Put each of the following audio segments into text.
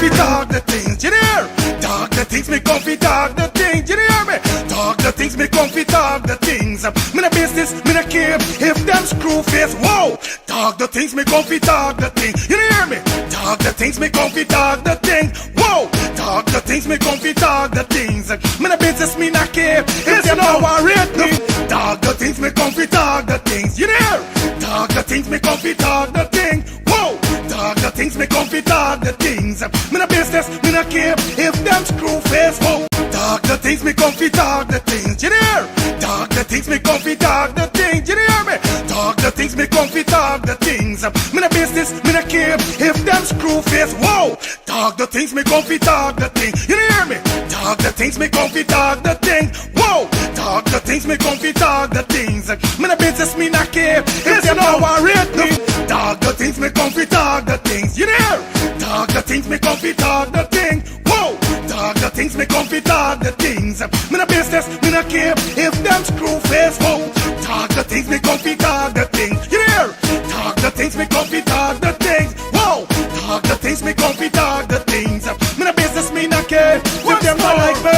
comfy talk the things, you hear? Talk the things, me comfy talk the things, you hear me? Talk the things, me comfy talk the things. Me no business, me no care if them screw face, whoa. Talk the things, me comfy talk the things, you hear me? Talk the things, me comfy talk the things, whoa. Talk the things, me comfy talk the things. Me no business, me no care if them no worried me. Talk the things, me comfy talk the things, you hear? Talk the things, me comfy talk the things, whoa. Talk the things, me comfy talk the things. Me no business, me no care if them screw face, whoa. Talk the things, me comfy talk the things, you hear? Talk the things, me comfy talk the things, you hear me? Talk the things, me comfy talk the things. Me no business, me no care if them screw face, whoa. Talk the things, me comfy talk the things, you hear me? Talk the things, me comfy talk the things, whoa. Talk the things, me comfy talk the things. Me no business, me no care if them no worried me. Talk the things, me comfy talk the things, you hear? Talk the things, me comfy talk the things, whoa. Talk the things, me comfy talk the things. Me no business, me no care if them screw face, whoa. Talk the things, me comfy talk the things, you hear? Talk the things, me comfy talk the things, whoa. Talk the things, me comfy talk the things. Me no business, me no care if them not like me.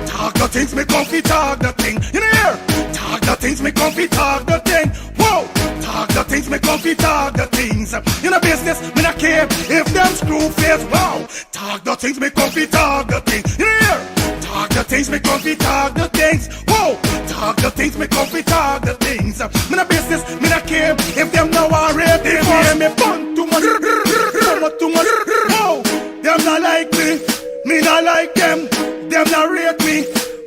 Talk the things, me comfy talk the thing, you hear? Talk the things, me comfy talk the thing, whoa. Talk the things, me comfy talk the things. You know business, me not care if them screw face, wow. Talk the things, me comfy talk the things, you hear? Talk the things, me comfy talk the things, whoa. Talk the things, me comfy talk the things. Me no business, me not care if them now already hear me fun too much, too much, whoa. Them not like me not like them. Them not rate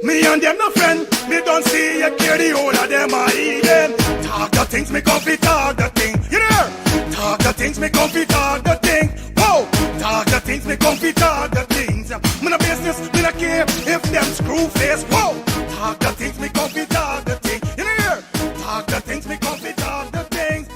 me and them no friend. Me don't see you care the whole of them are even. Talk the things, me comfy talk the thing, you hear? Talk the things, me comfy talk the thing, whoa. Talk the things, me comfy talk the things. Me no business, me no care if them screw face, whoa. Talk the things, me comfy talk the thing, you hear? Talk the things, me comfy talk the things.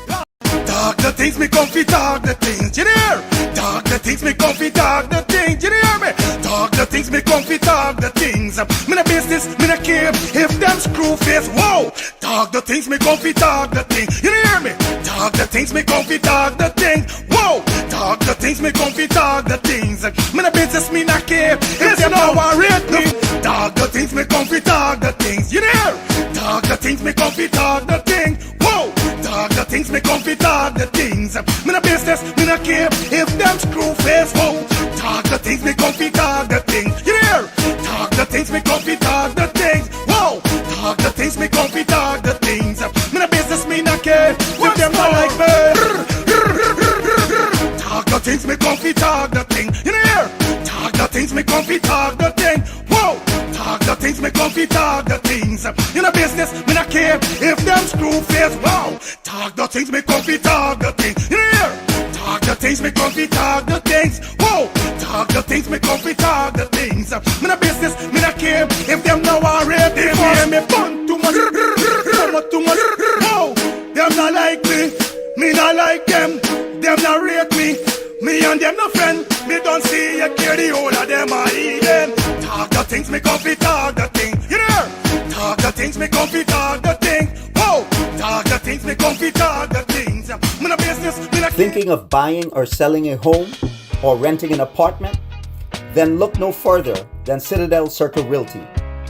Talk the things, me comfy talk the things, you hear? Talk the things, me comfy talk the things, you hear me? Talk the things, me comfy talk the things. Me no business, me no care if them screw face, whoa. Talk the things, me comfy talk the things, you hear me? Talk the things, me comfy talk the things, whoa. Talk the things, me comfy talk the things. Me no business, me no care if them no worried me. Talk the things, me comfy talk the things, you hear? Talk the things, me comfy talk the things, whoa. Talk the things, me comfy talk the things. Me no business, me no care if them screw face, whoa. Talk the things, me comfy talk the things, you hear? Talk the things, me comfy talk the things, whoa. Talk the things, me comfy talk the things. Me no business, me no care if them not like me. Talk the things, me comfy talk the thing, you hear? Talk the things, me comfy talk the thing, whoa. Talk the things, me comfy talk the things. You know business, me no care if them screw face, wow. Talk the things, me comfy talk the thing, you hear? Talk the things, me comfy talk the things, whoa. Talk the things, me comfy talk the things. Me no business, me no care if them now already hear me fun too much, too much, whoa. Them not like me not like them. Them not rate me and them no friend. Me don't see you care the whole of them are even. Talk the things, me comfy talk the thing, you hear? Talk the things, me comfy talk the thing, whoa. Talk the things, me comfy talk the things. Me no business, me no. Thinking of buying or selling a home or renting an apartment? Then look no further than Citadel Circle Realty.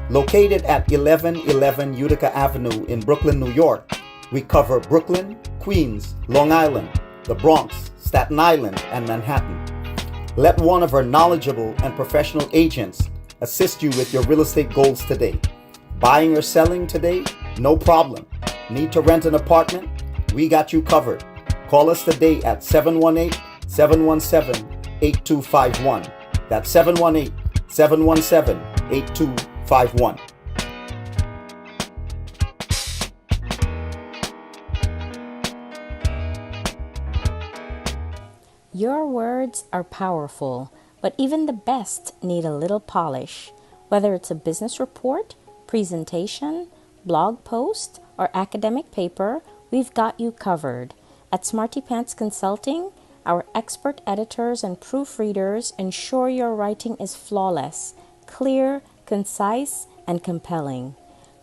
Located at 1111 Utica Avenue in Brooklyn, New York, we cover Brooklyn, Queens, Long Island, the Bronx, Staten Island, and Manhattan. Let one of our knowledgeable and professional agents assist you with your real estate goals today. Buying or selling today? No problem. Need to rent an apartment? We got you covered. Call us today at 718-717-8251. That's 718-717-8251. Your words are powerful, but even the best need a little polish. Whether it's a business report, presentation, blog post, or academic paper, we've got you covered. At Smarty Pants Consulting, our expert editors and proofreaders ensure your writing is flawless, clear, concise, and compelling.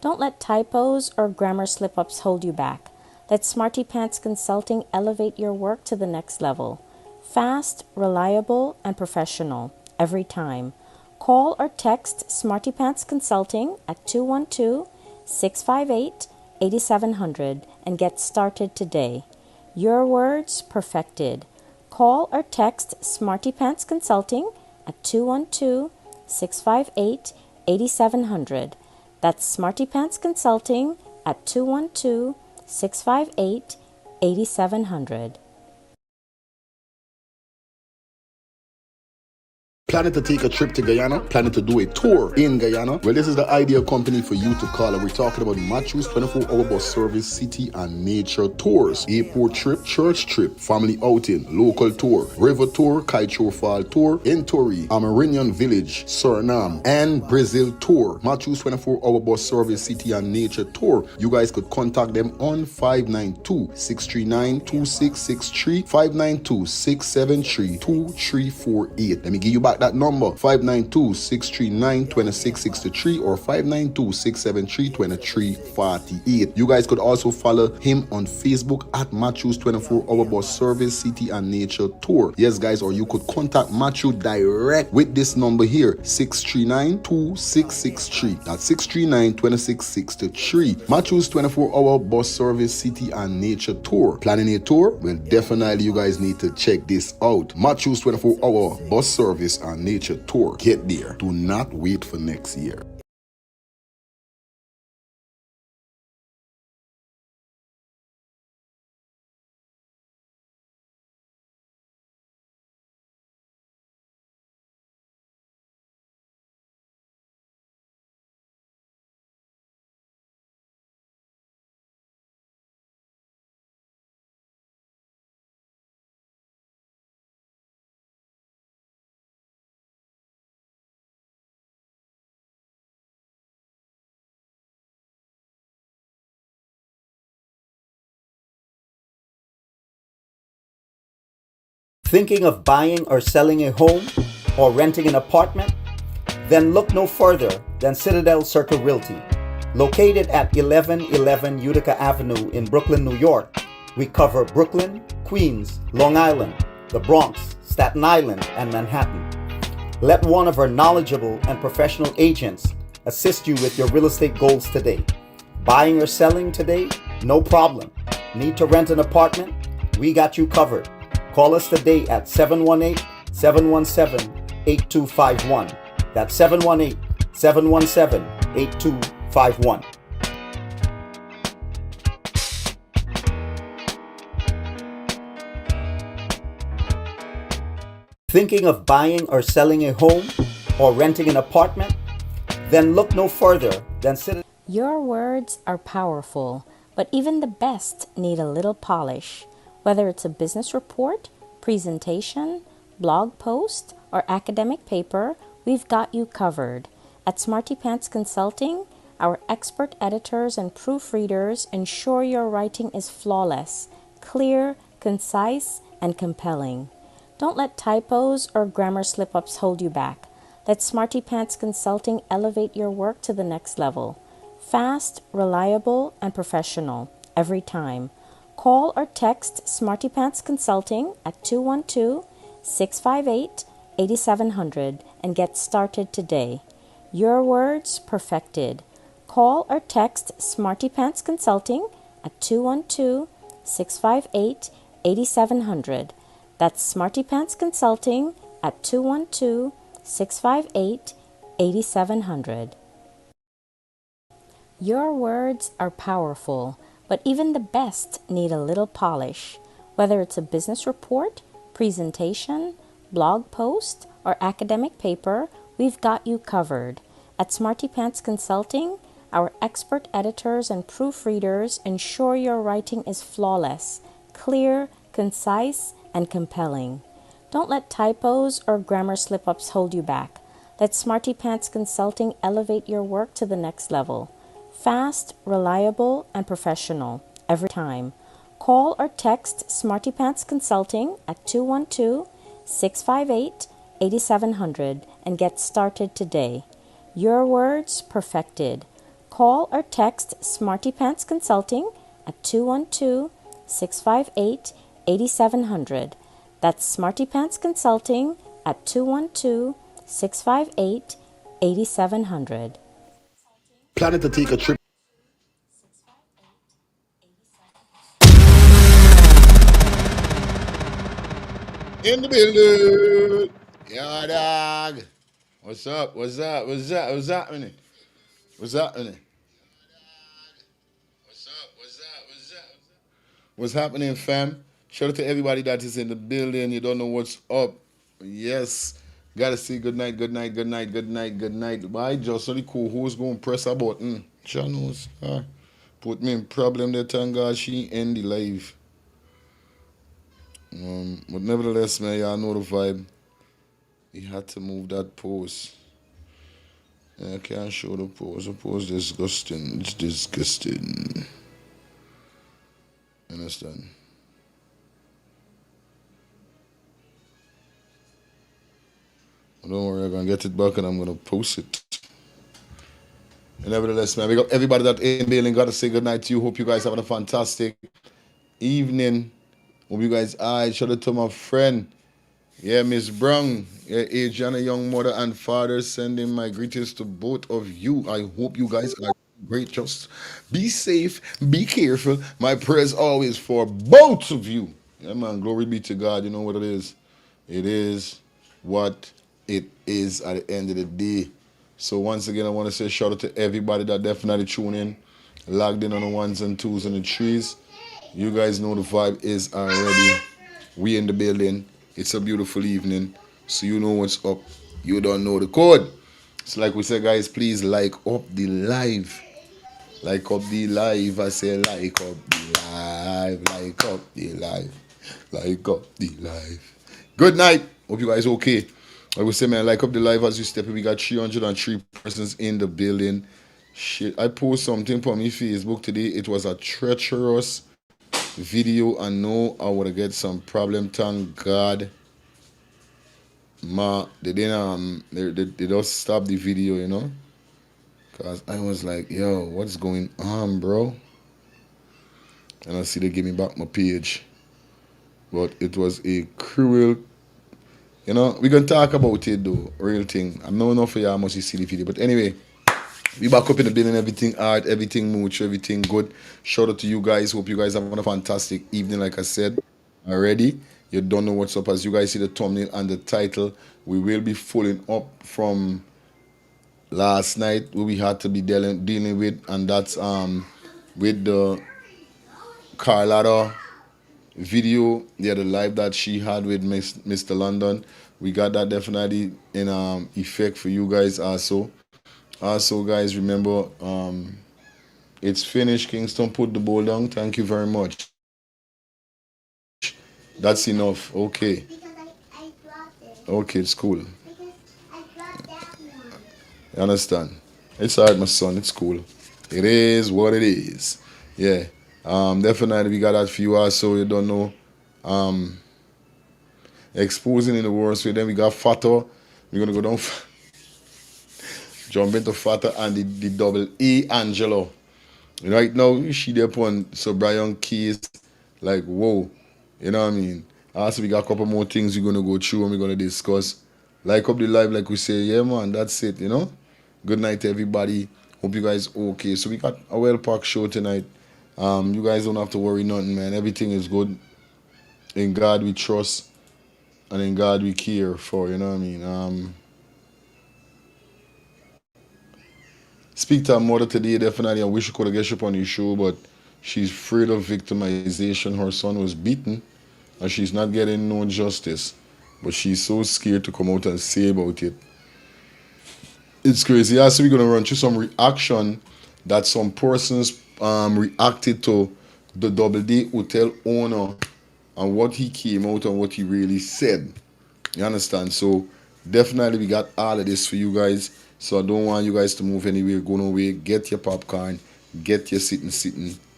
Don't let typos or grammar slip-ups hold you back. Let Smarty Pants Consulting elevate your work to the next level. Fast, reliable, and professional every time. Call or text Smarty Pants Consulting at 212-658-8700 and get started today. Your words perfected. Call or text Smarty Pants Consulting at 212-658-8700. That's Smarty Pants Consulting at 212-658-8700. Planning to take a trip to Guyana? Planning to do a tour in Guyana? Well, this is the ideal company for you to call. And we're talking about Matthew's 24-hour bus service, city and nature tours. Airport trip, church trip, family outing, local tour, river tour, Kaicho Fall tour, Entori, Amarinian Village, Suriname, and Brazil tour. Matthew's 24-hour bus service, city and nature tour. You guys could contact them on 592-639-2663, 592-673-2348. Let me give you back that number, 592-639-2663 or 592-673-2348. You guys could also follow him on Facebook at Matthew's 24-hour bus service, city and nature tour. Yes, guys, or you could contact Matthew direct with this number here, 639-2663. That's 639-2663. Matthew's 24-hour bus service, city and nature tour. Planning a tour? Well, definitely you guys need to check this out. Matthew's 24-hour bus service and nature tour. Get there. Do not wait for next year. Thinking of buying or selling a home or renting an apartment? Then look no further than Citadel Circle Realty. Located at 1111 Utica Avenue in Brooklyn, New York, we cover Brooklyn, Queens, Long Island, the Bronx, Staten Island, and Manhattan. Let one of our knowledgeable and professional agents assist you with your real estate goals today. Buying or selling today? No problem. Need to rent an apartment? We got you covered. Call us today at 718-717-8251. That's 718-717-8251. Thinking of buying or selling a home or renting an apartment? Then look no further than Your words are powerful, but even the best need a little polish. Whether it's a business report, presentation, blog post, or academic paper, we've got you covered. At Smarty Pants Consulting, our expert editors and proofreaders ensure your writing is flawless, clear, concise, and compelling. Don't let typos or grammar slip-ups hold you back. Let Smarty Pants Consulting elevate your work to the next level. Fast, reliable, and professional every time. Call or text Smarty Pants Consulting at 212-658-8700 and get started today. Your words perfected. Call or text Smarty Pants Consulting at 212-658-8700. That's Smarty Pants Consulting at 212-658-8700. Your words are powerful, but even the best need a little polish. Whether it's a business report, presentation, blog post, or academic paper, we've got you covered. At Smarty Pants Consulting, our expert editors and proofreaders ensure your writing is flawless, clear, concise, and compelling. Don't let typos or grammar slip-ups hold you back. Let Smarty Pants Consulting elevate your work to the next level. Fast, reliable, and professional every time. Call or text Smarty Pants Consulting at 212-658-8700 and get started today. Your words perfected. Call or text Smarty Pants Consulting at 212-658-8700. That's Smarty Pants Consulting at 212-658-8700. Planning to take a trip in the building. Yeah, dog. What's up? What's up? What's up? What's happening? What's happening? What's happening, fam? Shout out to everybody that is in the building. You don't know what's up. Yes. Gotta say good night, good night, good night, good night, good night. Bye, just so the co-host going to press a button. Channels. Put me in problem there, thank God she end the live. But nevertheless, man, y'all know the vibe. We had to move that post. I can't show the post. The post is disgusting. It's disgusting. Understand? Don't worry, I'm gonna get it back and I'm gonna post it. And nevertheless, man, we got everybody that in building. Gotta say good night to you. Hope you guys having a fantastic evening. Hope you guys shout out to my friend. Yeah, Miss Brown, yeah, Adriana, young mother and father, sending my greetings to both of you. I hope you guys are great. Just be safe, be careful. My prayers always for both of you. Yeah, man, glory be to God. You know what it is? It is what it is at the end of the day. So once again, I want to say shout out to everybody that definitely tune in, logged in on the ones and twos and the threes. You guys know the vibe is already. We in the building. It's a beautiful evening, so you know what's up. You don't know the code. So like we said, guys, please like up the live. Like up the live. I say like up the live. Like up the live. Like up the live. Good night. Hope you guys okay. Like we say, man, like up the live as you step in. We got 303 persons in the building. Shit, I post something on my Facebook today. It was a treacherous video. I know I would get some problem. Thank God, they didn't they just stop the video, you know, cause I was like, yo, what's going on, bro? And I see they give me back my page, but it was a cruel. You know, we gonna talk about it though, real thing. I know enough for y'all must see the video, but anyway. We back up in the building, everything art, everything much, everything good. Shout out to you guys. Hope you guys have a fantastic evening, like I said already. You don't know what's up. As you guys see the thumbnail and the title, we will be following up from last night where we had to be dealing with, and that's with the Carlotta video, yeah, the live that she had with Mr. London. We got that definitely in effect for you guys also. Also, guys, remember, it's finished. Kingston put the ball down. Thank you very much. That's enough. Okay. Okay, it's cool. You understand? It's alright, my son. It's cool. It is what it is. Yeah. Definitely, we got that for you also. You don't know. Exposing in the worst way. Then we got Fatta. We're gonna go down. Jump into Fatta and the double A Anngela. Right now, she there upon Sir Brian case, like, whoa. You know what I mean? Also, we got a couple more things we're going to go through and we're going to discuss. Like up the live, like we say, yeah, man, that's it, you know? Good night, everybody. Hope you guys okay. So we got a well-packed show tonight. You guys don't have to worry nothing, man. Everything is good. In God we trust and in God we care for, you know what I mean? Speak to her mother today, definitely. I wish she could have get up on the show, but she's afraid of victimization. Her son was beaten, and she's not getting no justice. But she's so scared to come out and say about it. It's crazy. Yeah, so we're going to run through some reaction that some persons reacted to the Double D hotel owner and what he came out and what he really said. You understand? So definitely we got all of this for you guys. So I don't want you guys to move anywhere, go nowhere. Get your popcorn, get your sitting,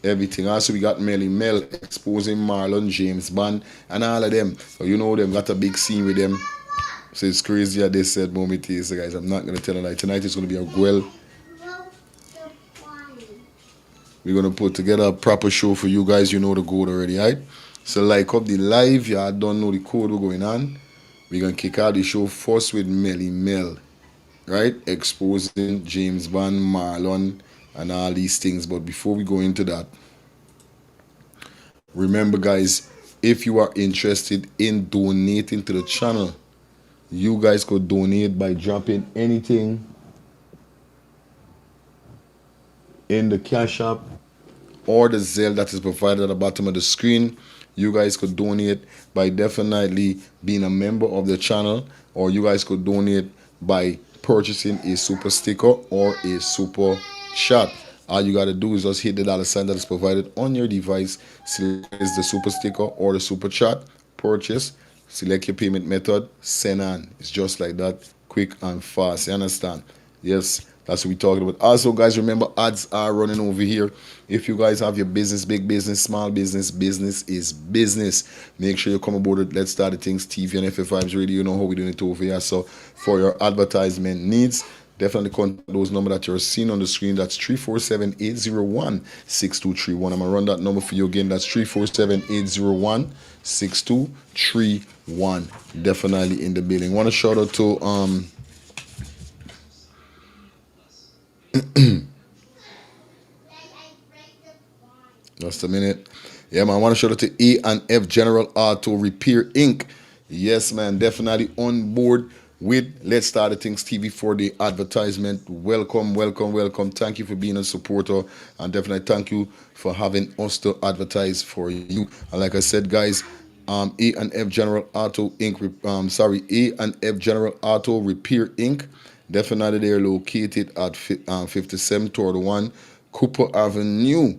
everything. Also, we got Melly Mel exposing Marlon, James Bond, and all of them. So you know them, got a big scene with them. So it's crazy how they said moment is, so guys. I'm not going to tell a lie. Tonight is going to be a well. We're going to put together a proper show for you guys. You know the goal already, right? So like up the live, y'all don't know the code we're going on. We're gonna kick out the show first with Melly Mel, right? Exposing James Bond, Marlon, and all these things. But before we go into that, remember guys, if you are interested in donating to the channel, you guys could donate by dropping anything in the Cash App or the Zelle that is provided at the bottom of the screen. You guys could donate by definitely being a member of the channel, or you guys could donate by purchasing a super sticker or a super chat. All you got to do is just hit the dollar sign that is provided on your device, select the super sticker or the super chat, purchase, select your payment method, send on. It's just like that, quick and fast. You understand? Yes, that's what we're talking about. Also, guys, remember ads are running over here. If you guys have your business, big business, small business, business is business. Make sure you come aboard with Let's Start the Things TV and FF5's Radio. You know how we're doing it over here. So for your advertisement needs, definitely contact those numbers that you're seeing on the screen. That's 347-801-6231. I'm going to run that number for you again. That's 347-801-6231. Definitely in the building. Want to shout out to just a minute. Yeah, man, I want to shout out to A&F General Auto Repair Inc. Yes, man, definitely on board with Let's Start the Things TV for the advertisement. Welcome, welcome, welcome. Thank you for being a supporter, and definitely thank you for having us to advertise for you. And like I said, guys, A&F General Auto Inc. A&F General Auto Repair Inc. Definitely they're located at 57 toward 1 Cooper Avenue,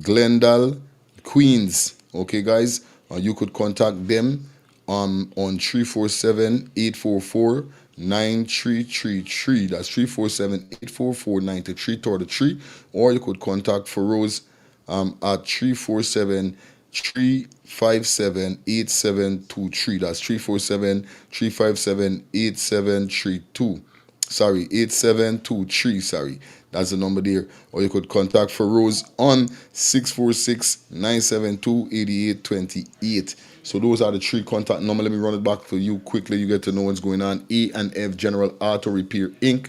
Glendale, Queens. Okay, guys, you could contact them on 347-844-9333. That's 347-844-9333. Or you could contact Feroz at 347-357-8723. That's 347-357-8732. Sorry, 8723. Sorry, that's the number there. Or you could contact Feroz on 646-972-8828. So those are the 3 contact numbers. Let me run it back for you quickly. You get to know what's going on. A&F General Auto Repair Inc.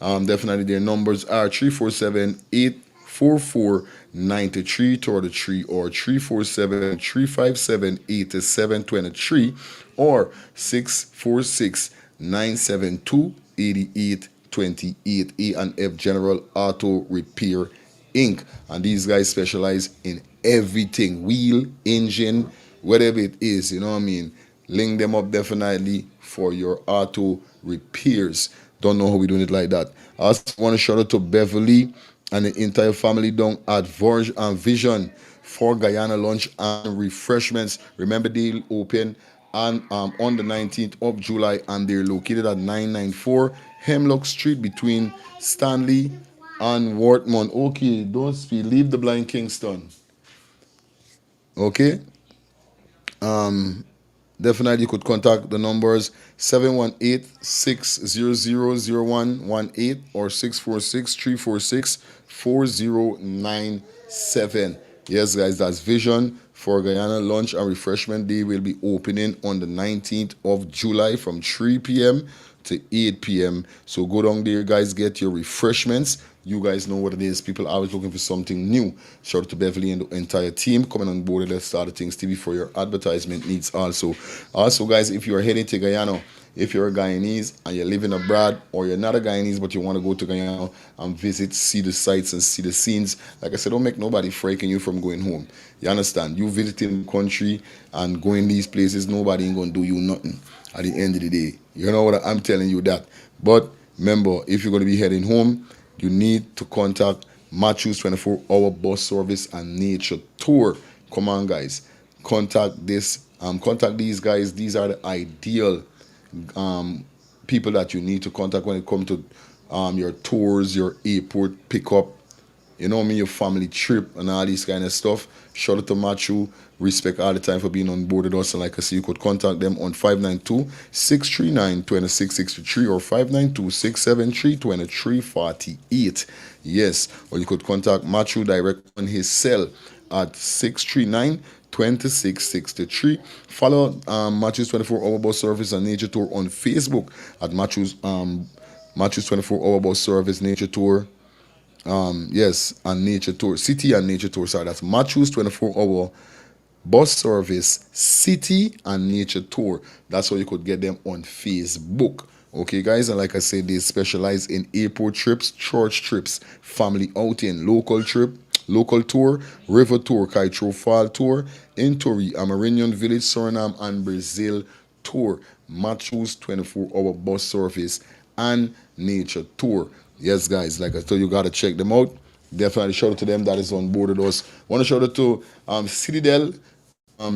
Definitely their numbers are 347-844-93 toward the 3, or 347-357-8723, or 646-972-8828. A&F General Auto Repair Inc. And these guys specialize in everything, wheel, engine, whatever it is, you know what I mean. Link them up definitely for your auto repairs. Don't know how we're doing it like that. I also want to shout out to Beverly and the entire family down at Verge and Vision for Guyana lunch and refreshments. Remember, they'll open on the 19th of July, and they're located at 994 Hemlock Street between Stanley and Wortman. Okay, don't speak. Leave the blind Kingston. Okay. Definitely you could contact the numbers 718-600-0118 or 646-346-4097. Yes, guys, that's Vision for Guyana Lunch and Refreshment. They will be opening on the 19th of July from 3 p.m. to 8 p.m. So go down there, guys, get your refreshments. You guys know what it is. People are always looking for something new. Shout out to Beverly and the entire team coming on board at Let's Start the Things TV for your advertisement needs also. Also, guys, if you are heading to Guyana, if you're a Guyanese and you're living abroad, or you're not a Guyanese but you want to go to Guyana and visit, see the sights and see the scenes, like I said, don't make nobody freaking you from going home. You understand? You visiting the country and going these places, nobody ain't going to do you nothing at the end of the day. You know what I'm telling you that. But remember, if you're going to be heading home, you need to contact Matthew's 24-hour bus service and nature tour. Come on, guys. Contact these guys. These are the ideal people that you need to contact when it comes to your tours, your airport pickup, you know what I mean, your family trip and all these kind of stuff. Shout out to Matthew. Respect all the time for being on board with us. And like I said, you could contact them on 592-639-2663 or 592-673-2348. Yes. Or you could contact Matthew direct on his cell at 639-2663 2663. Follow Matthews 24 Hour Bus Service and Nature Tour on Facebook at Matthews 24 Hour Bus Service Nature Tour. Yes, and Nature Tour. City and Nature Tour. Sorry, that's Matthews 24 Hour Bus Service City and Nature Tour. That's how you could get them on Facebook. Okay, guys, and like I said, they specialize in airport trips, church trips, family outing, local tour, river tour, Kaitro Fall tour, Intori, Amarinian Village, Suriname, and Brazil tour. Matthews 24-hour bus service and nature tour. Yes, guys, like I told you, gotta check them out. Definitely shout out to them that is on board with us. Want to shout out to Citadel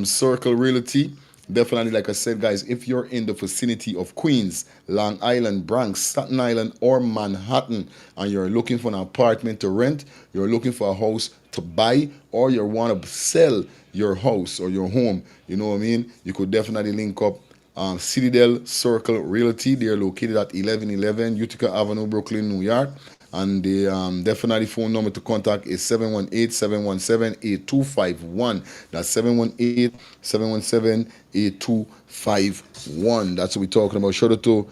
Circle Realty. Definitely, like I said, guys, if you're in the vicinity of Queens, Long Island, Bronx, Staten Island, or Manhattan, and you're looking for an apartment to rent, you're looking for a house to buy, or you want to sell your house or your home, you know what I mean? You could definitely link up Citadel Circle Realty. They're located at 1111 Utica Avenue, Brooklyn, New York. And the definitely phone number to contact is 718-717-8251. That's 718-717-8251. That's what we're talking about. Shout out to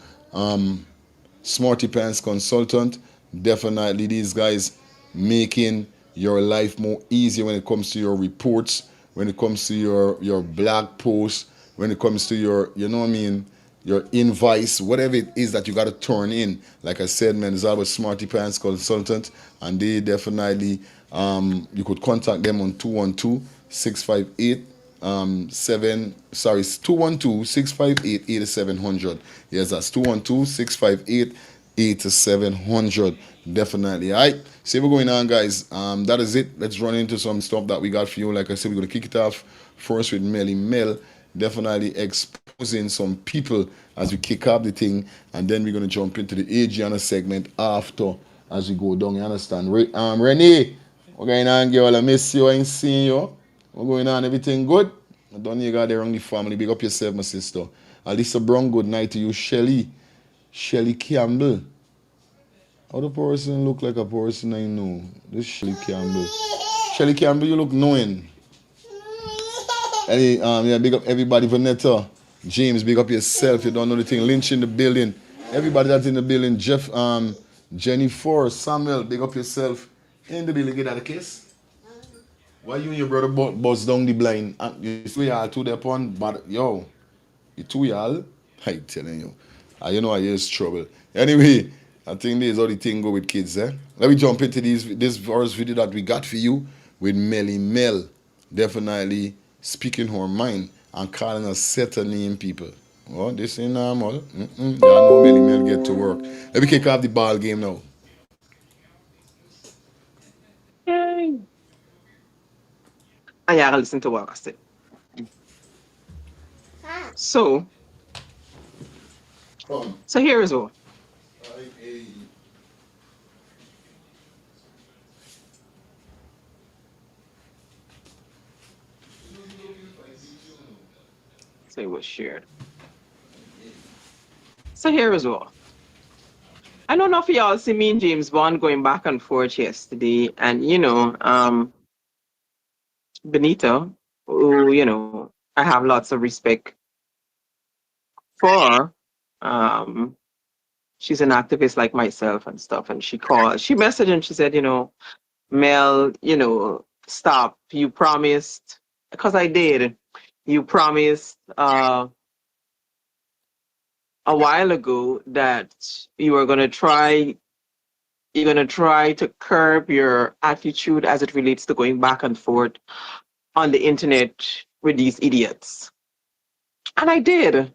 Smarty Pants Consultant. Definitely these guys making your life more easier when it comes to your reports, when it comes to your blog posts, when it comes to your, you know what I mean, your invoice, whatever it is that you got to turn in. Like I said, man, it's always Smarty Pants Consultant, and they definitely, you could contact them on 212-658 212-658-8700. Yes, that's 212-658-8700. Definitely. All right, see what's going on, guys. That is it. Let's run into some stuff that we got for you. Like I said, we're going to kick it off first with Melly Mel, definitely exposing some people as we kick off the thing, and then we're going to jump into the Adriana segment after as we go down. You understand? Renee, what's going on, girl? I miss you. I ain't seen you. What's going on? Everything good? I don't you got there on the family. Big up yourself, my sister. Alisa Brown, good night to you. Shelly Campbell. How the person look like a person I know? This Shelly Campbell. Shelly Campbell, you look knowing. Yeah, big up everybody. Vanetta, James, big up yourself. You don't know the thing. Lynch in the building. Everybody that's in the building. Jeff, Jennifer, Samuel, big up yourself. In the building, get out a kiss. Why you and your brother bust down the blind? You two y'all to the point, but yo, you two y'all, I telling you. You know I here's trouble. Anyway, I think this is how the thing go with kids, eh? Let me jump into this first video that we got for you with Melly Mel. Definitely speaking her mind and calling us set a name people. Oh, this ain't normal. Y'all know Melly Mel get to work. Let me kick off the ball game now. Yay. I gotta listen to what I said. So here is all. Say it was shared. So here is all. I don't know if y'all see me and James Bond going back and forth yesterday, and Benito, who I have lots of respect for. She's an activist like myself and stuff, and she messaged and she said, Mel, stop. You promised, because I did. You promised a while ago that you were gonna try. You're gonna try to curb your attitude as it relates to going back and forth on the internet with these idiots, and I did.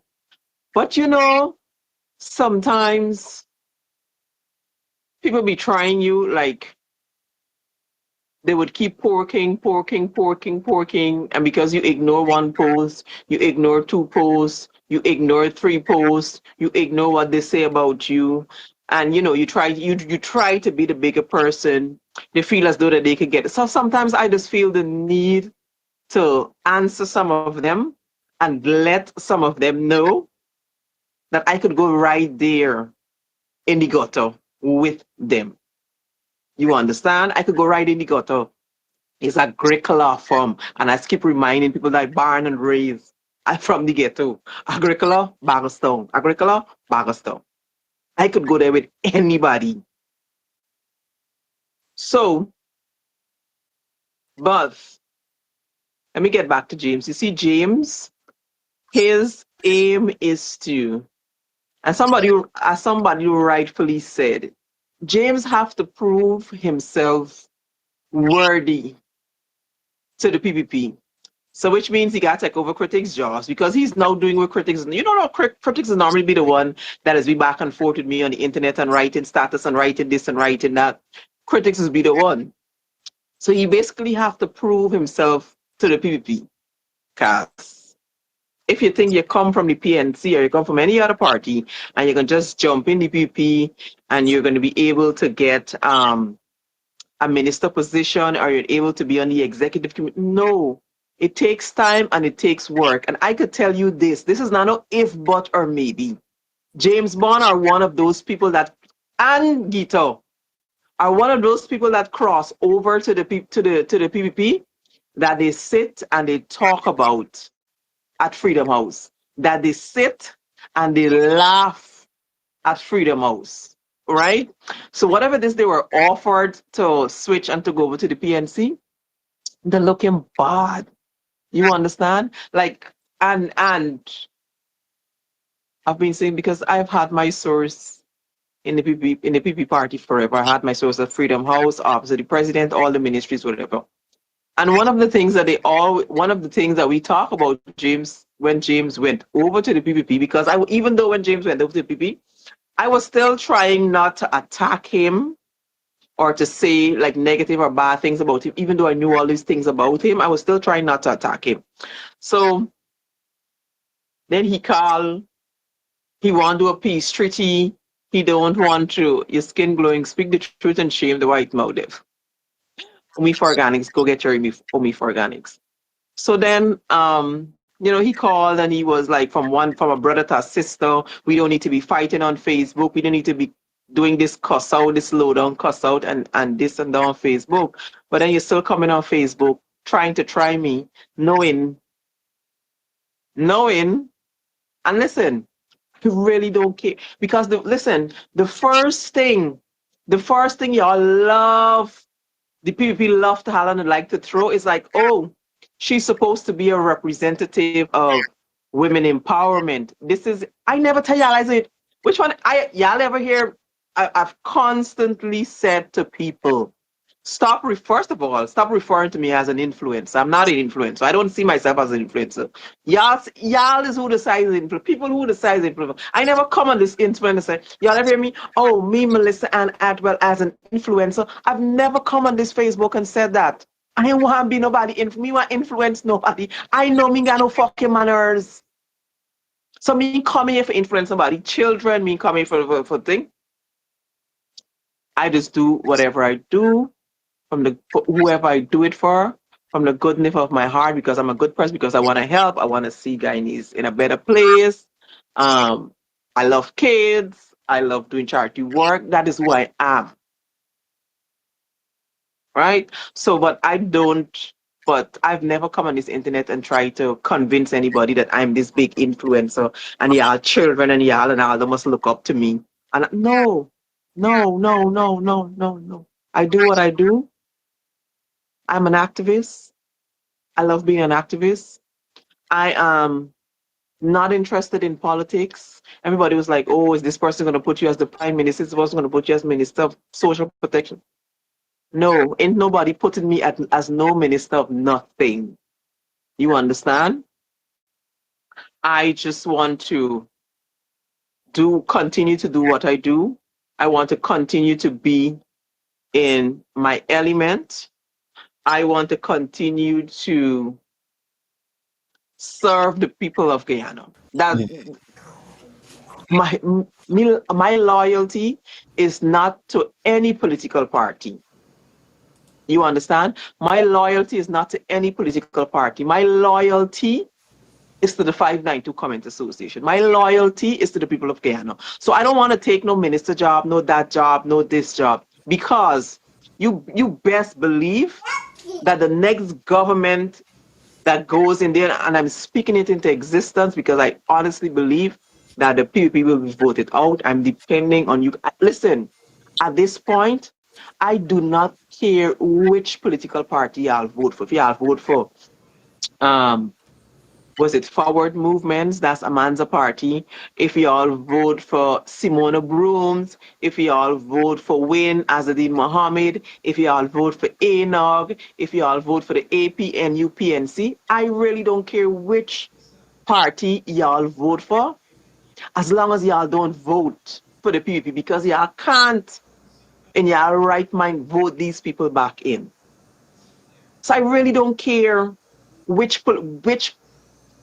But sometimes people be trying you, like they would keep porking, and because you ignore one post, you ignore two posts, you ignore three posts, you ignore what they say about you, and you try to be the bigger person. They feel as though that they could get it. So sometimes I just feel the need to answer some of them and let some of them know that I could go right there in the gutter with them. You understand? I could go right in the gutter It's a Greek law firm. And I keep reminding people that I'm born and raised. I'm from the ghetto. Agricola, Baggerstone. Agricola, Baggerstone. I could go there with anybody. So, but let me get back to James. You see, James, his aim is to, and as somebody rightfully said, James have to prove himself worthy to the PPP. So which means he got to take over critics' jobs because he's now doing what critics, critics will normally be the one that is be back and forth with me on the internet and writing status and writing this and writing that. Critics will be the one. So he basically have to prove himself to the PPP. Because if you think you come from the PNC or you come from any other party and you can just jump in the PPP and you're going to be able to get a minister position or you're able to be on the executive committee, no. It takes time and it takes work. And I could tell you this is not no if, but, or maybe. James Bond are one of those people that, and Gito, are one of those people that cross over to the PPP that they sit and they talk about at Freedom House. That they sit and they laugh at Freedom House. Right? So whatever this they were offered to switch and to go over to the PNC, they're looking bad. You understand? Like, and I've been saying, because I've had my source in the PP party forever. I had my source at Freedom House, Office of the President, all the ministries, whatever. And one of the things that we talk about James when James went over to the PPP, because even though when James went over to the PPP, I was still trying not to attack him or to say like negative or bad things about him, even though I knew all these things about him, I was still trying not to attack him. So then he want to do a peace treaty. He don't want to, your skin glowing, speak the truth and shame the white motive. Omi for organics, go get your Omi for organics. So then, he called and he was like, from a brother to a sister, we don't need to be fighting on Facebook. We don't need to be doing this cuss out, this low down cuss out and this and that on Facebook. But then you're still coming on Facebook, trying to try me, knowing, and listen, you really don't care. Because the first thing y'all love, the PPP love to holler and like to throw is like, oh, she's supposed to be a representative of women empowerment. I never tell y'all, I said, which one, y'all ever hear, I've constantly said to people, first of all, stop referring to me as an influencer. I'm not an influencer. I don't see myself as an influencer. Y'all is who decides influence. People who decides influence. I never come on this influencer and say, y'all ever hear me? Oh, me, Melissa and Adwell as an influencer. I've never come on this Facebook and said that. I don't want to be nobody. Me want influence nobody. I know me got no fucking manners. So me come here for influence somebody. Children, me come here for thing. I just do whatever I do from whoever I do it for, from the goodness of my heart, because I'm a good person, because I want to help. I want to see Guyanese in a better place. I love kids. I love doing charity work. That is who I am. Right? So, but I've never come on this internet and tried to convince anybody that I'm this big influencer and y'all children and y'all and all, they must look up to me. And no. I do what I do. I'm an activist. I love being an activist. I am not interested in politics. Everybody was like, oh, is this person going to put you as the prime minister? Is this person going to put you as minister of social protection? No, ain't nobody putting me as no minister of nothing. You understand? I just want to continue to do what I do. I want to continue to be in my element. I want to continue to serve the people of Guyana. My loyalty is not to any political party. You understand? My loyalty is not to any political party. My loyalty is to the 592 Comment Association. My loyalty is to the people of Guyana. So I don't want to take no minister job, no that job, no this job, because you best believe that the next government that goes in there, and I'm speaking it into existence because I honestly believe that the PPP will be voted out. I'm depending on you. Listen, at this point, I do not care which political party I'll vote for. If y'all vote for um was it Forward Movements? That's Amanza party. If y'all vote for Simona Brooms, if y'all vote for Wayne Azadin Mohammed, if y'all vote for ANOG, if y'all vote for the APNUPNC, I really don't care which party y'all vote for, as long as y'all don't vote for the PPP, because y'all can't, in your right mind, vote these people back in. So I really don't care which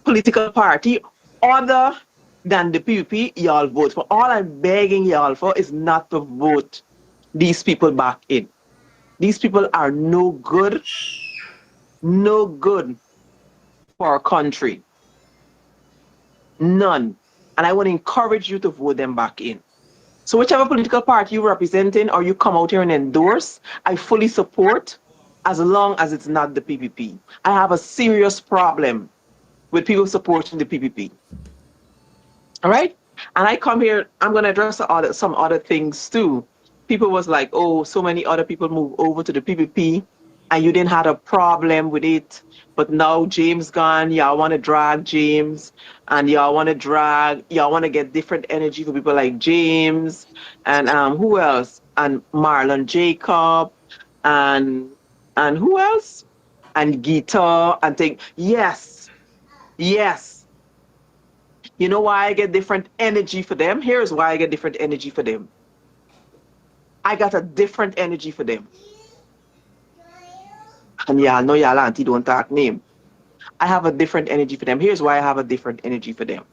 political party other than the PPP y'all vote for. All I'm begging y'all for is not to vote these people back in. These people are no good for our country. None. And I want to encourage you to vote them back in. So whichever political party you're representing or you come out here and endorse, I fully support, as long as it's not the PPP. I have a serious problem with people supporting the PPP. All right. And I come here, I'm going to address some other things too. People was like, oh, so many other people move over to the PPP and you didn't have a problem with it. But now James gone, y'all want to drag James, and y'all want to get different energy for people like James and who else? And Marlon Jacob and who else? And Gita and think, yes. You know why I get different energy for them? Here's why I get different energy for them. I got a different energy for them. And y'all know y'all auntie don't talk name. I have a different energy for them. Here's why I have a different energy for them.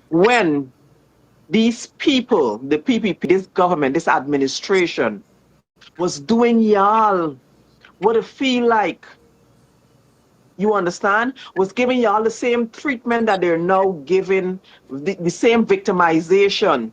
When these people, the PPP, this government, this administration, was doing y'all what it feel like, you understand, was giving y'all the same treatment that they're now giving, the same victimization.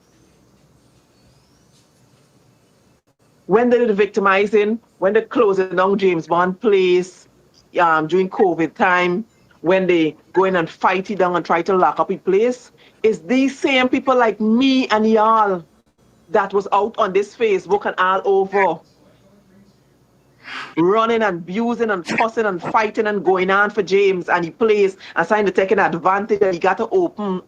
When they did the victimizing, when they closing down James Bond place during COVID time, when they go in and fight it down and try to lock up a place, it's these same people like me and y'all that was out on this Facebook and all over, running and abusing and fussing and fighting and going on for James and he plays and trying to take an advantage, and he got to open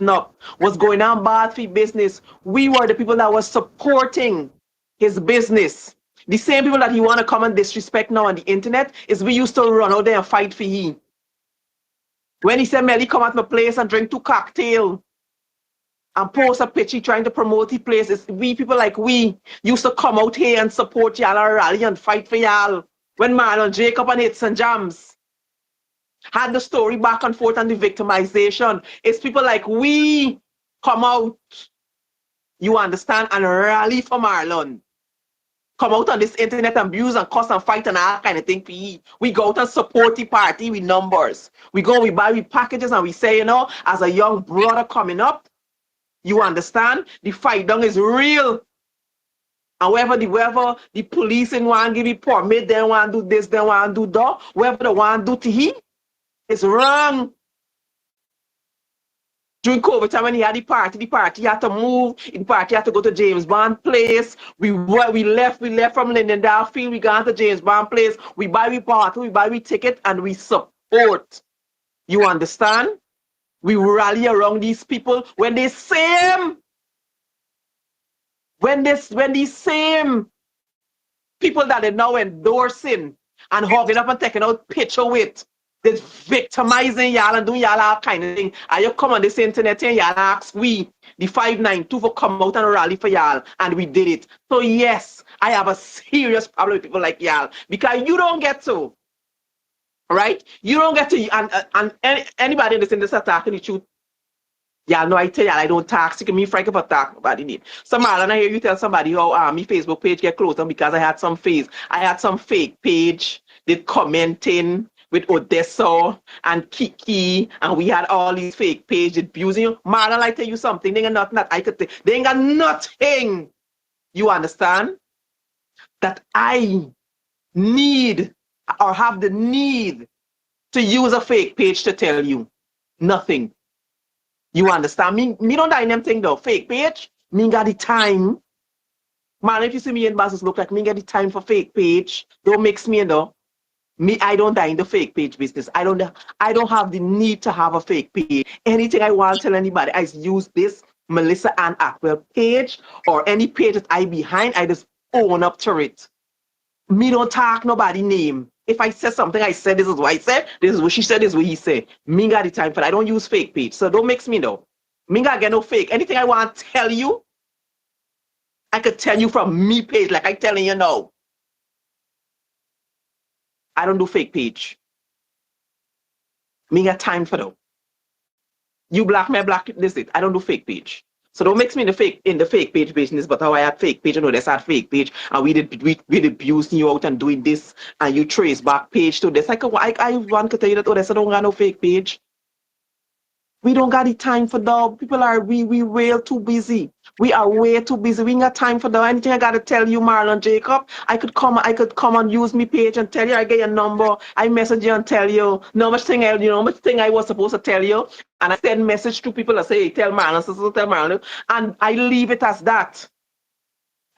up. What's going on bad for business? We were the people that was supporting his business. The same people that he want to come and disrespect now on the internet is we used to run out there and fight for he. When he said, Melly, come at my place and drink 2 cocktails and post a picture trying to promote the place, it's we people like we used to come out here and support y'all and rally and fight for y'all. When Marlon Jacob and Hits and Jams had the story back and forth and the victimization, it's people like we come out, you understand, and rally for Marlon. Come out on this internet and abuse and cuss and fight and all kind of thing for you. We go out and support the party with numbers. We buy with packages and we say, you know, as a young brother coming up, you understand, the fight down is real. And wherever the police in want to give you permit, they want to do this, they want to do that, whatever they want to do to him, it's wrong. During COVID time when he had the party had to move, the party had to go to James Bond place. We left from Lindendale Field, we got to James Bond place, we buy we party, we buy we ticket, and we support. You understand? We rally around these people when these same people that are now endorsing and hugging up and taking out picture with, this victimizing y'all and doing y'all all kind of thing. And you come on this internet and y'all ask we, the 592, for come out and rally for y'all, and we did it. So yes, I have a serious problem with people like y'all, because you don't get to, right? You don't get to, and anybody in this industry talking the truth, y'all know I tell y'all I don't talk. Sick of me frank about talk nobody need. So Marlon, I hear you tell somebody how me Facebook page get closed down because I had some fake page did commenting with Odessa and Kiki, and we had all these fake pages abusing you. Marlon, I tell you something, they ain't got nothing that I could think. They ain't got nothing, you understand, that I need or have the need to use a fake page to tell you nothing. You understand? Me don't die them thing though. Fake page, me got the time. Man, if you see me in buses look like me get the time for fake page. Don't mix me though. Me, I don't die in the fake page business. I don't have the need to have a fake page. Anything I want to tell anybody, I use this Melissa and Ackwell page or any page that I behind, I just own up to it. Me don't talk nobody name. If I said something, I said this is what I said, this is what she said, this is what he said. Me got the time for that. I don't use fake page. So don't mix me though. Me got get no fake. Anything I want to tell you, I could tell you from me page, like I telling you now. I don't do fake page. Me got time for that. You black me, black this it. I don't do fake page. So don't mix me in the fake page business, but how I had fake page, you know, that's had fake page, and we did abusing you out and doing this, and you trace back page to this. I want to tell you that, oh, that's I don't got no fake page. We don't got the time for that. People are we way too busy. We are way too busy. We ain't got time for that. Anything I gotta tell you, Marlon Jacob, I could come and use me page and tell you. I get your number. I message you and tell you. No much thing I was supposed to tell you. And I send message to people that say, hey, tell Marlon, sister, tell Marlon, and I leave it as that.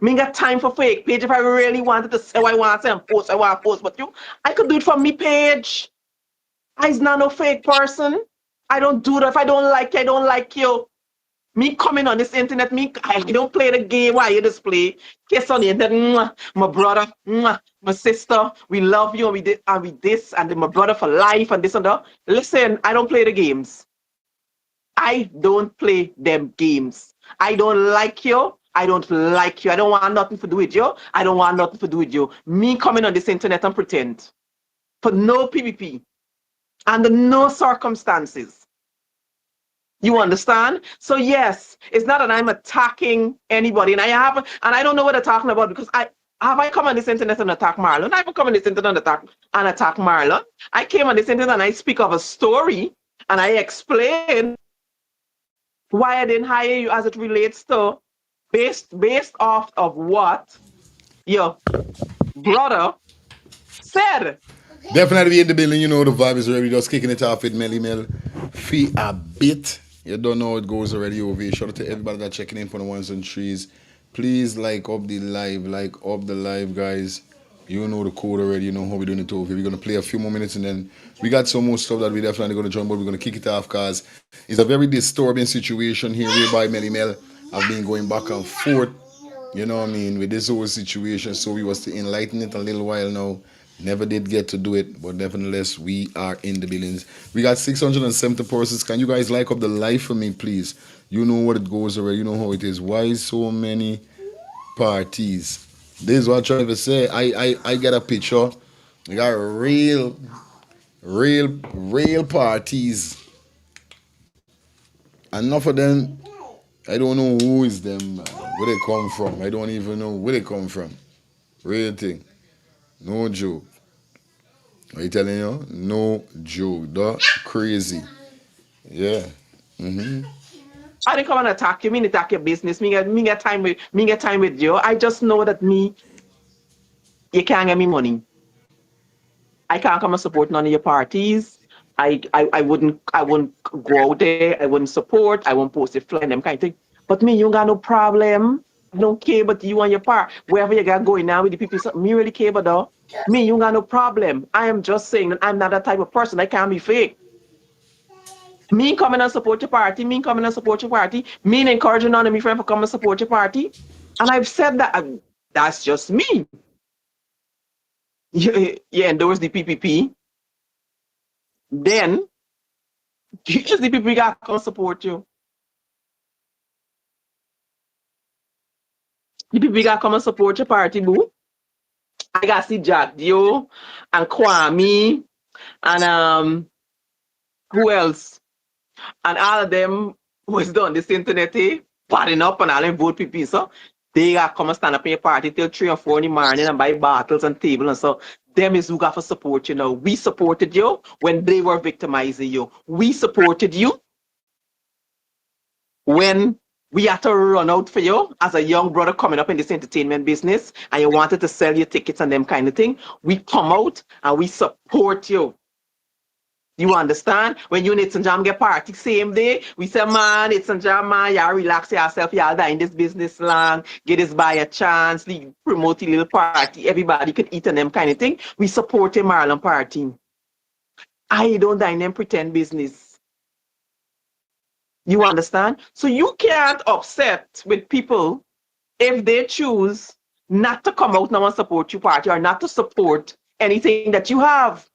Me ain't got time for fake page. If I really wanted to say what I want to say and post, I want to post, but I could do it from me page. I's not no fake person. I don't do that. If I don't like you, I don't like you. Me coming on this internet, I don't play the game while you display. Kiss on the internet, my brother, my sister, we love you, and we this, and my brother for life, and this and that. Listen, I don't play the games. I don't play them games. I don't like you. I don't like you. I don't want nothing to do with you. I don't want nothing to do with you. Me coming on this internet and pretend. For no PvP. Under no circumstances. You understand? So yes, it's not that I'm attacking anybody, and I don't know what I'm talking about, because I come on this internet and attack Marlon. I haven't come on this internet and attack Marlon. I came on this internet and I speak of a story and I explain why I didn't hire you as it relates to based off of what your brother said. Definitely in the building, you know the vibe is already just kicking it off with Melly Mel. Fee a bit. You don't know how it goes already over here. Shout out to everybody that's checking in for the ones and threes. Please like up the live, guys. You know the code already, you know how we're doing it over here. We're gonna play a few more minutes and then we got some more stuff that we're definitely gonna join, but we're gonna kick it off because it's a very disturbing situation here whereby Melly Mel have been going back and forth, you know what I mean, with this whole situation. So we was to enlighten it a little while now. Never did get to do it, but nevertheless, we are in the billions. We got 670 persons. Can you guys like up the live for me, please? You know what it goes already. You know how it is. Why so many parties? This is what I'm trying to say. I get a picture. We got real parties. Enough of them, I don't know who is them, where they come from. I don't even know where they come from. Real thing. No joke. Are you telling you? No joke. That's crazy. Yeah. I didn't come and attack you. Me attack your business. Me get time with you. I just know that you can't get me money. I can't come and support none of your parties. I wouldn't go out there. I wouldn't support. I won't post a flyer and them kind of thing. But me, you got no problem. I don't care about you and your part. Wherever you got going now with the people, me really care about that. Me, you got no problem. I am just saying that I'm not that type of person. I can't be fake. Me coming and support your party. Me encouraging none of my friends to come and support your party. And I've said that that's just me. You endorse the PPP. Then, the PPP got to come support you. The PPP got to come and support your party, boo. I got to see Jack Dio and Kwame and who else? And all of them was done this internet, padding up and all them vote PP, so they got to come and stand up in your party till 3 or 4 in the morning and buy bottles and tables and so. Them is who got for support, you know. We supported you when they were victimizing you. We supported you when we had to run out for you as a young brother coming up in this entertainment business and you wanted to sell your tickets and them kind of thing. We come out and we support you. You understand? When you need some jam get party same day, we say, man, it's some jam, man, y'all relax yourself, y'all die in this business long, get this by a chance, promote a little party, everybody could eat and them kind of thing. We support a Marlon party. I don't die in them pretend business. You understand? So you can't upset with people if they choose not to come out now and support your party or not to support anything that you have.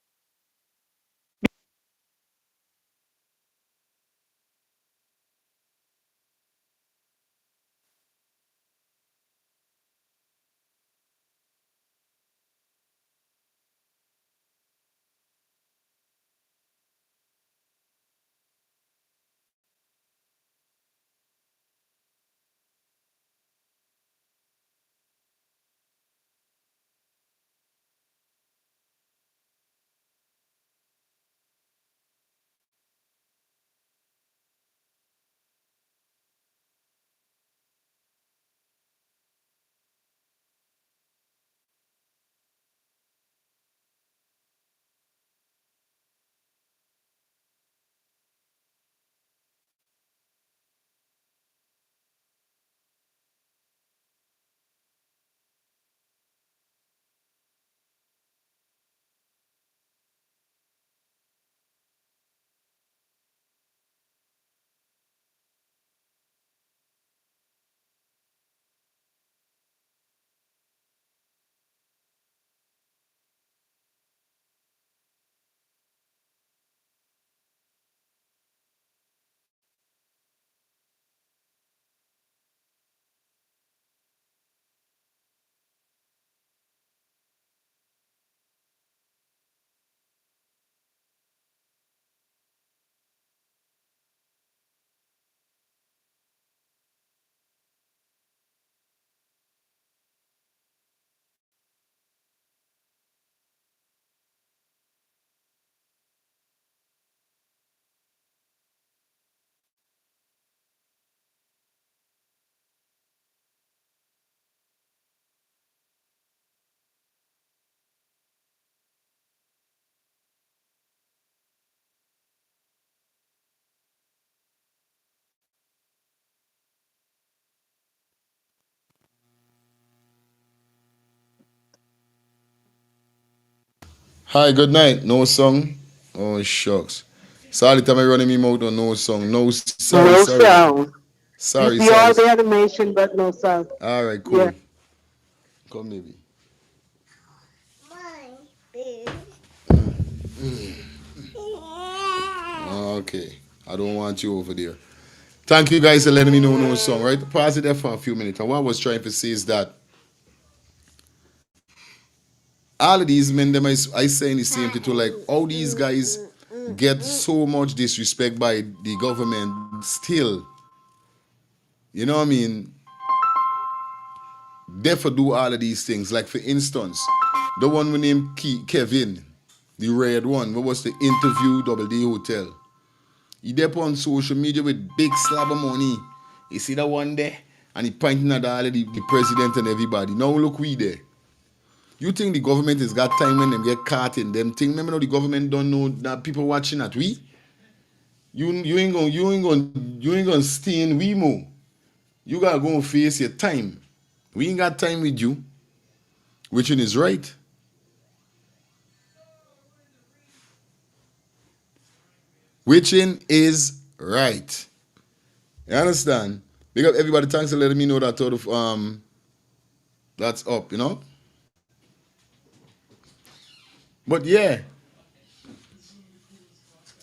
Hi, good night. No song. Oh shucks. Sorry, time I running me mouth on no song. No, sorry, No sorry, sound. You sorry, see sorry. all the animation, but no sound. All right, Yeah. cool. Come maybe. Okay. I don't want you over there. Thank you guys for letting me know no song, right? Pause it there for a few minutes. And what I was trying to say is that all of these men, them I saying the same thing to like all these guys get so much disrespect by the government still. You know what I mean? They for do all of these things. Like for instance, the one we named Kevin, the red one, what was the interview Double D Hotel. He there on social media with big slab of money. You see that one there? And he pointing at all of the president and everybody. Now look we there. You think the government has got time when them get caught in them thing? Remember, the government don't know that people watching at we. You ain't gonna stay in we more. You gotta go and face your time. We ain't got time with you. Which one is right? Which one is right? You understand? Because everybody, thanks for letting me know that sort of that's up, you know. But yeah,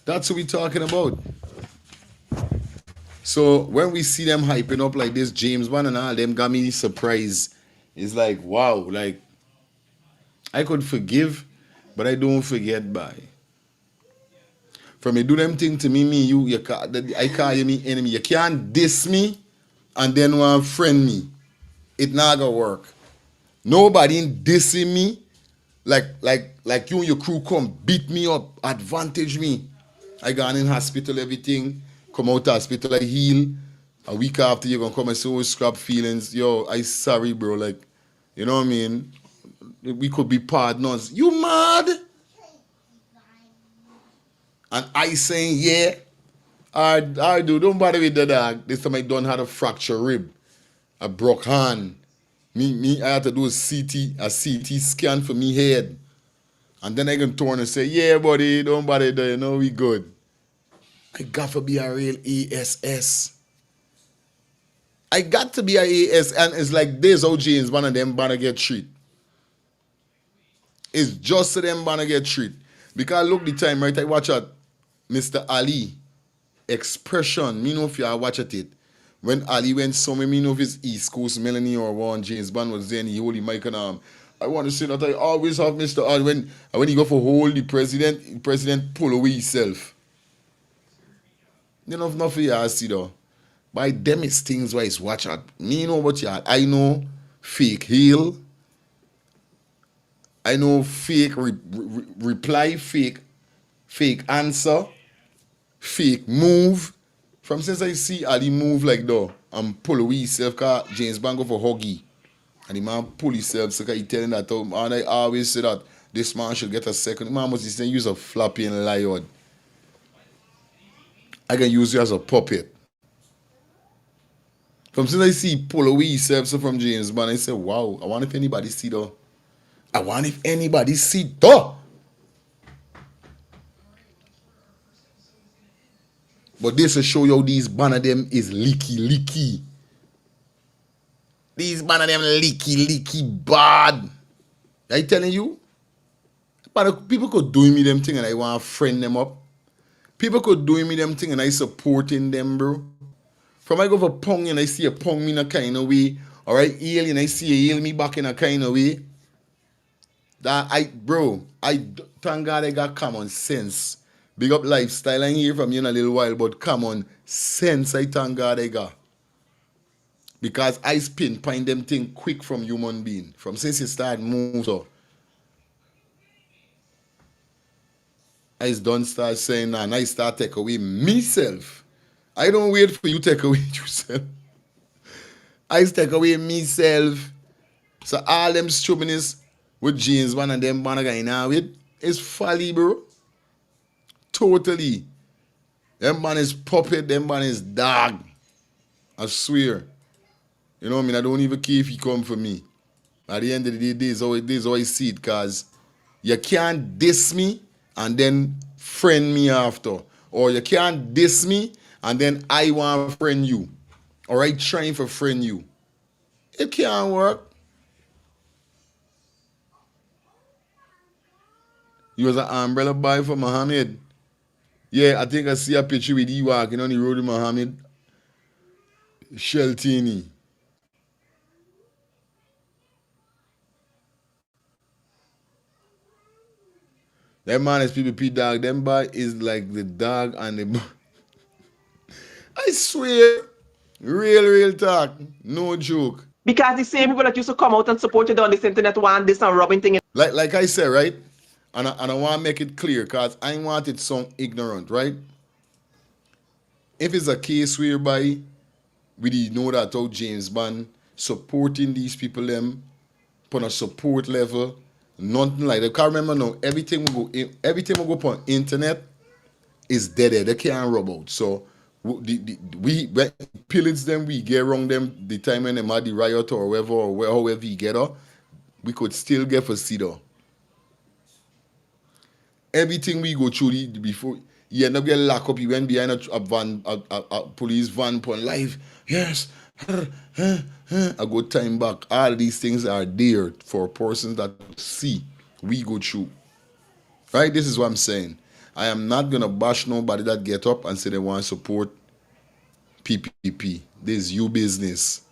that's what we talking about. So when we see them hyping up like this, James Bond and all them got me surprised. It's like, wow, like I could forgive, but I don't forget by. From you do them thing to me, I call you me enemy. You can't diss me and then want friend me. It not gonna work. Nobody dissing me like you and your crew come beat me up, advantage me. I gone in hospital, everything, come out hospital, I heal, a week after you're gonna come and say, oh, scrap feelings. Yo, I sorry, bro. Like, you know what I mean? We could be partners. You mad? And I saying, yeah. I do. Don't bother with the dog. This time I done had a fracture rib. A broke hand. I had to do a CT scan for me head. And then I can turn and say, yeah, buddy, don't bother there, you know, we good. I got to be a real ASS. I got to be a AS, and it's like this how James Bond and them gonna get treated. It's just so them gonna get treated. Because look the time, right? I watch at Mr. Ali expression. Me know if you watch at it. When Ali went somewhere, me know if it's East Coast Melanie or one James Bond was there and he hold the mic and I want to say that I always have Mr. Ali when he go for hold the president pull away himself. You know nothing you see though. By them is things where it's watch out. Me know what you I know fake heal. I know fake reply, fake answer, fake move. From since I see Ali move like that and pull away himself, cause James Bond go for huggy. And the man pull himself, so he telling that, and I always say that this man should get a second. The man must say use a flapping lion. I can use you as a puppet. From since I see pull away himself so from James Bond, I say, wow, I wonder if anybody see though. I wonder if anybody see though. But this will show you how these banner them is leaky. These banner them leaky bad. I telling you? But people could do me them thing and I want to friend them up. People could do me them thing and I supporting them, bro. From I go for pong and I see a pong me in a kind of way. Alright, heal and I see a heal me back in a kind of way. That I thank God I got common sense. Big up lifestyle and hear from you in a little while, but common sense I thank God I got. Because I pinpoint them thing quick from human being. From since you start move so. I don't start saying that and I start take away myself. I don't wait for you to take away yourself. I take away myself. So all them stupidness with James Bond and them banner guy now with is folly, bro. Totally. Them man is puppet, them man is dog. I swear. You know what I mean? I don't even care if he come for me. At the end of the day, this is how I see it, because you can't diss me and then friend me after. Or you can't diss me and then I want to friend you. Or I trying to friend you. It can't work. You was an umbrella boy for Muhammad. Yeah, I think I see a picture with you walking on the road with Muhammad. Sheltini. That man is PPP dog. Them boy is like the dog and the... I swear. Real talk. No joke. Because the same people that used to come out and support you on this internet want this and rubbing thing. Like I said, right? And I want to make it clear because I want it sound ignorant, right? If it's a case whereby we know that how James Bond supporting these people them on a support level, nothing like that. I can't remember now. Everything will go upon internet is dead. They can't rub out. So we pillage them, we get wrong them the time when they had the riot or whatever or however we get her, we could still get for CEDAW. Everything we go through before you end up getting locked up, you went behind a police van upon life. Yes. A good time back. All these things are there for persons that see we go through. Right? This is what I'm saying. I am not gonna bash nobody that get up and say they want to support PPP. This is you business.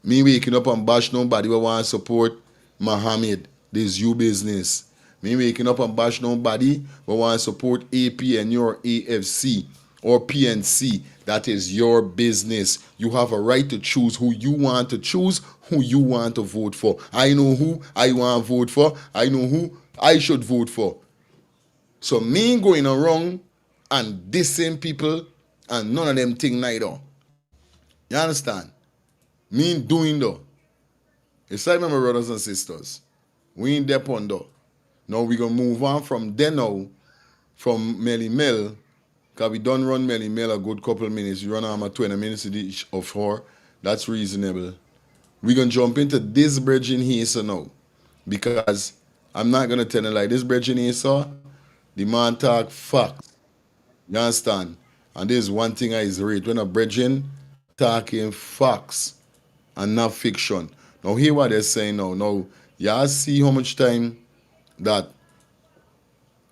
Me waking up and bash nobody who want to support Muhammad. This is you business. Me waking up and bash nobody who want to support APN or AFC or PNC. That is your business. You have a right to choose who you want to choose, who you want to vote for. I know who I want to vote for. I know who I should vote for. So me going around and dissing people and none of them thing neither. You understand? Me doing though. It's like my brothers and sisters. We ain't there on though. Now we gonna move on from there now, from Melly Mel, because we done run Melly Mel a good couple minutes. We run on 20 minutes each of her. That's reasonable. We gonna jump into this bridge in here so now. Because I'm not gonna tell you like this bridge in here so the man talk facts. You understand? And there's one thing I is rate when a bridging talking facts and not fiction. Now hear what they're saying now. Now y'all see how much time that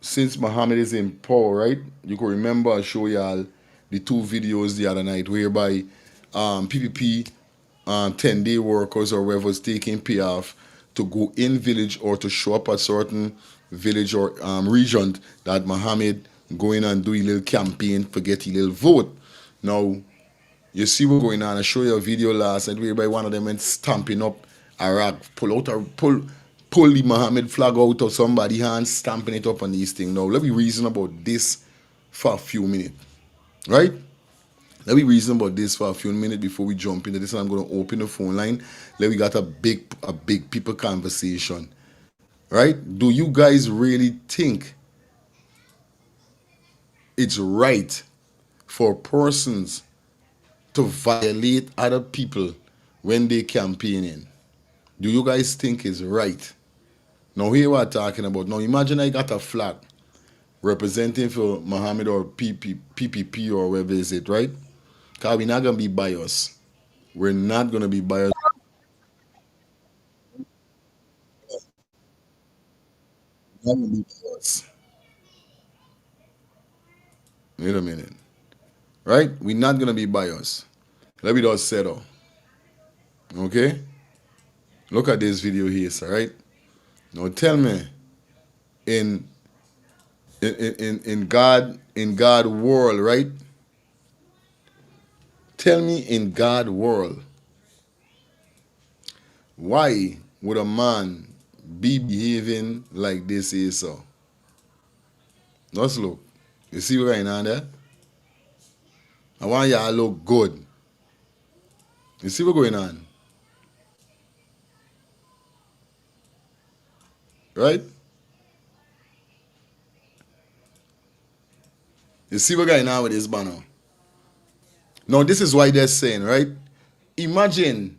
since Muhammad is in power, right? You could remember I show y'all the two videos the other night whereby PPP 10-day workers or whoever was taking pay off to go in village or to show up at certain village or region that Muhammad go in and do a little campaign for get a little vote. Now, you see what's going on. I show you a video last night whereby one of them went stamping up a rag, pull the Muhammad flag out of somebody's hand, stamping it up on these things. Now, let me reason about this for a few minutes, right? Let me reason about this for a few minutes before we jump into this. And I'm going to open the phone line. Let me got a big people conversation, right? Do you guys really think it's right for persons to violate other people when they campaigning? Do you guys think it's right? Now here we're talking about. Now imagine I got a flag representing for Muhammad or PPP or whatever is it, right? Because we're not going to be biased. We're not going to be biased. We're not gonna be biased. Wait a minute. Right? We're not going to be biased. Let me just settle. Okay? Look at this video here, sir, right? Now tell me, in God world, right? Tell me in God world, why would a man be behaving like this is so? Let's look. You see what's going on there? I want y'all to look good. You see what's going on? Right? You see what's going on with this banner? Now, this is why they're saying, right? Imagine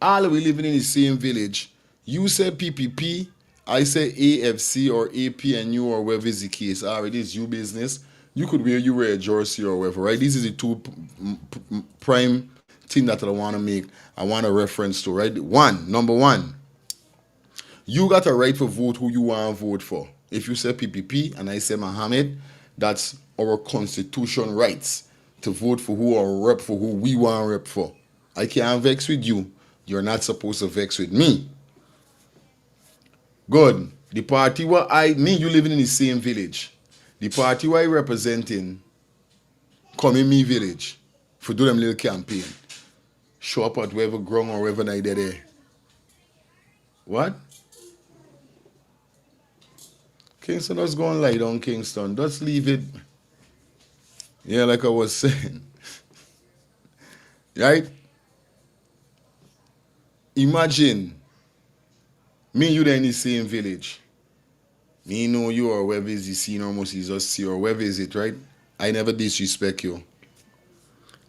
all we living in the same village. You say PPP, I say AFC or APNU or whatever is the case. All right, it's you business. You could wear a jersey or whatever, right? This is the two prime thing that I want to make. I want a reference to, right? Number one, you got a right to vote who you want to vote for. If you say PPP and I say Muhammad, that's our constitution rights to vote for who or rep for who we want to rep for. I can't vex with you. You're not supposed to vex with me. Good. The party where you living in the same village. The party where I representing come in me village for do them little campaign. Show up at wherever ground or wherever night they're there. What? Kingston, just go and lie down, Kingston. Just leave it. Yeah, like I was saying. Right? Imagine me and you there in the same village. Me know you or wherever is the scene almost is us see or wherever is it, right? I never disrespect you.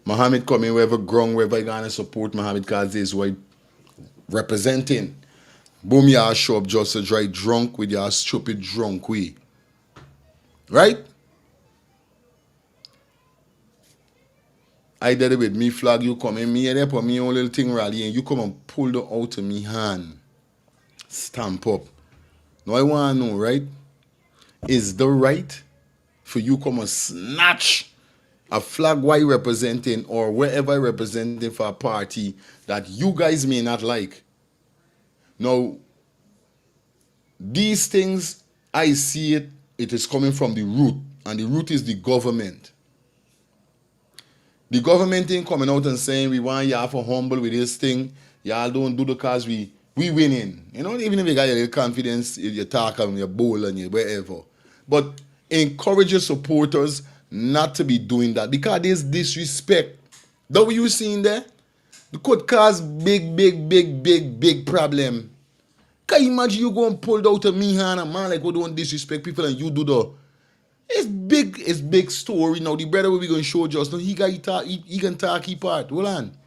Muhammad come in wherever ground, wherever I gonna support Muhammad because this is what representing. Boom, y'all show up just to dry drunk with your stupid drunk way. Right? I did it with me flag, you come in, me and there me own little thing rally and you come and pull the out of me hand. Stamp up. Now I want to know, right? Is the right for you come and snatch a flag while representing or wherever representing for a party that you guys may not like? Now, these things, I see it is coming from the root, and the root is the government. The government ain't coming out and saying we want y'all for humble with this thing. Y'all don't do the cause we winning. You know, even if you got your little confidence, if you talk and you bowl and you wherever. But encourage your supporters not to be doing that because there's disrespect. That what you seeing there? It could cause big problem. Can you imagine you go and pulled out of me hand, a man like who don't disrespect people and you do the it's big story now. The brother will be going to show just now. He can talk he part. Hold on.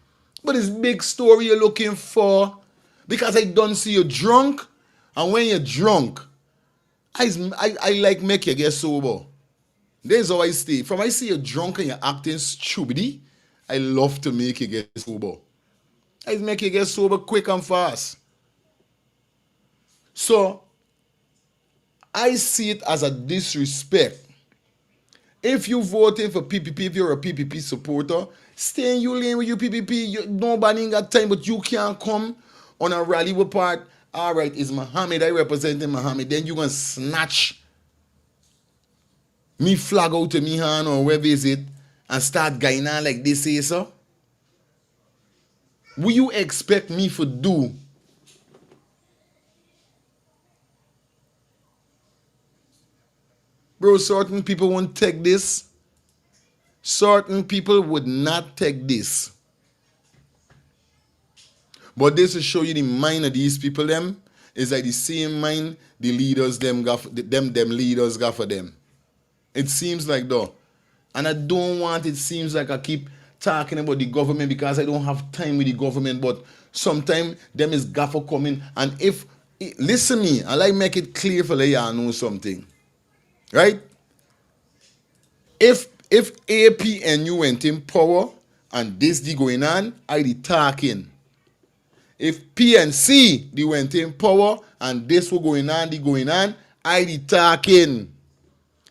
But it's big story you're looking for. Because I don't see you drunk. And when you're drunk, I like make you get sober. That's how I stay. From I see you drunk and you're acting stupid, I love to make you get sober. I make you get sober quick and fast. So, I see it as a disrespect. If you're voting for PPP, if you're a PPP supporter, stay in your lane with your PPP. Nobody ain't got time, but you can't come on a rally with part. All right, it's Muhammad. I representing Muhammad. Then you're going to snatch me flag out to me hand or wherever is it and start going on like this, say so? Will you expect me to do? Bro, certain people won't take this. Certain people would not take this. But this will show you the mind of these people them is like the same mind the leaders them leaders got for them. It seems like though. And I don't want it seems like I keep talking about the government because I don't have time with the government, but sometimes them is gaffer coming and if listen me, I like make it clear for y'all know something. Right? If APNU went in power and this the going on, I the talking. If PNC they went in power and this was going on, I the talking.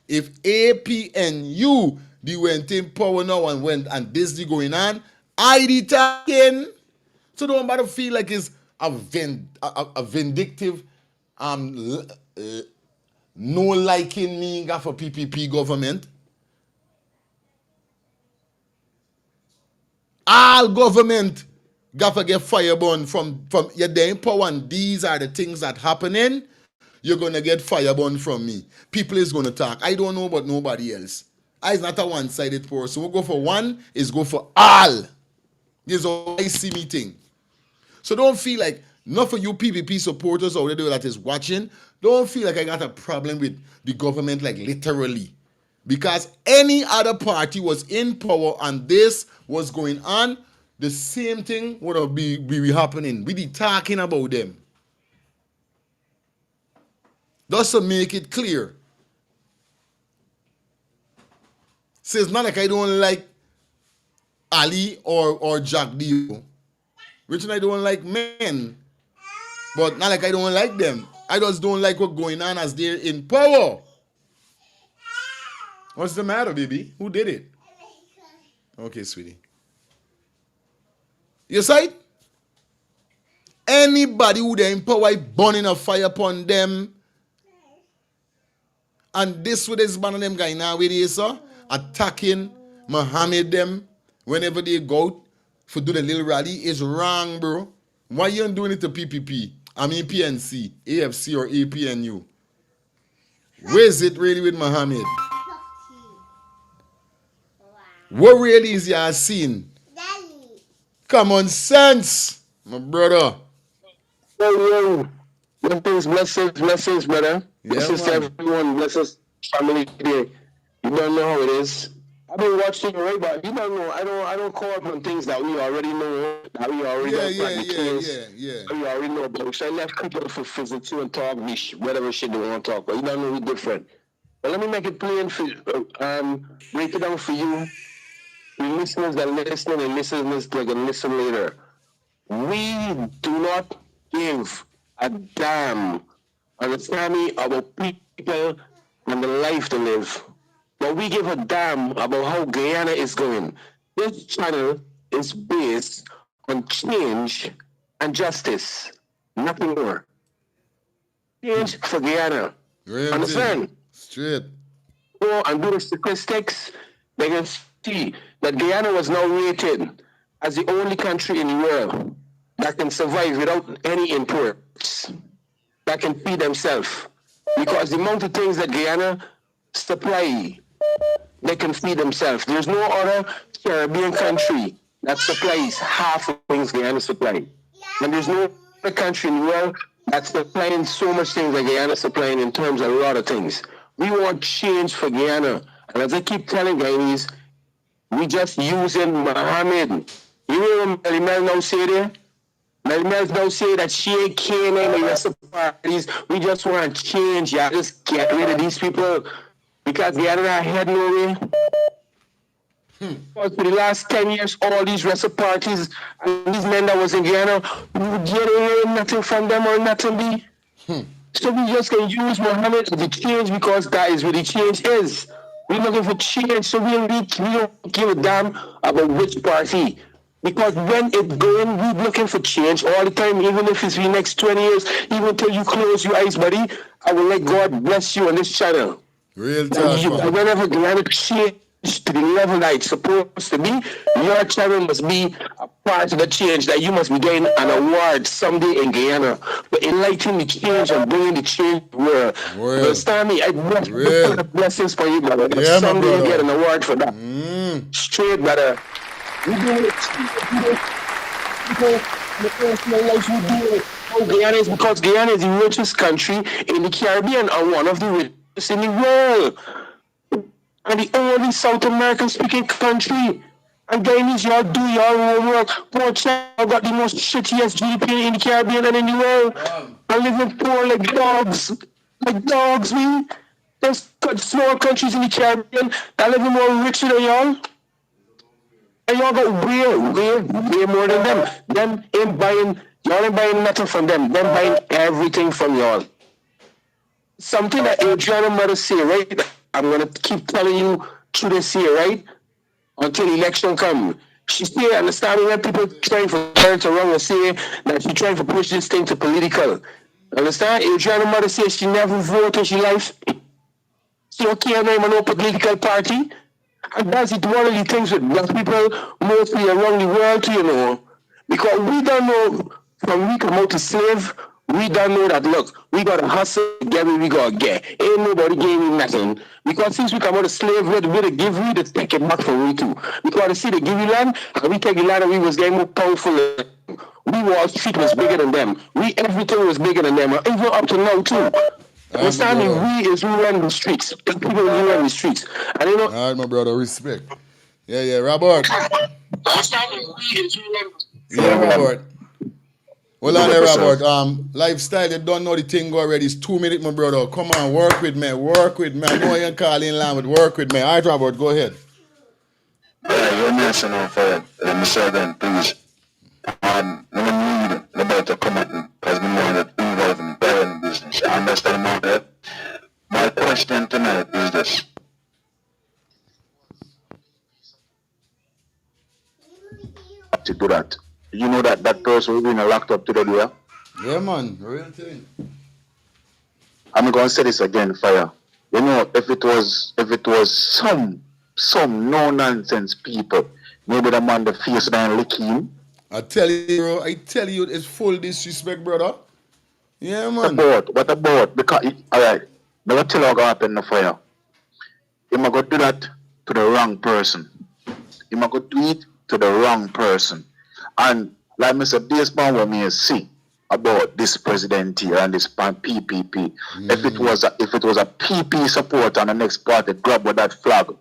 If APNU they went in power now and this the going on, I the talking. So don't matter feel like it's a vindictive no liking me for PPP government. All government got to get fireborn from your damn power and these are the things that happening. You're going to get fireborn from me. People is going to talk. I don't know about nobody else. I is not a one-sided person. We'll go for one, is go for all. This is how I see me thing. So don't feel like, not for you PPP supporters or whatever that is watching, don't feel like I got a problem with the government like literally. Because any other party was in power and this was going on, the same thing would be happening. We be talking about them. Just to make it clear. So it's not like I don't like Ali or Jack Dio. Which I don't like men. But not like I don't like them. I just don't like what's going on as they're in power. What's the matter, baby? Who did it? Okay, sweetie. You see? Anybody who they in power, burning a fire upon them. And this with this man of them guy now with this, attacking Muhammad them whenever they go out for do the little rally is wrong, bro. Why you doing it to PPP? I mean PNC, AFC or APNU. Where is it really with Muhammad? What really is you seeing? Common sense, my brother. Yo. Blessings, brother. Yeah, Blessings to man. everyone. Blessings, family today. You don't know how it is. I've been watching you, right? But you don't know. I don't call up on things that we already know. That we already know. Yeah. We already know about. So I left people for visit you and talk whatever shit they want to talk about. You don't know we're different. But let me make it plain for break it down for you. The listeners that listening and listeners that are gonna listen later. We do not give a damn on the family about people and the life to live. But we give a damn about how Guyana is going. This channel is based on change and justice. Nothing more. Change for Guyana. Understand? Straight. Go and do the statistics. They can see that Guyana was now rated as the only country in the world that can survive without any imports, that can feed themselves. Because the amount of things that Guyana supply, they can feed themselves. There's no other Caribbean country that supplies half of things Guyana supply. And there's no other country in the world that's supplying so much things like Guyana supplying in terms of a lot of things. We want change for Guyana. And as I keep telling Guyanese, we just using Mohammed. You know what Melly Mel now say there? Melly Mel now say that she ain't caring any rest of parties. We just want change. Y'all just get rid of these people because Guyana not head nowhere. Because for the last 10 years, all these wrestle parties and these men that was in Guyana, we getting nothing from them or nothing be. So we just can use Muhammad as the change because that is what the change is. We're looking for change, so we don't give a damn about which party. Because when it's going, we're looking for change all the time, even if it's the next 20 years, even until you close your eyes, buddy. I will let God bless you on this channel. Real talk, man. Whenever Guyana change to the level that it's supposed to be, your channel must be a part of the change that you must be getting an award someday in Guyana for enlightening the change and bringing the change where. Understand me? I blessings for you, brother. Yeah, someday you get an award for that. Straight, brother. We do it. The personal life we do it. Oh, Guyana is because Guyana is the richest country in the Caribbean and one of the richest in the world. And the only South American speaking country. And Guyanese, y'all do your homework. Poor child got the most shittiest GDP in the Caribbean and in the world. And living poor like dogs. Like dogs, we. There's small countries in the Caribbean that live more richer than y'all. And y'all got way more than them. Them ain't buying, y'all ain't buying nothing from them. Them buying everything from y'all. Something that Adriana mother say, right? I'm gonna keep telling you through this year, right? Until the election come. She still understanding when people trying for her to wrong and say that she trying to push this thing to political. Understand? Adriana mother say she never voted in she life. She don't care about no political party. And that's it, one of the things with black people mostly around the world, you know. Because we don't know, from we come out to slave, we don't know that, look, we got to hustle, get what we got to get. Ain't nobody giving nothing. Because since we come out of slave, we're to give we to take it back from we too. Because to see the give you land, and we take the land and we was getting more powerful. We Wall Street was bigger than them. Everything was bigger than them, even up to now too. Understanding we is who run the streets. People who run the streets. And you know. All right, my brother, respect. Yeah, Robert. Understanding we is who run the streets. Yeah, Robert. Well, on there, Robert. Lifestyle, you don't know the thing already. It's 2 minutes, my brother. Come on, work with me. I know you're calling line, but work with me. All right, Robert, go ahead. Yeah, you're messing on fire. Let me say again, please. Let me need the better comment because we know that involved in parent business. I understand now that. My question tonight is this. To do that. You know that person will be locked up today, yeah? Yeah, man. Real thing. I'm going to say this again, fire. You know, if it was some no-nonsense people, maybe the man the face down licking. I tell you, bro. It's full disrespect, brother. Yeah, man. What about? Because, all right, never tell you what happened in the fire. You might go do that to the wrong person. You might go do it to the wrong person. And like I said, this man what me see about this president here and this PPP. If it was a PP supporter on the next party, grab with that flag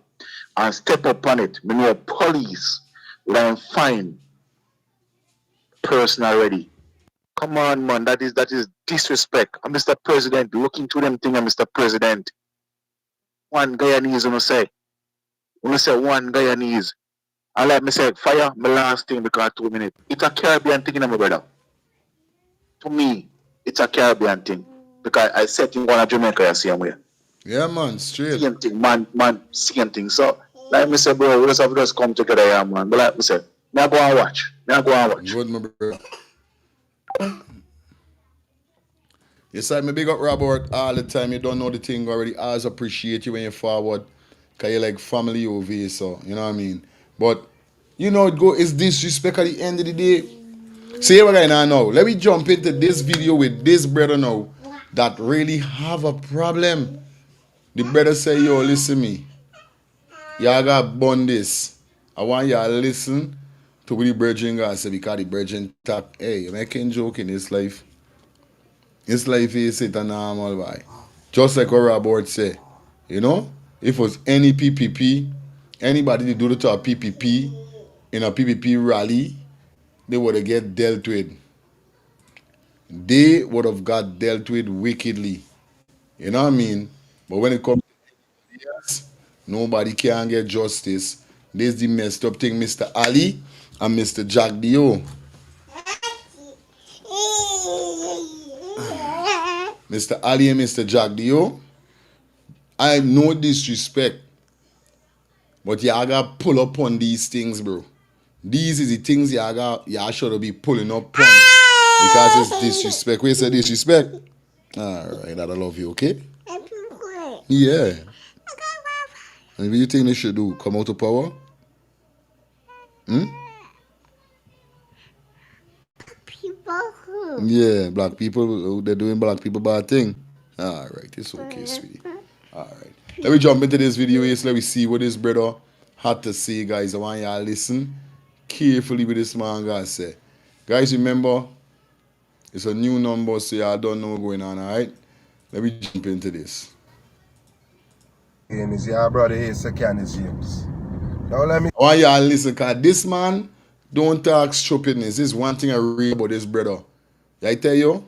and step up on it. We know police will find person already. Come on, man, that is disrespect. And Mr. President, look into them thing, Mr. President. One Guyanese, when I say one Guyanese. And like me say, fire, my last thing because 2 minutes. It's a Caribbean thing, my brother. To me, it's a Caribbean thing. Because I said in one of Jamaica the same way. Yeah, man, straight. Same thing, man, same thing. So, like me say, bro, we just come together here, man. But like me say, me go and watch. Good, my brother. Yes, I big up Robert all the time. You don't know the thing already. I always appreciate you when you forward. Because you're like family over here, so, you know what I mean? But, you know, it's disrespect at the end of the day. See what I now. Let me jump into this video with this brother now that really have a problem. The brother say, yo, listen me. Y'all got bun this. I want y'all listen To the brethren, God say, because the brethren talk, hey, you making joke in this life. This life is it a normal boy. Just like what Robert say, you know, if it was any PPP, anybody to do it to a PPP, in a PPP rally, they would have get dealt with. They would have got dealt with wickedly. You know what I mean? But when it comes to yes, nobody can get justice. This is the messed up thing, Mr. Ali and Mr. Jack Dio. Mr. Ali and Mr. Jack Dio, I have no disrespect, but you gotta pull up on these things, bro. These is the things you should be pulling up on because it's disrespect. Where you say disrespect? Alright, I love you, okay? Yeah. And what do you think they should do? Come out of power? Yeah, black people, they're doing black people bad thing. Alright, it's okay, sweetie. Alright. Let me jump into this video here, so let me see what this brother had to say, guys. I want y'all listen carefully with this man guy say. Guys, remember, it's a new number, so y'all don't know what's going on, alright? Let me jump into this. Is your brother here, Sir Candace James. Now let me. I want y'all listen, because this man don't talk stupidness. This is one thing I read about this brother. I tell you,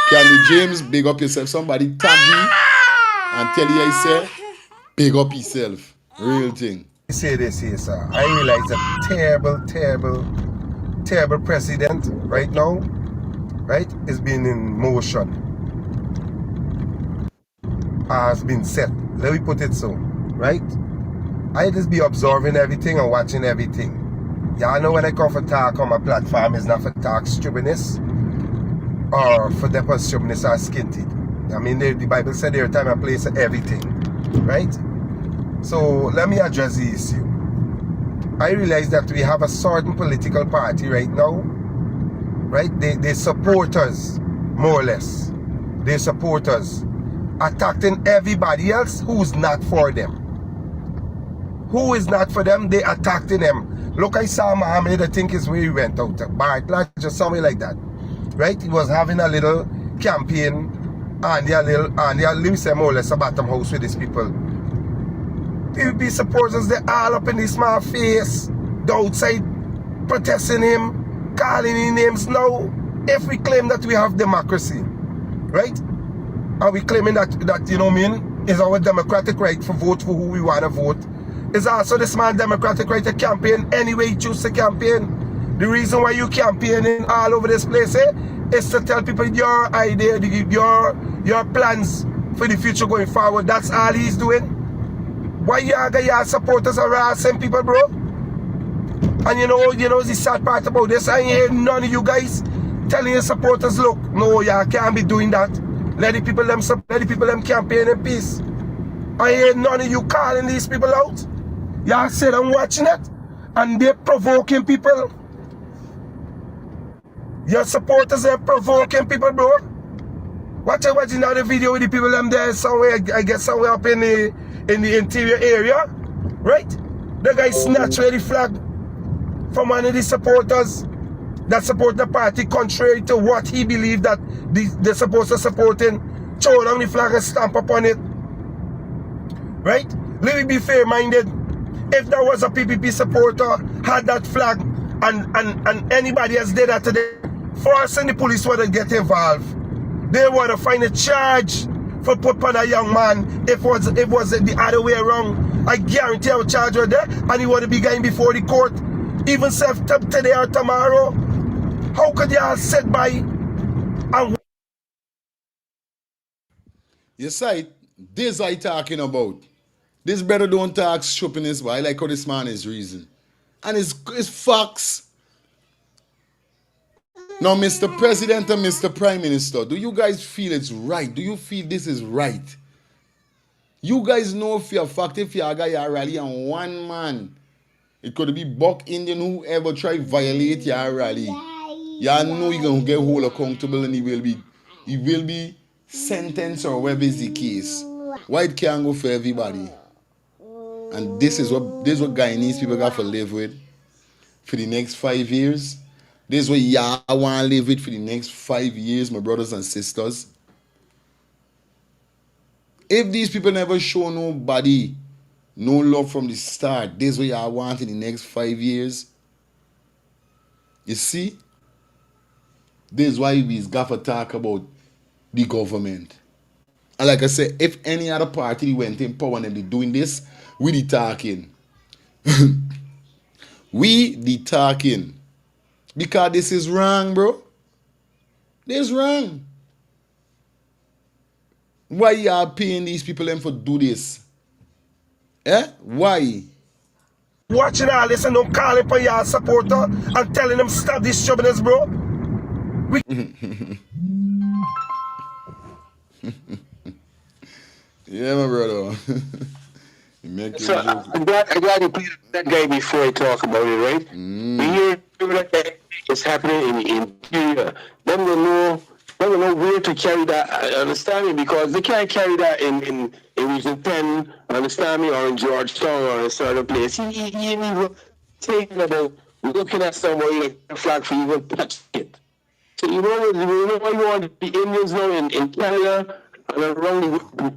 Candy James, big up yourself. Somebody tag you and tell you I say, big up yourself. Real thing. Say this here, sir. I realize a terrible president right now, right, is being in motion. Has been set. Let me put it so, right? I just be observing everything and watching everything. Y'all know when I come for talk on my platform, it's not for talk stupidness or for the stupidness or skinted. I mean, the Bible said there time and place for everything, right? So let me address the issue. I realize that we have a certain political party right now, right? They support us, more or less. They support us, attacking everybody else who's not for them. Who is not for them, they attacking them. Look, I saw Muhammad, I think is where he went out, Bartlett, just somewhere like that, right? He was having a little campaign, and they live some more or less a bottom house with these people. PvP supporters, they all up in this man's face, the outside protesting him, calling him names. Now, if we claim that we have democracy, right? Are we claiming that you know what I mean, is our democratic right to vote for who we want to vote? Is also this man's democratic right to campaign any way he chooses to campaign? The reason why you campaigning all over this place, is to tell people your idea, your plans for the future going forward. That's all he's doing. Why your supporters are harassing people, bro? And you know the sad part about this, I ain't hear none of you guys telling your supporters, look, no, you can't be doing that. Let the people them campaign in peace. I hear none of you calling these people out. Y'all sit and watching it, and they're provoking people. Your supporters are provoking people, bro. Watching now the video with the people them there somewhere, I guess somewhere up in the interior area, right? The guy snatched the flag from one of the supporters that support the party contrary to what he believed that they're supposed to support him. Throw down the flag and stamp upon it, right? Let me be fair-minded. If there was a PPP supporter had that flag and anybody else did that today, force and the police would have get involved. They would have find a charge for put on a young man. If it was the other way around, I guarantee a charge was there and he would have be going before the court, even today or tomorrow. How could you all sit by and... You see, this I talking about. This brother don't talk stupidness, but I like how this man is reason. And it's facts. Now, Mr. President and Mr. Prime Minister, do you guys feel it's right? Do you feel this is right? You guys know for a fact if you got your rally and one man, it could be Buck Indian, whoever try violate your rally. Y'all know you're going to get hold accountable and he will be sentenced or whatever is the case. Why it can't go for everybody? And this is what Guyanese people got to live with. for the next 5 years? This is what y'all want to live with for the next 5 years, my brothers and sisters. If these people never show nobody no love from the start, this is what y'all want in the next 5 years. You see? This is why we've got to talk about the government. And like I said, if any other party went in power and they doing this, we the talking. We the talking. Because this is wrong, bro. This is wrong. Why y'all paying these people them for do this? Eh? Why? Watching all this and don't calling for your supporter and telling them stop this stubbornness, bro. Yeah, my brother. You make So your joke. I'm glad you played that guy before I talk about it, right? We hear that it's happening in Syria. Them don't know where to carry that, understand me? Because they can't carry that in Region 10, understand me, or in Georgetown or a certain place. He ain't even taking about looking at somebody like a flag for even touch it. So you know why you want the Indians now in Canada and around the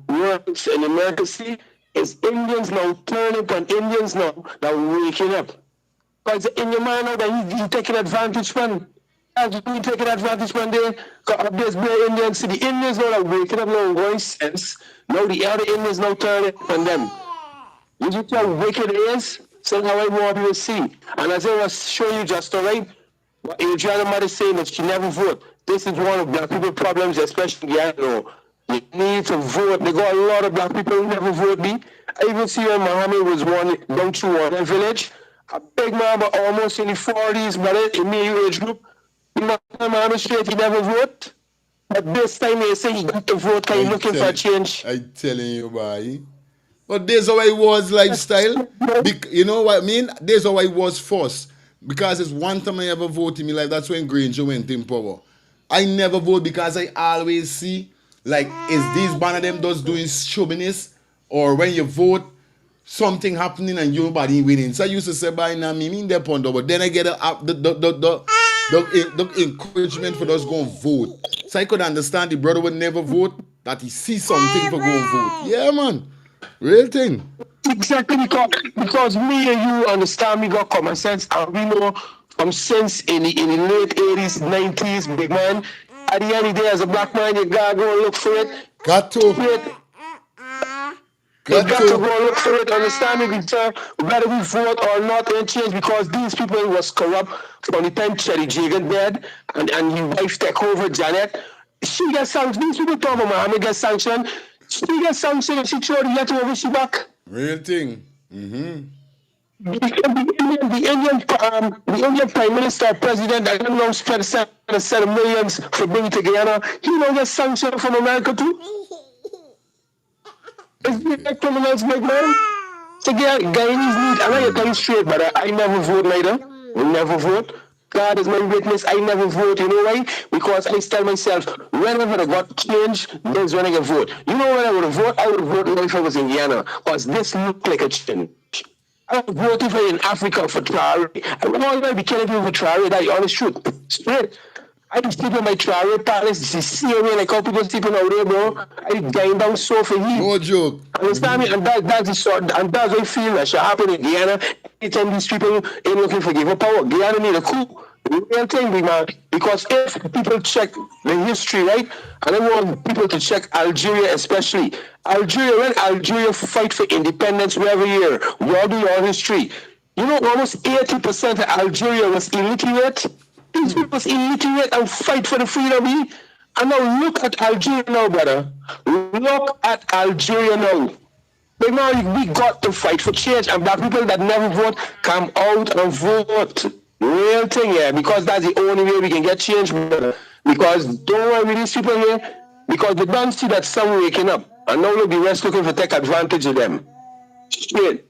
world and America see? It's Indians now turning on Indians now that are waking up. Because in your mind now that he's taking advantage man. He's taking advantage man there. Because there's more Indians. See the Indians now that are waking up now going sense. Now the other Indians now turning on them. You just how wicked it is? So how I want you to see. And as I was showing you just right, what Adriana might is saying that she never vote. This is one of black people problems, especially you need to vote. They got a lot of black people who never vote me. I even see when Muhammad was down through one village. A big man, but almost in the 40s, but in my age group. Muhammad straight, he never vote. But this time they say he got to vote because he's looking for a change. I telling you, boy. But this is how I was lifestyle. You know what I mean? This is how I was first. Because it's one time I ever vote in my life. That's when Granger went in power. I never vote because I always see, like, is this one of them just doing chauvinist? Or when you vote, something happening and nobody winning. So I used to say, by now, me mean that point, but then I get the encouragement for us go and vote. So I could understand the brother would never vote, that he see something for go and vote. Yeah, man. Real thing. Exactly, because me and you understand, me got common sense, and we know from since in the late 80s, 90s, big man, at the end of the day, as a black man, you gotta go and look for it. Got to. You got to go and look for it, understand me, because whether we vote or not, it change, because these people was corrupt from the time Cherry Jagan dead, and his wife take over, Janet. She gets sanctioned. These people talk about Muhammad gets sanctioned. She gets sanctioned and she threw the letter over she back. Real thing. Mm-hmm. The Indian Prime Minister, President, I don't know, spent a set of millions for bringing to Guyana. He don't get sanctioned from America too. Is that criminals, big man? So Guyanese need, and I tell you straight, but I never vote neither. We never vote. God is my witness, I never vote. You know why? Because I tell myself, whenever I got change, that's when I can vote. You know when I would vote? I would vote if I was in Guyana, because this looked like a change. I would vote if I was in Africa for Traore. I would always be killing people for Traore, that's the honest truth. Straight. I sleep in my Traore palace, the same way like how people sleeping out there, bro. I dying down so for him. No joke. Understand me? And that's the sort, and that's what I feel that should happen in Guyana. Anytime these people ain't looking for give up power, Guyana need a coup. Real thing, big man. Because if people check the history, right, and I want people to check Algeria especially. Algeria, when Algeria fight for independence every year, we all do our history. You know, almost 80% of Algeria was illiterate. These people was illiterate and fight for the freedom. And now look at Algeria now, brother. Look at Algeria now. But now we got to fight for change, and black people that never vote come out and vote. Real thing, yeah, because that's the only way we can get change, brother. Because don't worry with these people here, because they don't see that sun waking up, and now look the rest looking to take advantage of them. Straight.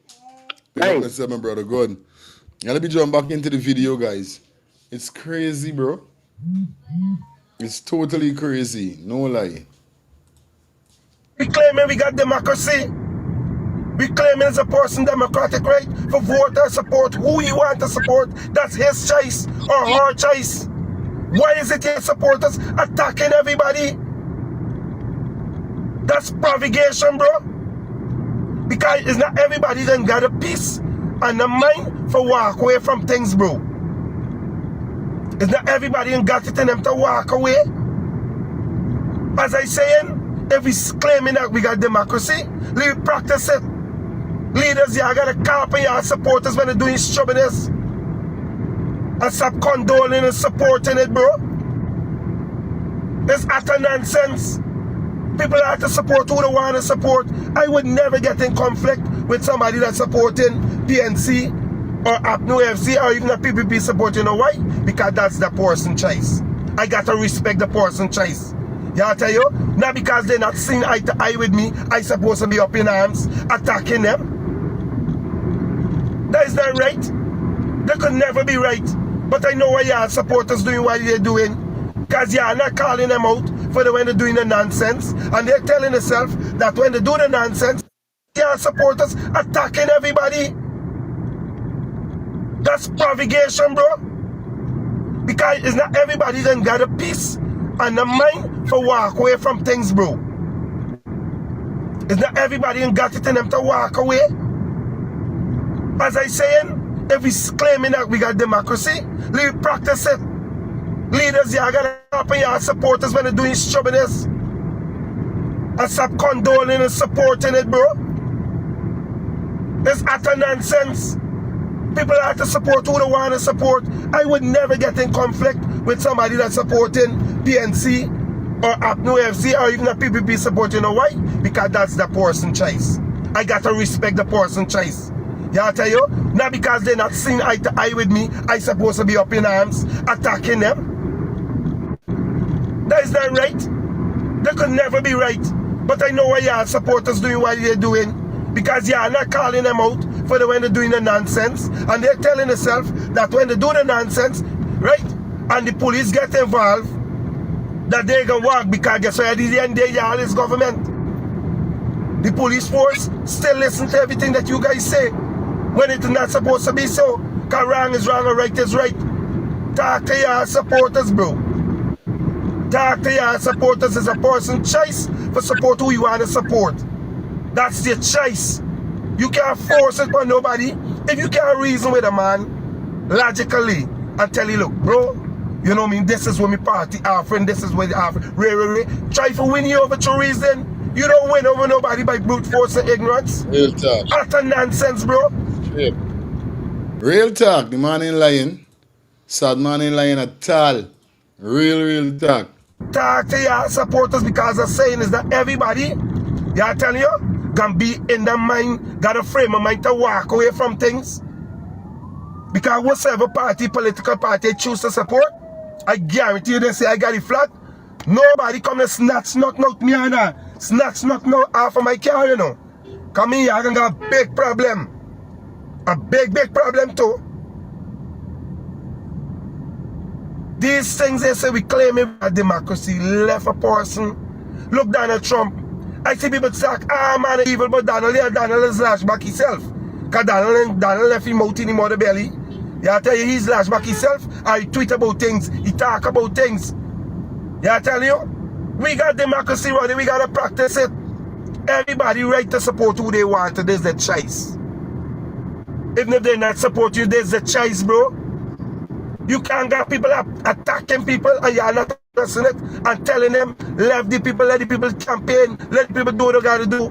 Thanks, my brother. Good. Now let me jump back into the video, guys. It's crazy, bro. It's totally crazy. No lie. We claiming we got democracy. We claim it's a person democratic right for vote or support who you want to support. That's his choice or her choice. Why is it your supporters attacking everybody? That's provocation, bro. Because it's not everybody that got a peace and a mind for walk away from things, bro. It's not everybody that got it in them to walk away. As I saying, if we claiming that we got democracy, we practice it. Leaders, y'all gotta call for your supporters when they're doing stubbornness. And stop condoling and supporting it, bro. It's utter nonsense. People have to support who they want to support. I would never get in conflict with somebody that's supporting PNC or APNU FC or even a PPP supporting a white, because that's the person's choice. I got to respect the person's choice. Yeah, I tell you, not because they're not seeing eye to eye with me, I supposed to be up in arms attacking them. That is not right. That could never be right. But I know why y'all supporters doing what they're doing. Because y'all not calling them out for the when they're doing the nonsense. And they're telling themselves that when they do the nonsense, y'all supporters attacking everybody. That's provocation, bro. Because it's not everybody that got a peace and a mind for walk away from things, bro. It's not everybody that got it in them to walk away. As I saying, if we claiming that we got democracy, we practice it. Leaders, y'all gotta help your supporters when they're doing stubbornness. And stop condoling and supporting it, bro. It's utter nonsense. People have to support who they want to support. I would never get in conflict with somebody that's supporting PNC or APNU FC or even a PPP supporting a white, because that's the person's choice. I got to respect the person's choice. Yeah, I tell you, not because they're not seeing eye to eye with me, I supposed to be up in arms attacking them. That is not right. That could never be right. But I know why y'all supporters doing what they're doing. Because y'all not calling them out for the when they're doing the nonsense. And they're telling themselves that when they do the nonsense, right, and the police get involved, that they can walk, because guess what, at the end of y'all is government. The police force still listen to everything that you guys say when it's not supposed to be so. Because wrong is wrong and right is right. Talk to your supporters, bro. Talk to your supporters. Is a person's choice for support who you want to support. That's your choice. You can't force it on nobody. If you can't reason with a man logically and tell you, look, bro, you know what I mean, this is what my party offering, this is what they offering. Try to win you over through reason. You don't win over nobody by brute force and ignorance. Real talk. Utter nonsense, bro. Yep. Real talk. The man ain't lying. Sad man ain't lying at all. Real talk. Talk to your supporters, because the saying is that everybody, yeah, I tell you, can be in the mind, got a frame of mind to walk away from things. Because whatever party, political party choose to support, I guarantee you they say I got it flat. Nobody come to snatch nothing out me and snatch nothing out off of my car, you know. Come here, I got a big problem. A big problem too. These things they say we claim a democracy, left a person. Look, Donald Trump. I see people talk, man, evil, but Donald is lash back himself. Because Donald left him out in him out the belly. Yeah, I tell you, he's lash back himself. I tweet about things, he talk about things. Yeah, I tell you, we got democracy, buddy, we got to practice it. Everybody right to support who they want, there's the choice. Even if they not support you, there's the choice, bro. You can't get people attacking people and you're not addressing it and telling them, let the people campaign, let the people do what they gotta do.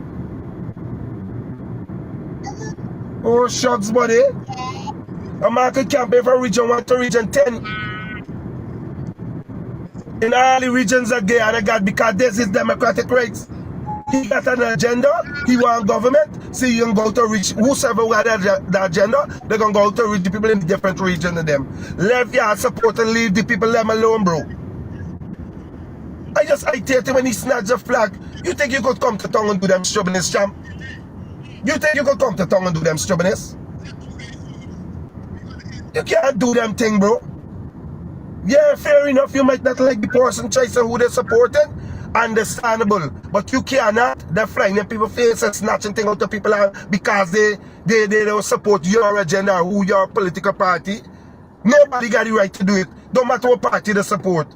Oh, shucks, buddy. A man could campaign from region 1 to region 10. In all the regions that they are got, because this is democratic rights. He got an agenda, he want government, so you can go to reach whosoever got the agenda, they're going to go to reach the people in the different regions of them. Let your support and leave the people them alone, bro. I irritate him when he snatch the flag. You think you could come to town and do them stubbornness, champ? You think you could come to town and do them stubbornness? You can't do them thing, bro. Yeah, fair enough, you might not like the person choice of who they're supporting, Understandable. But you cannot. They're flying in people's face and snatching things out of people because they don't support your agenda or your political party. Nobody got the right to do it. Don't matter what party they support.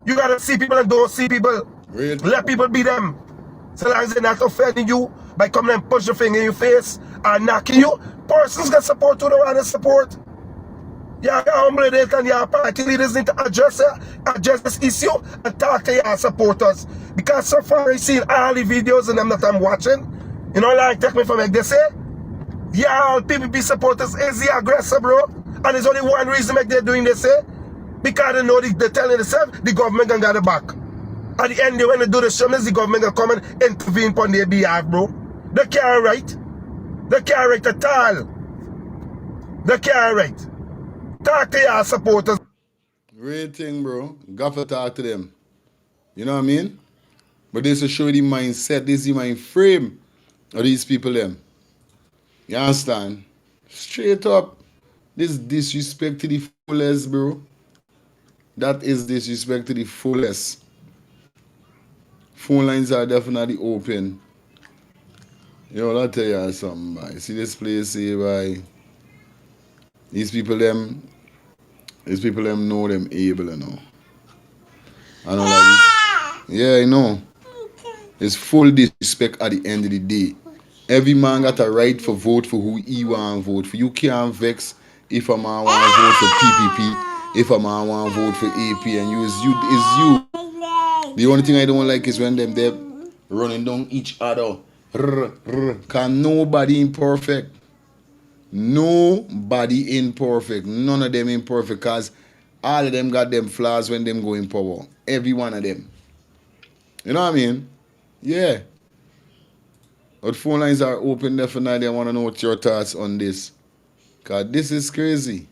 You gotta see people and don't see people. Really? Let people be them. So long as they're not offending you by coming and push your finger in your face and knocking you, persons can support who they want to support. Your humble it and your party leaders need to address this issue and talk to your supporters. Because so far I've seen all the videos and them that I'm watching. You know, like take me from like they say, yeah, all PPP supporters is the aggressor, bro. And there's only one reason they're doing this, because they know they're telling themselves the government can get it back. At the end, when they do the showmans, the government can come and intervene upon their behalf, bro. They can't write. They can't write at all. They can't write. Talk to your supporters. Great thing, bro. Got to talk to them. You know what I mean? But this will show the mindset, this is the mind frame of these people them. You understand? Straight up. This disrespect to the fullest, bro. That is disrespect to the fullest. Phone lines are definitely open. Yo, I'll tell you something, boy. See this place here, boy. These people them know them able, you know. I know like this. Yeah, I know. It's full disrespect at the end of the day. Every man got a right for vote for who he want to vote for. You can't vex if a man want to vote for PPP, if a man want to vote for AP, and you is you. The only thing I don't like is when they're running down each other. Cause nobody imperfect. Nobody imperfect. None of them imperfect. Cause all of them got them flaws when them go in power. Every one of them. You know what I mean? Yeah. But phone lines are open definitely. I want to know what your thoughts on this. Cause this is crazy.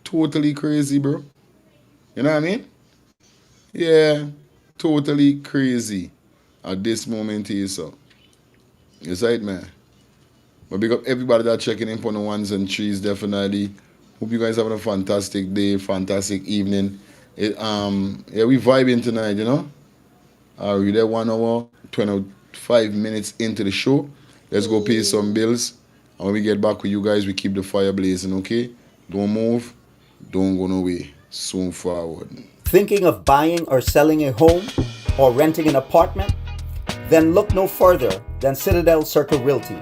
Totally crazy, bro. You know what I mean? Yeah. Totally crazy. At this moment here, so. It's right, man. But big up everybody that checking in for the ones and threes, definitely. Hope you guys having a fantastic day, fantastic evening. Yeah, we vibing tonight, you know. We're there 1 hour, 25 minutes into the show. Let's go pay some bills. And when we get back with you guys, we keep the fire blazing, okay? Don't move, don't go nowhere. Soon forward. Thinking of buying or selling a home or renting an apartment? Then look no further than Citadel Circle Realty.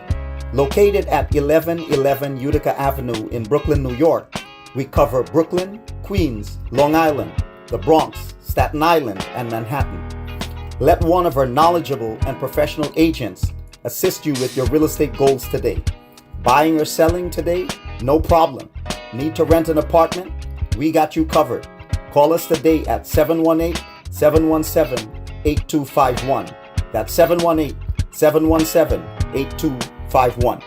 Located at 1111 Utica Avenue in Brooklyn, New York, we cover Brooklyn, Queens, Long Island, the Bronx, Staten Island, and Manhattan. Let one of our knowledgeable and professional agents assist you with your real estate goals today. Buying or selling today? No problem. Need to rent an apartment? We got you covered. Call us today at 718-717-8251. That's 718-717-8251.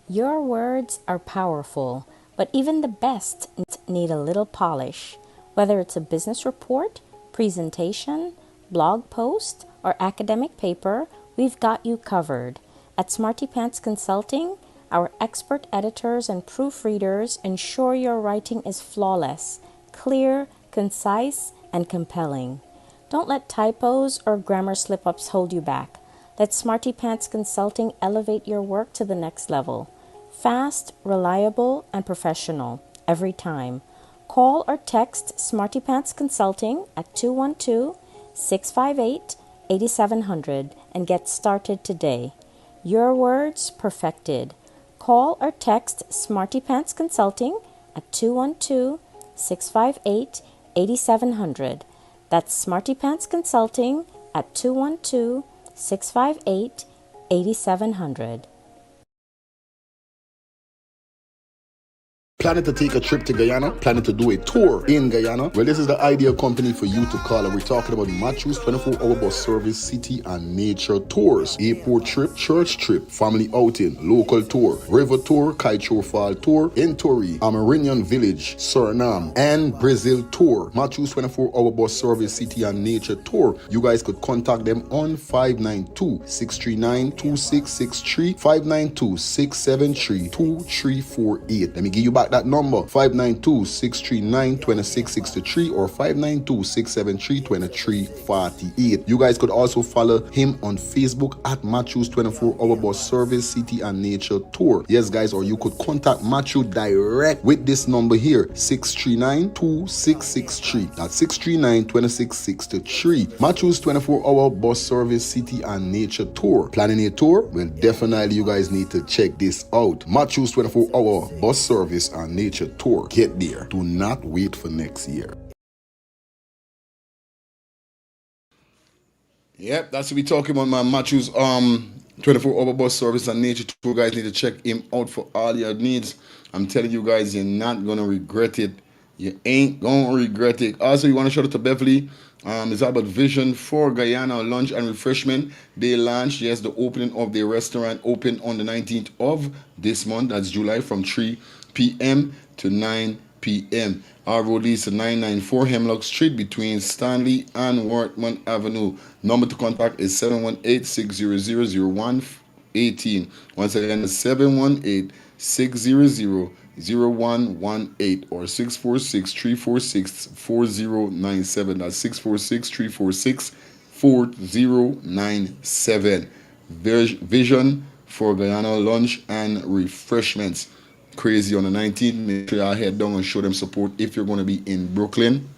Your words are powerful, but even the best need a little polish. Whether it's a business report, presentation, blog post, or academic paper, we've got you covered. At Smarty Pants Consulting, our expert editors and proofreaders ensure your writing is flawless, clear, concise, and compelling. Don't let typos or grammar slip-ups hold you back. Let Smarty Pants Consulting elevate your work to the next level. Fast, reliable, and professional every time. Call or text Smarty Pants Consulting at 212-658-8700 and get started today. Your words perfected. Call or text Smarty Pants Consulting at 212-658-8700. That's Smarty Pants Consulting at 212-658-8700. Planning to take a trip to Guyana? Planning to do a tour in Guyana? Well, this is the ideal company for you to call. And we're talking about Matthew's 24-hour bus service, city and nature tours. Airport trip, church trip, family outing, local tour, river tour, Kaichor Fall tour, Entori, Amarinian Village, Suriname, and Brazil tour. Matthew's 24-hour bus service, city and nature tour. You guys could contact them on 592-639-2663, 592-673-2348. Let me give you back that number, 592-639-2663 or 592-673-2348. You guys could also follow him on Facebook at Matthew's 24-hour bus service, city and nature tour. Yes, guys, or you could contact Matthew direct with this number here, 639-2663. That's 639-2663. Matthew's 24-hour bus service, city and nature tour. Planning a tour? Well, definitely you guys need to check this out. Matthew's 24-hour bus service and nature tour. Get there. Do not wait for next year. Yep, that's what we're talking about, man. Matthew's 24-hour bus service and nature tour. Guys need to check him out for all your needs. I'm telling you guys, you're not gonna regret it. You ain't gonna regret it. Also, you want to shout out to Beverly. It's about Vision for Guyana lunch and refreshment. They launched, yes, the opening of their restaurant opened on the 19th of this month. That's July, from 3 p.m. to 9 p.m. Our road leads to 994 Hemlock Street between Stanley and Wortman Avenue. Number to contact is 718-600-0118. Once again, 718-600-0118 or 646-346-4097. That's 646-346-4097. Vision for Guyana lunch and refreshments. Crazy on the 19th. Make sure y'all head down and show them support if you're going to be in Brooklyn.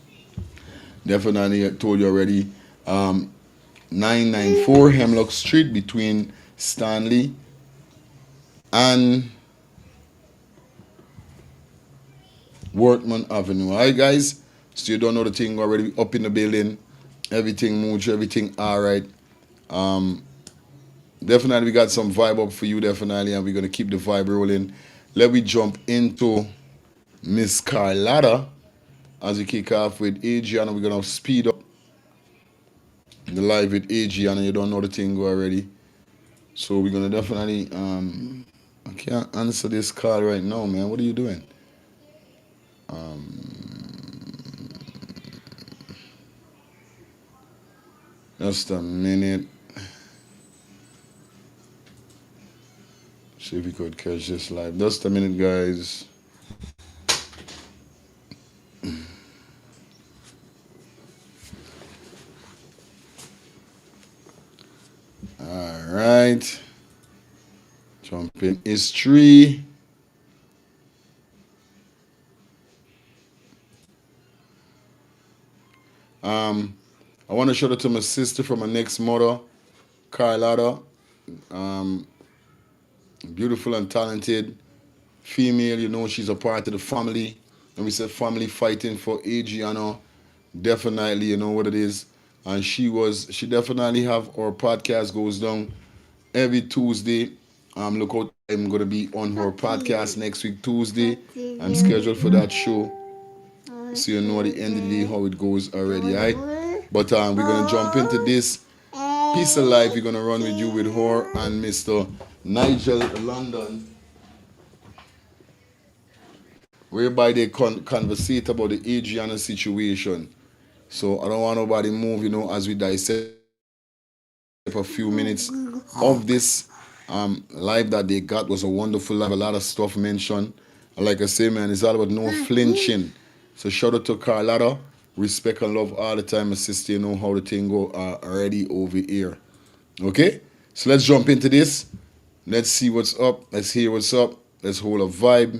Definitely, I told you already. 994 Hemlock Street between Stanley and Wortman Avenue. Alright, guys. So you don't know the thing already. Up in the building. Everything moves. Everything alright. Definitely, we got some vibe up for you, definitely, and we're going to keep the vibe rolling. Let me jump into Miss Carlotta as we kick off with Adriana. We're going to speed up the live with Adriana. You don't know the thing already. So we're going to definitely, I can't answer this call right now, man. What are you doing? Just a minute. See if we could catch this live. Just a minute, guys. All right. Jump in history. I want to shout out to my sister from my next mother, Carlotta. Beautiful and talented female, you know, she's a part of the family. And we said family fighting for Adriana. Definitely, you know what it is. And she definitely have our podcast goes down every Tuesday. Look out, I'm gonna be on her podcast next week, Tuesday. I'm scheduled for that show. So you know at the end of the day how it goes already, right? But we're gonna jump into this piece of life. We're gonna run with you with her and Mr. Nigel London, whereby they conversate about the Adriana situation. So I don't want nobody move, you know, as we dissect for a few minutes of this live that they got. Was a wonderful live, a lot of stuff mentioned. And like I say, man, it's all about no flinching. So shout out to Carlotta. Respect and love all the time, my sister. You know how the thing go already over here. Okay? So let's jump into this. Let's see what's up. Let's hear what's up. Let's hold a vibe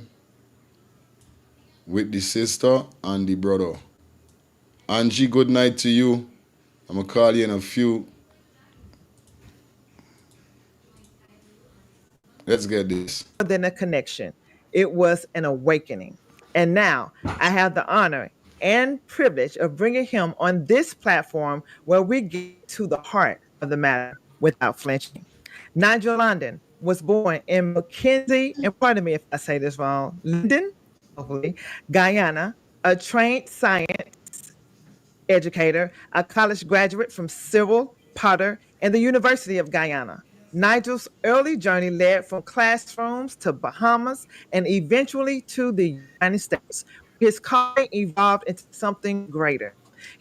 with the sister and the brother. Angie, good night to you. I'm going to call you in a few. Let's get this. More than a connection. It was an awakening. And now I have the honor and privilege of bringing him on this platform where we get to the heart of the matter without flinching. Nigel London was born in Mackenzie, and pardon me if I say this wrong, Linden, hopefully, Guyana, a trained science educator, a college graduate from Cyril Potter and the University of Guyana. Nigel's early journey led from classrooms to Bahamas and eventually to the United States. His calling evolved into something greater.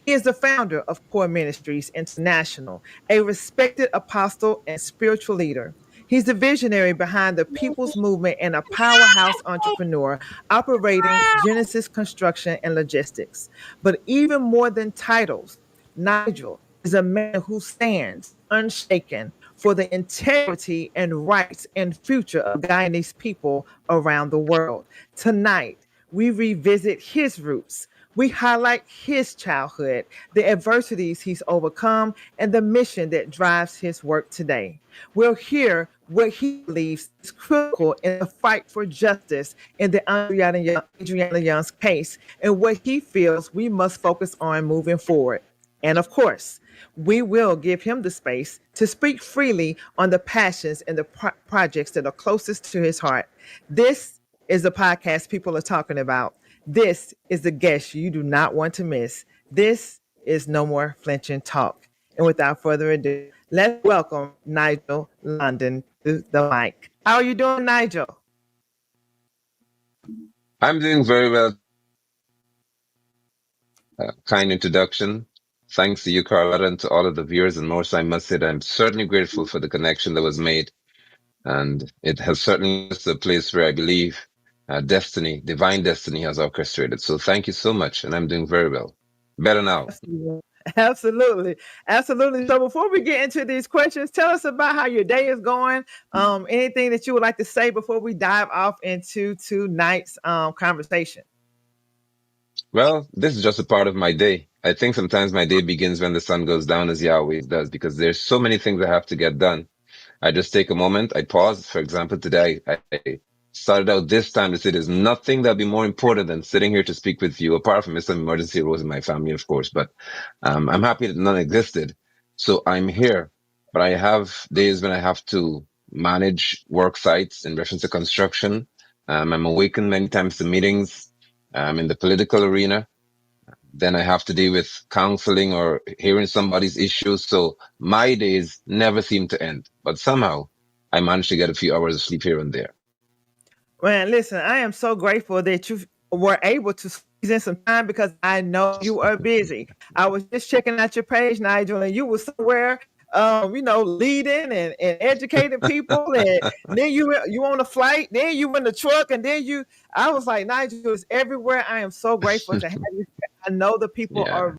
He is the founder of Core Ministries International, a respected apostle and spiritual leader. He's the visionary behind the People's Movement and a powerhouse entrepreneur operating Genesis Construction and Logistics. But even more than titles, Nigel is a man who stands unshaken for the integrity and rights and future of Guyanese people around the world. Tonight, we revisit his roots. We highlight his childhood, the adversities he's overcome, and the mission that drives his work today. We'll hear what he believes is critical in the fight for justice in the Adriana Young's case and what he feels we must focus on moving forward. And of course, we will give him the space to speak freely on the passions and the projects that are closest to his heart. This is the podcast people are talking about. This is the guest you do not want to miss. This is No More Flinching Talk. And without further ado, let's welcome Nigel London to the mic. How are you doing, Nigel? I'm doing very well. Kind introduction. Thanks to you, Carlotta, and to all of the viewers. And most, I must say that I'm certainly grateful for the connection that was made. And it has certainly led to a place where I believe destiny, divine destiny has orchestrated. So thank you so much. And I'm doing very well. Better now. Absolutely. Absolutely. So before we get into these questions, tell us about how your day is going. Anything that you would like to say before we dive off into tonight's conversation? Well, this is just a part of my day. I think sometimes my day begins when the sun goes down, as Yahweh does, because there's so many things that have to get done. I just take a moment. I pause. For example, today I started out this time to say there's nothing that'd be more important than sitting here to speak with you, apart from some emergency arose in my family, of course. But I'm happy that none existed. So I'm here. But I have days when I have to manage work sites in reference to construction. I'm awakened many times to meetings in the political arena. Then I have to deal with counseling or hearing somebody's issues. So my days never seem to end. But somehow I managed to get a few hours of sleep here and there. Man, listen, I am so grateful that you were able to squeeze in some time because I know you are busy. I was just checking out your page, Nigel, and you were somewhere, leading and educating people. And then you on a flight, then you in the truck, and then I was like, Nigel is everywhere. I am so grateful to have you. I know the people are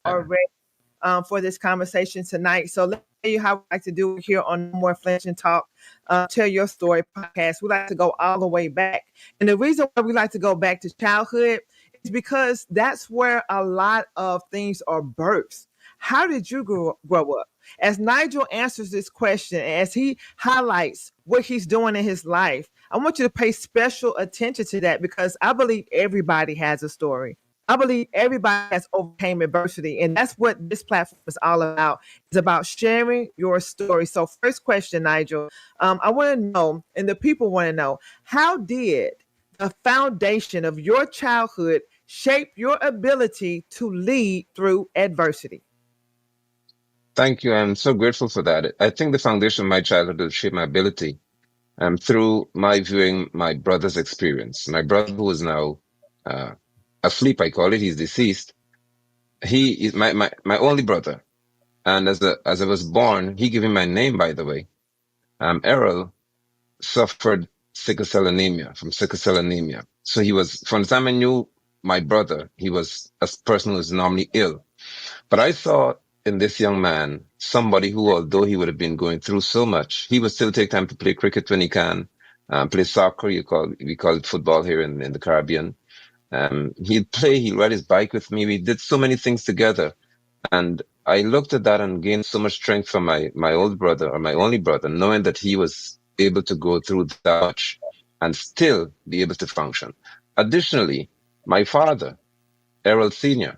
ready for this conversation tonight. So let me tell you how we like to do it here on No More Flinch and Talk. Tell Your Story podcast. We like to go all the way back. And the reason why we like to go back to childhood is because that's where a lot of things are birthed. How did you grow up? As Nigel answers this question, as he highlights what he's doing in his life, I want you to pay special attention to that because I believe everybody has a story. I believe everybody has overcame adversity, and that's what this platform is all about. It's about sharing your story. So first question, Nigel, I want to know, and the people want to know, how did the foundation of your childhood shape your ability to lead through adversity? Thank you. I'm so grateful for that. I think the foundation of my childhood will shape my ability through my viewing my brother's experience. My brother, who is now asleep, I call it, he's deceased. He is my only brother. And as I was born, he gave me my name, by the way. Errol suffered sickle cell anemia, from sickle cell anemia. So he was, from the time I knew my brother, he was a person who is normally ill. But I saw in this young man somebody who, although he would have been going through so much, he would still take time to play cricket when he can, play soccer. We call it football here in the Caribbean. He'd play, he'd ride his bike with me. We did so many things together. And I looked at that and gained so much strength from my old brother, or my only brother, knowing that he was able to go through that much and still be able to function. Additionally, my father, Errol Sr.,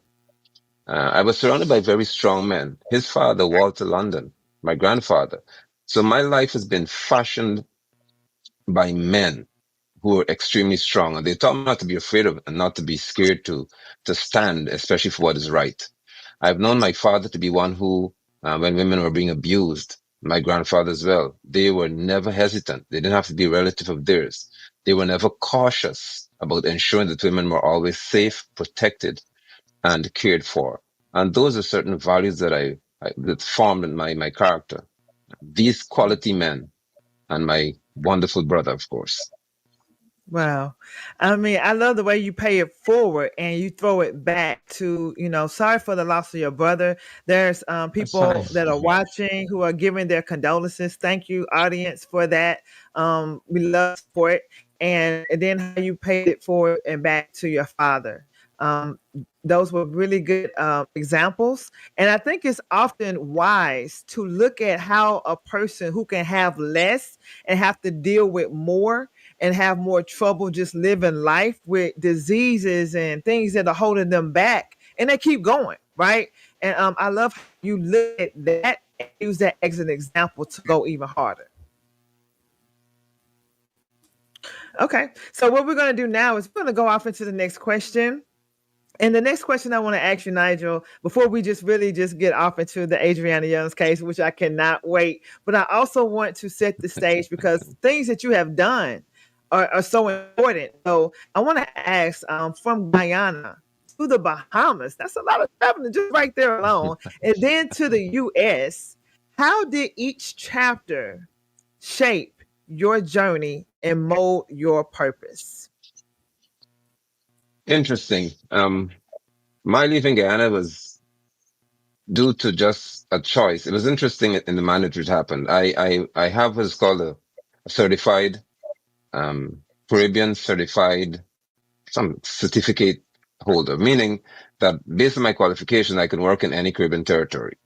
I was surrounded by very strong men. His father, Walter London, my grandfather. So my life has been fashioned by men who were extremely strong, and they taught me not to be afraid of and not to be scared to stand, especially for what is right. I've known my father to be one who, when women were being abused, my grandfather as well, they were never hesitant. They didn't have to be a relative of theirs. They were never cautious about ensuring that women were always safe, protected, and cared for. And those are certain values that formed in my character. These quality men and my wonderful brother, of course. Wow. I mean, I love the way you pay it forward and you throw it back to, sorry for the loss of your brother. There's That's fine. people that are watching who are giving their condolences. Thank you, audience, for that. We love support. And then how you paid it forward and back to your father. Um, those were really good examples. And I think it's often wise to look at how a person who can have less and have to deal with more and have more trouble just living life with diseases and things that are holding them back, and they keep going, right? And I love how you look at that and use that as an example to go even harder. Okay, so what we're going to do now is we're going to go off into the next question. And the next question I want to ask you, Nigel, before we just get off into the Adriana Young's case, which I cannot wait, but I also want to set the stage because things that you have done are so important. So I want to ask, from Guyana to the Bahamas, that's a lot of traveling just right there alone, and then to the U.S., how did each chapter shape your journey and mold your purpose? Interesting. My leaving Guyana was due to just a choice. It was interesting in the manner it happened. I have what's called a certified, Caribbean certified, some certificate holder, meaning that based on my qualification, I can work in any Caribbean territory.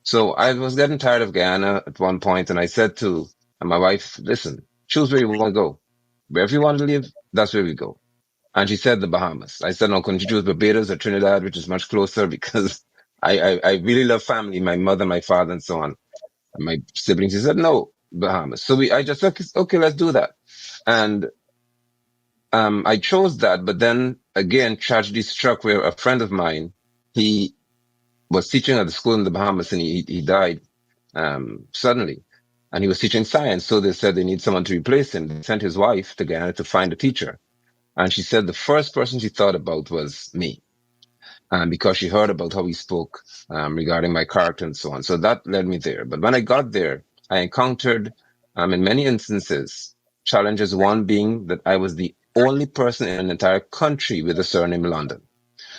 So I was getting tired of Guyana at one point, and I said to my wife, listen, choose where you want to go. Wherever you want to live, that's where we go. And she said the Bahamas. I said, no, couldn't you choose Barbados or Trinidad, which is much closer because I really love family, my mother, my father, and so on. And my siblings. She said, no, Bahamas. So I just said, okay, let's do that. And I chose that, but then again, tragedy struck where a friend of mine, he was teaching at the school in the Bahamas and he died suddenly. And he was teaching science. So they said they need someone to replace him. They sent his wife to Guyana to find a teacher. And she said the first person she thought about was me. Because she heard about how he spoke regarding my character and so on. So that led me there. But when I got there, I encountered, in many instances, challenges. One being that I was the only person in an entire country with a surname London.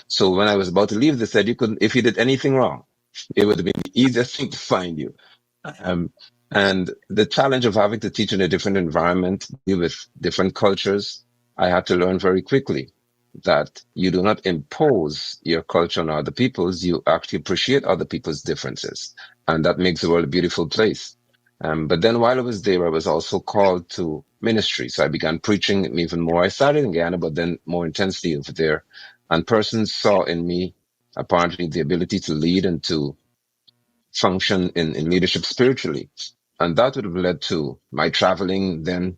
So when I was about to leave, they said you couldn't, if you did anything wrong, it would have been the easiest thing to find you. And the challenge of having to teach in a different environment, deal with different cultures, I had to learn very quickly that you do not impose your culture on other people's, you actually appreciate other people's differences. And that makes the world a beautiful place. But then while I was there, I was also called to ministry. So I began preaching even more. I started in Guyana, but then more intensely over there. And persons saw in me apparently the ability to lead and to function in leadership spiritually. And that would have led to my traveling. Then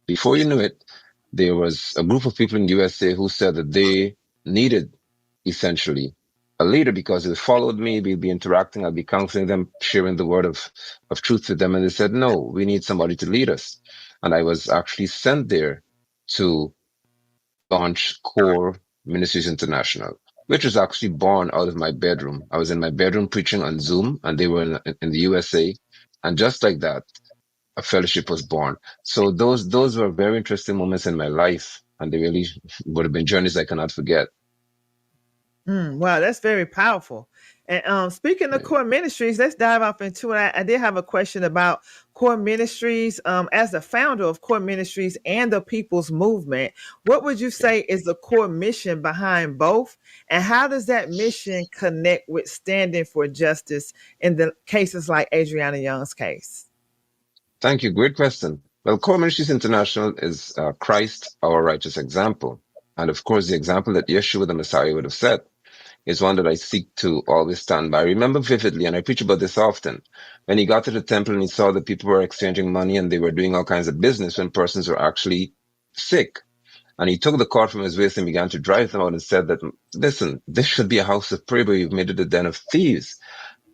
before you knew it, there was a group of people in the USA who said that they needed essentially a leader because they followed me, we'd be interacting, I'd be counseling them, sharing the word of truth with them. And they said, no, we need somebody to lead us. And I was actually sent there to launch Core Ministries International, which was actually born out of my bedroom. I was in my bedroom preaching on Zoom and they were in the USA. And just like that, a fellowship was born. So those were very interesting moments in my life, and they really would have been journeys I cannot forget. Wow, that's very powerful. And speaking of core ministries, let's dive off into it. I did have a question about core ministries. As the founder of core ministries and the People's Movement, what would you say is the core mission behind both? And how does that mission connect with standing for justice in the cases like Adriana Young's case? Thank you. Great question. Well, Core Ministries International is Christ, our righteous example. And of course, the example that Yeshua the Messiah would have set is one that I seek to always stand by. I remember vividly, and I preach about this often, when he got to the temple and he saw that people were exchanging money and they were doing all kinds of business when persons were actually sick. And he took the cord from his waist and began to drive them out and said that, listen, this should be a house of prayer, but you've made it a den of thieves.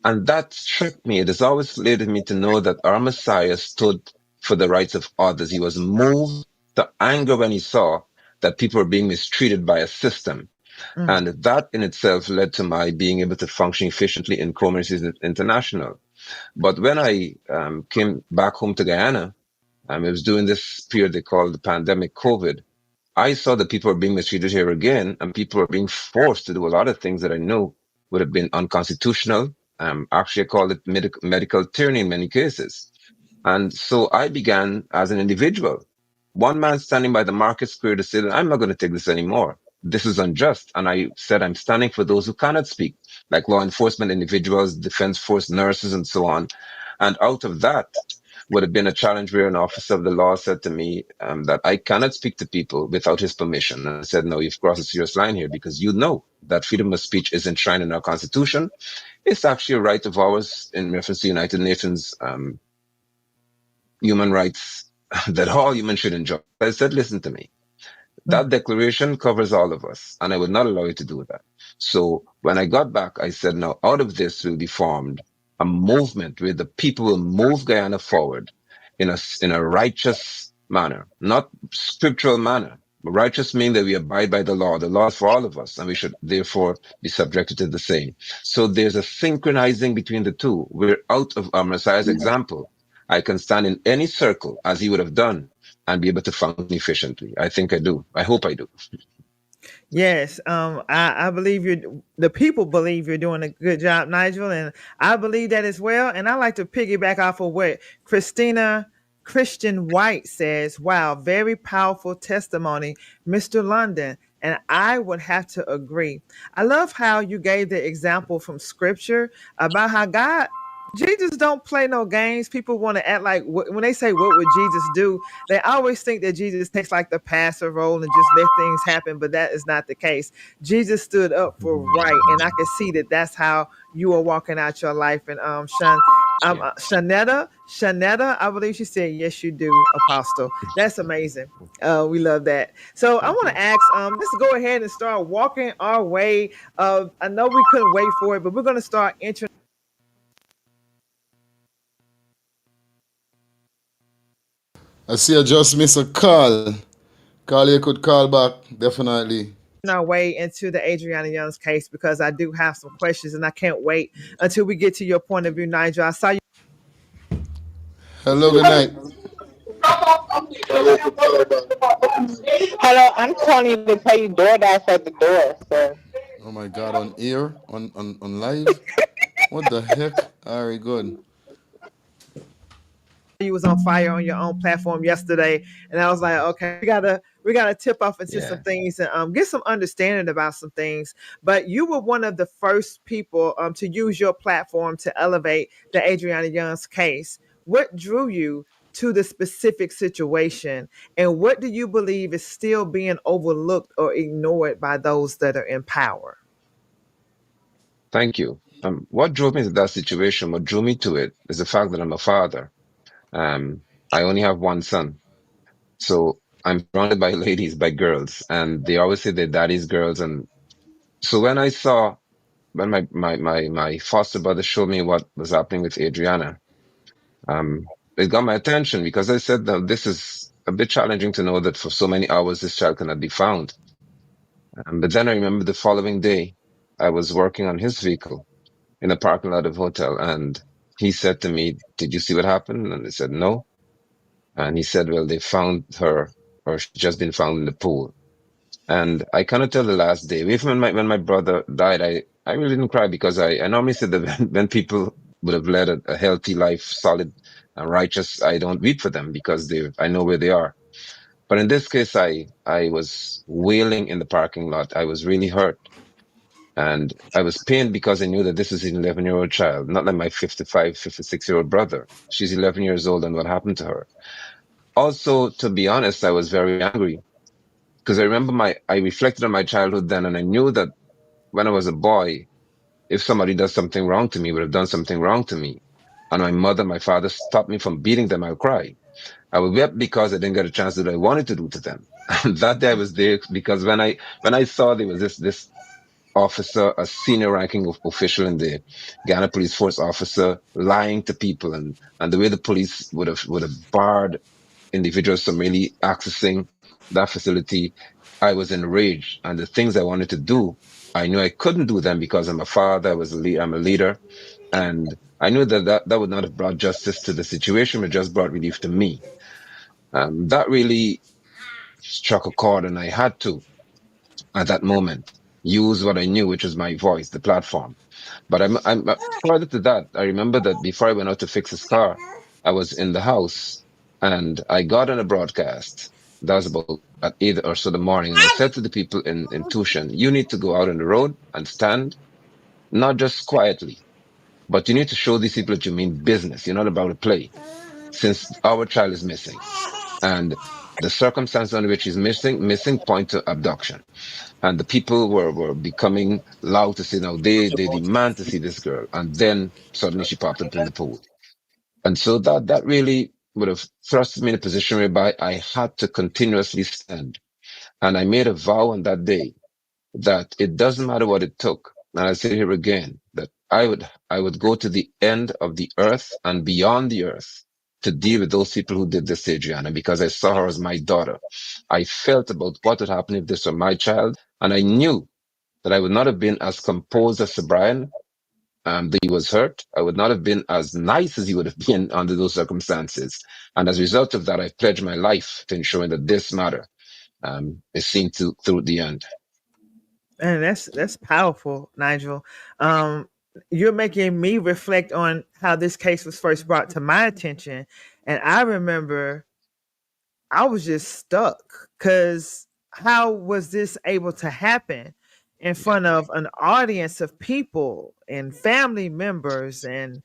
And that struck me. It has always led me to know that our Messiah stood for the rights of others. He was moved to anger when he saw that people were being mistreated by a system. And that in itself led to my being able to function efficiently in Commerce International. But when I came back home to Guyana, it was during this period they called the pandemic COVID. I saw that people were being mistreated here again, and people were being forced to do a lot of things that I knew would have been unconstitutional. Actually, I called it medical tyranny in many cases. And so I began as an individual, one man standing by the market square to say that I'm not going to take this anymore. This is unjust. And I said, I'm standing for those who cannot speak, like law enforcement individuals, defense force nurses, and so on. And out of that would have been a challenge where an officer of the law said to me that I cannot speak to people without his permission. And I said, no, you've crossed a serious line here because you know that freedom of speech is enshrined in our constitution. It's actually a right of ours in reference to United Nations human rights that all humans should enjoy. I said, listen to me. That declaration covers all of us, and I would not allow you to do that. So when I got back, I said, now out of this will be formed a movement where the people will move Guyana forward in a righteous manner, not scriptural manner. Righteous means that we abide by the law. The law is for all of us, and we should therefore be subjected to the same. So there's a synchronizing between the two. We're out of our Messiah's example. I can stand in any circle as he would have done and be able to function efficiently. I think I do. I hope I do. Yes, I believe the people believe you're doing a good job, Nigel, and I believe that as well. And I like to piggyback off of what Christian White says. Wow, very powerful testimony, Mr. London. And I would have to agree. I love how you gave the example from scripture about how Jesus don't play no games. People want to act like when they say, what would Jesus do? They always think that Jesus takes like the pastor role and just let things happen. But that is not the case. Jesus stood up for right. And I can see that that's how you are walking out your life. And Shanetta, I believe she said, yes, you do, Apostle. That's amazing. We love that. So I want to ask, let's go ahead and start walking our way. I know we couldn't wait for it, but we're going to start entering. I see I just missed a call. Call, you could call back, definitely. Our way into the Adriana Young's case because I do have some questions and I can't wait until we get to your point of view, Nigel. I saw you. Hello, good night. Hello, I'm calling you to tell you DoorDash at the door. So. Oh my God, on air, on live. What the heck? All right, good. You was on fire on your own platform yesterday, and I was like, okay, we gotta tip off into some things and get some understanding about some things. But you were one of the first people to use your platform to elevate the Adriana Young's case. What drew you to the specific situation, and what do you believe is still being overlooked or ignored by those that are in power? Thank you. What drove me to that situation, what drew me to it, is the fact that I'm a father. I only have one son. So I'm surrounded by ladies, by girls, and they always say they're daddy's girls. And so when my foster brother showed me what was happening with Adriana, it got my attention because I said that this is a bit challenging to know that for so many hours this child cannot be found. But then I remember the following day, I was working on his vehicle in a parking lot of a hotel, and he said to me, "Did you see what happened?" And I said, "No." And he said, "Well, they found her, or she's just been found in the pool." And I cannot tell the last day. Even when my brother died, I really didn't cry because I normally said that when people would have led a healthy life, solid and righteous, I don't weep for them because I know where they are. But in this case, I was wailing in the parking lot. I was really hurt. And I was pained because I knew that this is an 11-year-old child, not like my 55, 56-year-old brother. She's 11 years old, and what happened to her? Also, to be honest, I was very angry because I remember I reflected on my childhood then, and I knew that when I was a boy, if somebody does something wrong to me, would have done something wrong to me, and my mother, my father stopped me from beating them, I'll cry. I was wept because I didn't get a chance that I wanted to do to them. And that day I was there because when I saw there was this officer, a senior ranking official in the Ghana Police Force officer lying to people and the way the police would have barred individuals from really accessing that facility, I was enraged. And the things I wanted to do, I knew I couldn't do them because I'm a father, I'm a leader. And I knew that would not have brought justice to the situation, but just brought relief to me. That really struck a chord, and I had to, at that moment, use what I knew, which was my voice, the platform. But I'm further to that. I remember that before I went out to fix his car, I was in the house and I got on a broadcast. That was about at 8 or so the morning. And I said to the people in Tushan, you need to go out on the road and stand, not just quietly, but you need to show these people that you mean business. You're not about to play, since our child is missing. And the circumstance under which he's missing point to abduction. And the people were becoming loud to say now they demand to see this girl. And then suddenly she popped up in the pool. And so that really would have thrust me in a position whereby I had to continuously stand. And I made a vow on that day that it doesn't matter what it took. And I say here again that I would go to the end of the earth and beyond the earth to deal with those people who did this to Adriana, because I saw her as my daughter. I felt about what would happen if this were my child, and I knew that I would not have been as composed as Sir Brian. That he was hurt. I would not have been as nice as he would have been under those circumstances. And as a result of that, I pledged my life to ensuring that this matter is seen through the end. And that's powerful, Nigel. You're making me reflect on how this case was first brought to my attention. And I remember I was just stuck because how was this able to happen in front of an audience of people and family members, and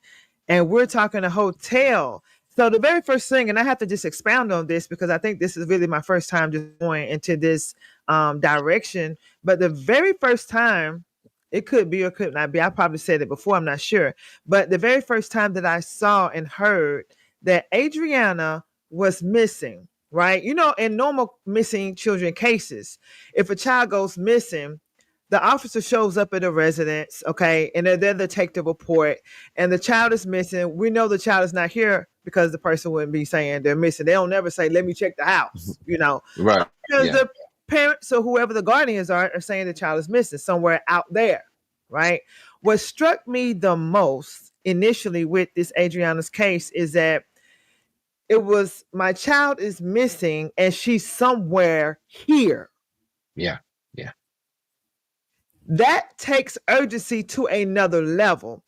we're talking a hotel. So the very first thing, and I have to just expound on this because I think this is really my first time just going into this direction. But the very first time, it could be or could not be, I probably said it before, I'm not sure. But the very first time that I saw and heard that Adriana was missing, right? You know, in normal missing children cases, if a child goes missing, the officer shows up at a residence, okay, and they're there to take the report, and the child is missing. We know the child is not here because the person wouldn't be saying they're missing. They don't never say, let me check the house, you know. Right. Because Yeah. the parents or whoever the guardians are saying the child is missing somewhere out there, right? What struck me the most initially with this Adriana's case is that it was my child is missing and she's somewhere here. Yeah. Yeah. That takes urgency to another level.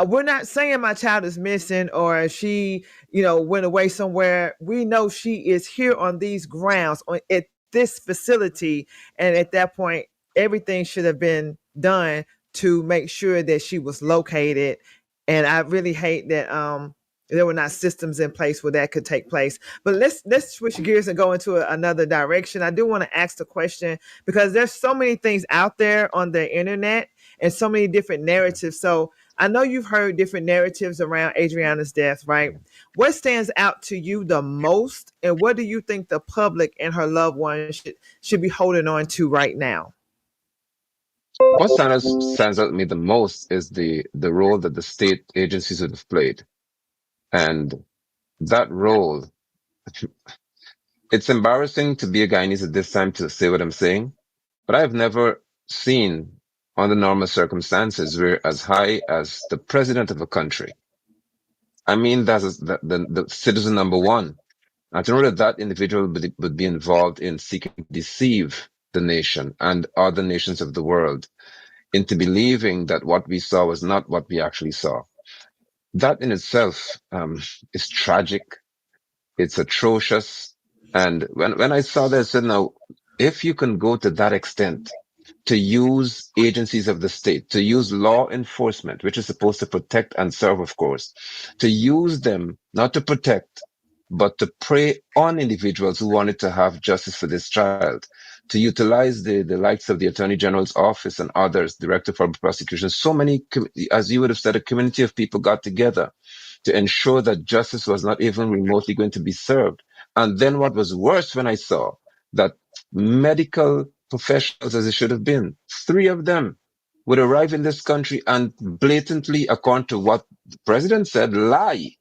We're not saying my child is missing or she, you know, went away somewhere. We know she is here on these grounds, at this facility. And at that point, everything should have been done to make sure that she was located. And I really hate that there were not systems in place where that could take place. But let's switch gears and go into another direction. I do want to ask the question because there's so many things out there on the internet and so many different narratives. So I know you've heard different narratives around Adriana's death, right? What stands out to you the most, and what do you think the public and her loved ones should be holding on to right now? What stands out to me the most is the role that the state agencies would have played. And that role, it's embarrassing to be a Guyanese at this time to say what I'm saying, but I've never seen under normal circumstances where as high as the president of a country, I mean, that's the citizen number one. And to know that individual would be involved in seeking to deceive the nation and other nations of the world into believing that what we saw was not what we actually saw. That in itself is tragic. It's atrocious. And when I saw that, I said, now, if you can go to that extent to use agencies of the state, to use law enforcement, which is supposed to protect and serve, of course, to use them not to protect, but to prey on individuals who wanted to have justice for this child, to utilize the likes of the Attorney General's office and others, Director for Prosecution. So many, as you would have said, a community of people got together to ensure that justice was not even remotely going to be served. And then what was worse when I saw that medical professionals, as it should have been, 3 of them would arrive in this country and blatantly, according to what the president said, lie.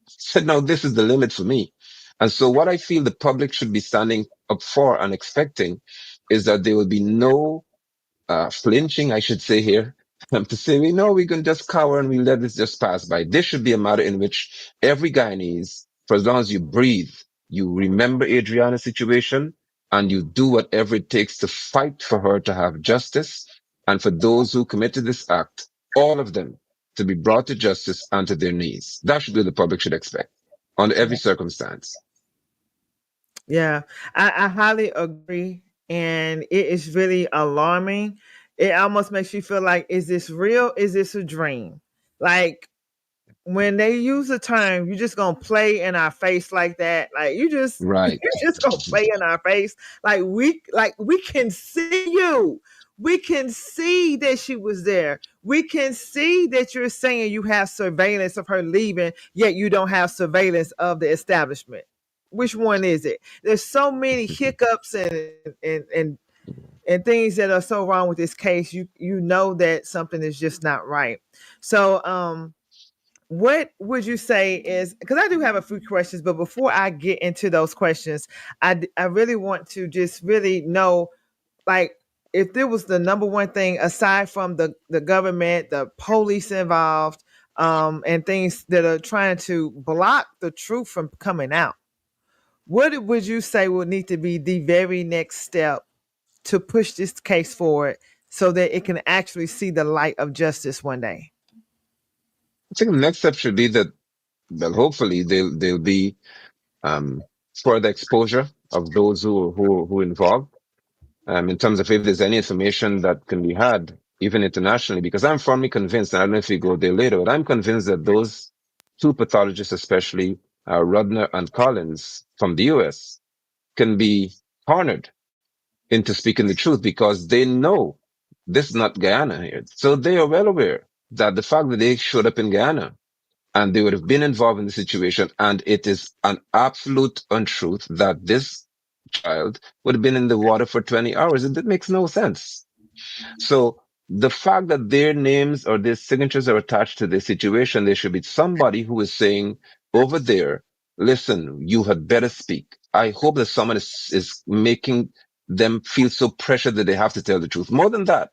Said, now this is the limit for me. And so what I feel the public should be standing up for and expecting is that there will be no flinching, I should say here, to say, we know we can just cower and we let this just pass by. This should be a matter in which every Guyanese, for as long as you breathe, you remember Adriana's situation and you do whatever it takes to fight for her to have justice. And for those who committed this act, all of them to be brought to justice and to their knees. That should be what the public should expect under every circumstance. Yeah, I highly agree. And it is really alarming. It almost makes you feel like, is this real? Is this a dream? Like, when they use the term, you just gonna play in our face like that. Like, you Right. just gonna play in our face. Like we can see you. We can see that she was there. We can see that you're saying you have surveillance of her leaving, yet you don't have surveillance of the establishment. Which one is it? There's so many hiccups and things that are so wrong with this case. You know that something is just not right. So what would you say is, because I do have a few questions, but before I get into those questions, I really want to just really know, like, if there was the number one thing aside from the government, the police involved, and things that are trying to block the truth from coming out, what would you say would need to be the very next step to push this case forward so that it can actually see the light of justice one day? I think the next step should be that, well, hopefully there'll be um, further exposure of those who involved, in terms of if there's any information that can be had, even internationally, because I'm firmly convinced, and I don't know if we go there later, but I'm convinced that those 2 pathologists, especially Rudner and Collins from the US, can be cornered into speaking the truth because they know this is not Guyana here. So they are well aware that the fact that they showed up in Guyana and they would have been involved in the situation, and it is an absolute untruth that this child would have been in the water for 20 hours. It makes no sense. So the fact that their names or their signatures are attached to this situation, there should be somebody who is saying over there, listen, you had better speak. I hope that someone is making them feel so pressured that they have to tell the truth. More than that,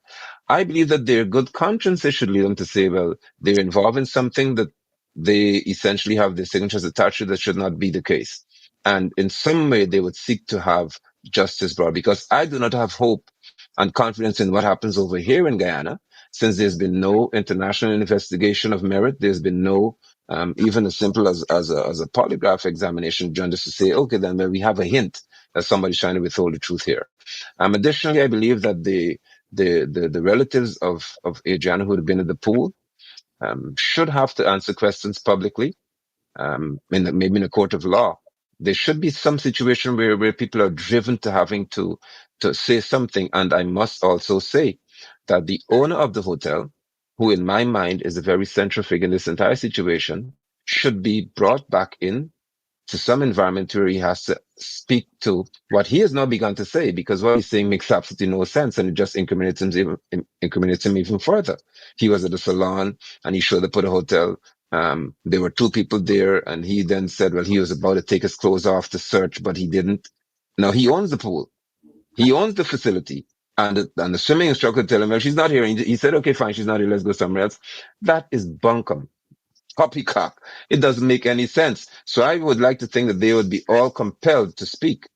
I believe that their good consciences should lead them to say, well, they're involved in something that they essentially have their signatures attached to. That should not be the case. And in some way, they would seek to have justice brought, because I do not have hope and confidence in what happens over here in Guyana, since there's been no international investigation of merit. There's been no, even as simple as a polygraph examination done just to say, okay, then well, we have a hint that somebody's trying to withhold the truth here. Additionally, I believe that the relatives of Adriana who had been at the pool, should have to answer questions publicly, maybe in a court of law. There should be some situation where people are driven to having to say something. And I must also say that the owner of the hotel, who in my mind is a very central figure in this entire situation, should be brought back in to some environment where he has to speak to what he has now begun to say, because what he's saying makes absolutely no sense, and it just incriminates him even further. He was at a salon and he showed up at a hotel. There were 2 people there, and he then said, well, he was about to take his clothes off to search, but he didn't. Now he owns the pool. He owns the facility. And the swimming instructor tell him, well, she's not here. And he said, okay, fine, she's not here. Let's go somewhere else. That is bunkum. Poppycock. It doesn't make any sense. So I would like to think that they would be all compelled to speak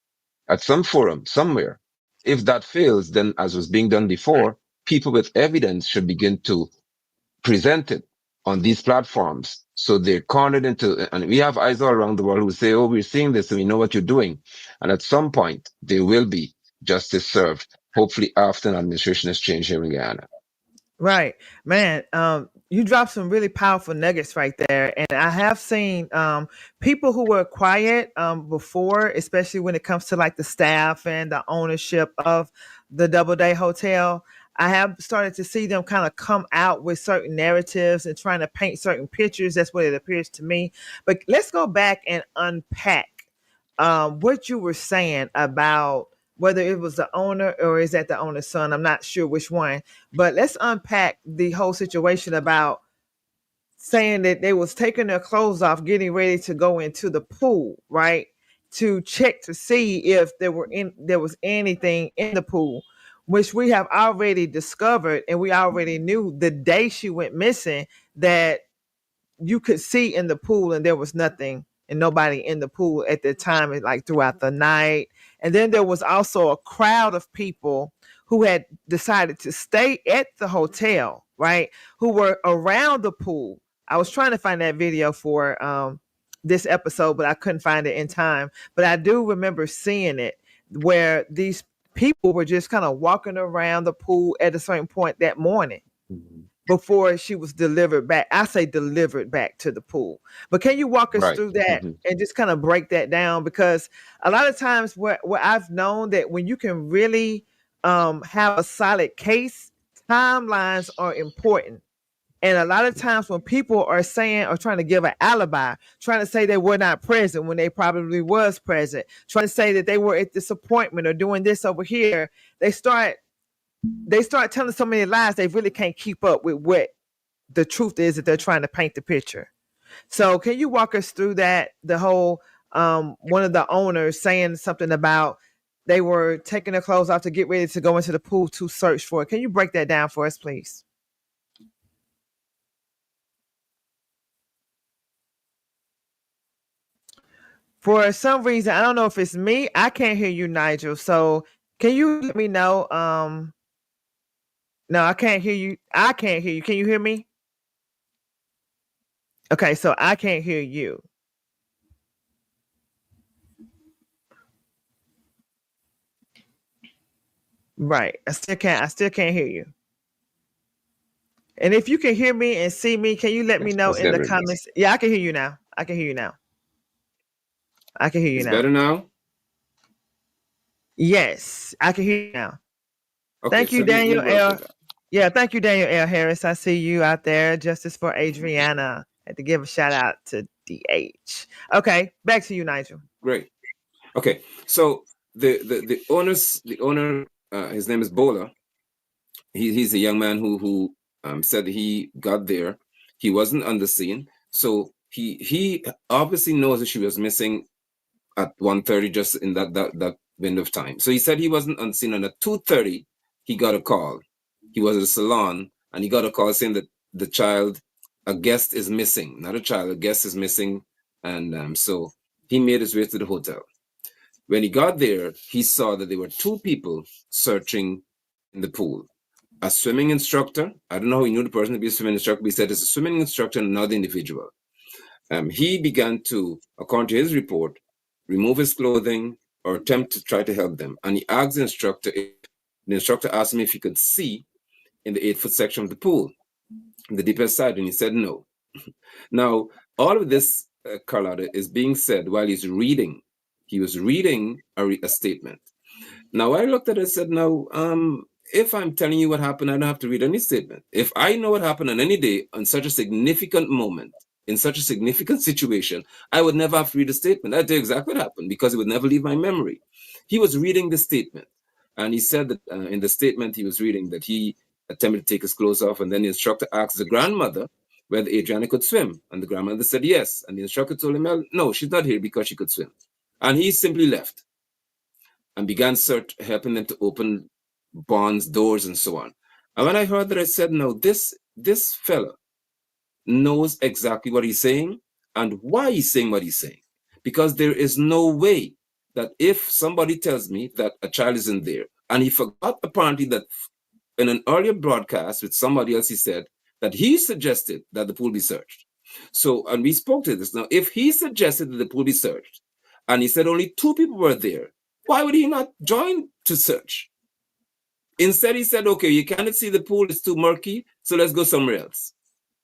at some forum somewhere. If that fails, then as was being done before, people with evidence should begin to present it on these platforms. So they're cornered into, and we have eyes all around the world who say, oh, we're seeing this and we know what you're doing. And at some point, there will be justice served, hopefully after an administration has changed here in Guyana. Right, man. You dropped some really powerful nuggets right there, and I have seen people who were quiet before, especially when it comes to like the staff and the ownership of the Doubleday Hotel. I have started to see them kind of come out with certain narratives and trying to paint certain pictures. That's what it appears to me. But let's go back and unpack what you were saying about whether it was the owner or is that the owner's son. I'm not sure which one, but let's unpack the whole situation about saying that they was taking their clothes off, getting ready to go into the pool, right? To check to see if there was anything in the pool, which we have already discovered, and we already knew the day she went missing that you could see in the pool and there was nothing and nobody in the pool at the time, like throughout the night. And then there was also a crowd of people who had decided to stay at the hotel, right? Who were around the pool. I was trying to find that video for this episode, but I couldn't find it in time. But I do remember seeing it where these people were just kind of walking around the pool at a certain point that morning before she was delivered back. I say delivered back to the pool. But can you walk us through that and just kind of break that down? Because a lot of times where I've known that when you can really have a solid case, timelines are important. And a lot of times when people are saying or trying to give an alibi, trying to say they were not present when they probably was present, trying to say that they were at this appointment or doing this over here, they start telling so many lies they really can't keep up with what the truth is that they're trying to paint the picture. So can you walk us through that? The whole one of the owners saying something about they were taking their clothes off to get ready to go into the pool to search for it. Can you break that down for us, please? For some reason, I don't know if it's me, I can't hear you, Nigel. So can you let me know? No, I can't hear you. I can't hear you. Can you hear me? Okay, so I can't hear you. Right. I still can't hear you. And if you can hear me and see me, can you let me know in the comments? Yeah, I can hear you now. I can hear you now. I can hear you now. Better now? Yes, I can hear you now. Okay, thank you, Daniel L. Yeah, thank you, Daniel L. Harris. I see you out there. Justice for Adriana. Had to give a shout out to DH. Okay, back to you, Nigel. Great. Okay, so the owner, his name is Bola. He's a young man who said he got there. He wasn't on the scene, so he obviously knows that she was missing at 1:30, just in that window of time. So he said he wasn't on scene, and at 2:30 he got a call. He was at a salon and he got a call saying that the child, a guest is missing. Not a child, a guest is missing. And so he made his way to the hotel. When he got there, he saw that there were two people searching in the pool. A swimming instructor. I don't know how he knew the person to be a swimming instructor, but he said it's a swimming instructor and another individual. He began to, according to his report, remove his clothing or attempt to try to help them. And he asked the instructor asked him if he could see in the 8-foot section of the pool, the deepest side, and he said no. Now, all of this, Carlotta, is being said while he's reading. He was reading a statement. Now, I looked at it and said, no, if I'm telling you what happened, I don't have to read any statement. If I know what happened on any day, on such a significant moment, in such a significant situation, I would never have to read a statement. I'd tell you exactly what happened because it would never leave my memory. He was reading the statement, and he said that in the statement he was reading that he attempted to take his clothes off, and then the instructor asked the grandmother whether Adriana could swim, and the grandmother said yes, and the instructor told him, well, no, she's not here because she could swim. And he simply left and began helping them to open bonds, doors, and so on. And when I heard that, I said, no, this fella knows exactly what he's saying and why he's saying what he's saying. Because there is no way that if somebody tells me that a child is in there, and he forgot apparently that in an earlier broadcast with somebody else, he said that he suggested that the pool be searched. So, and we spoke to this. Now, if he suggested that the pool be searched, and he said only two people were there, why would he not join to search? Instead, he said, okay, you cannot see the pool, it's too murky, so let's go somewhere else.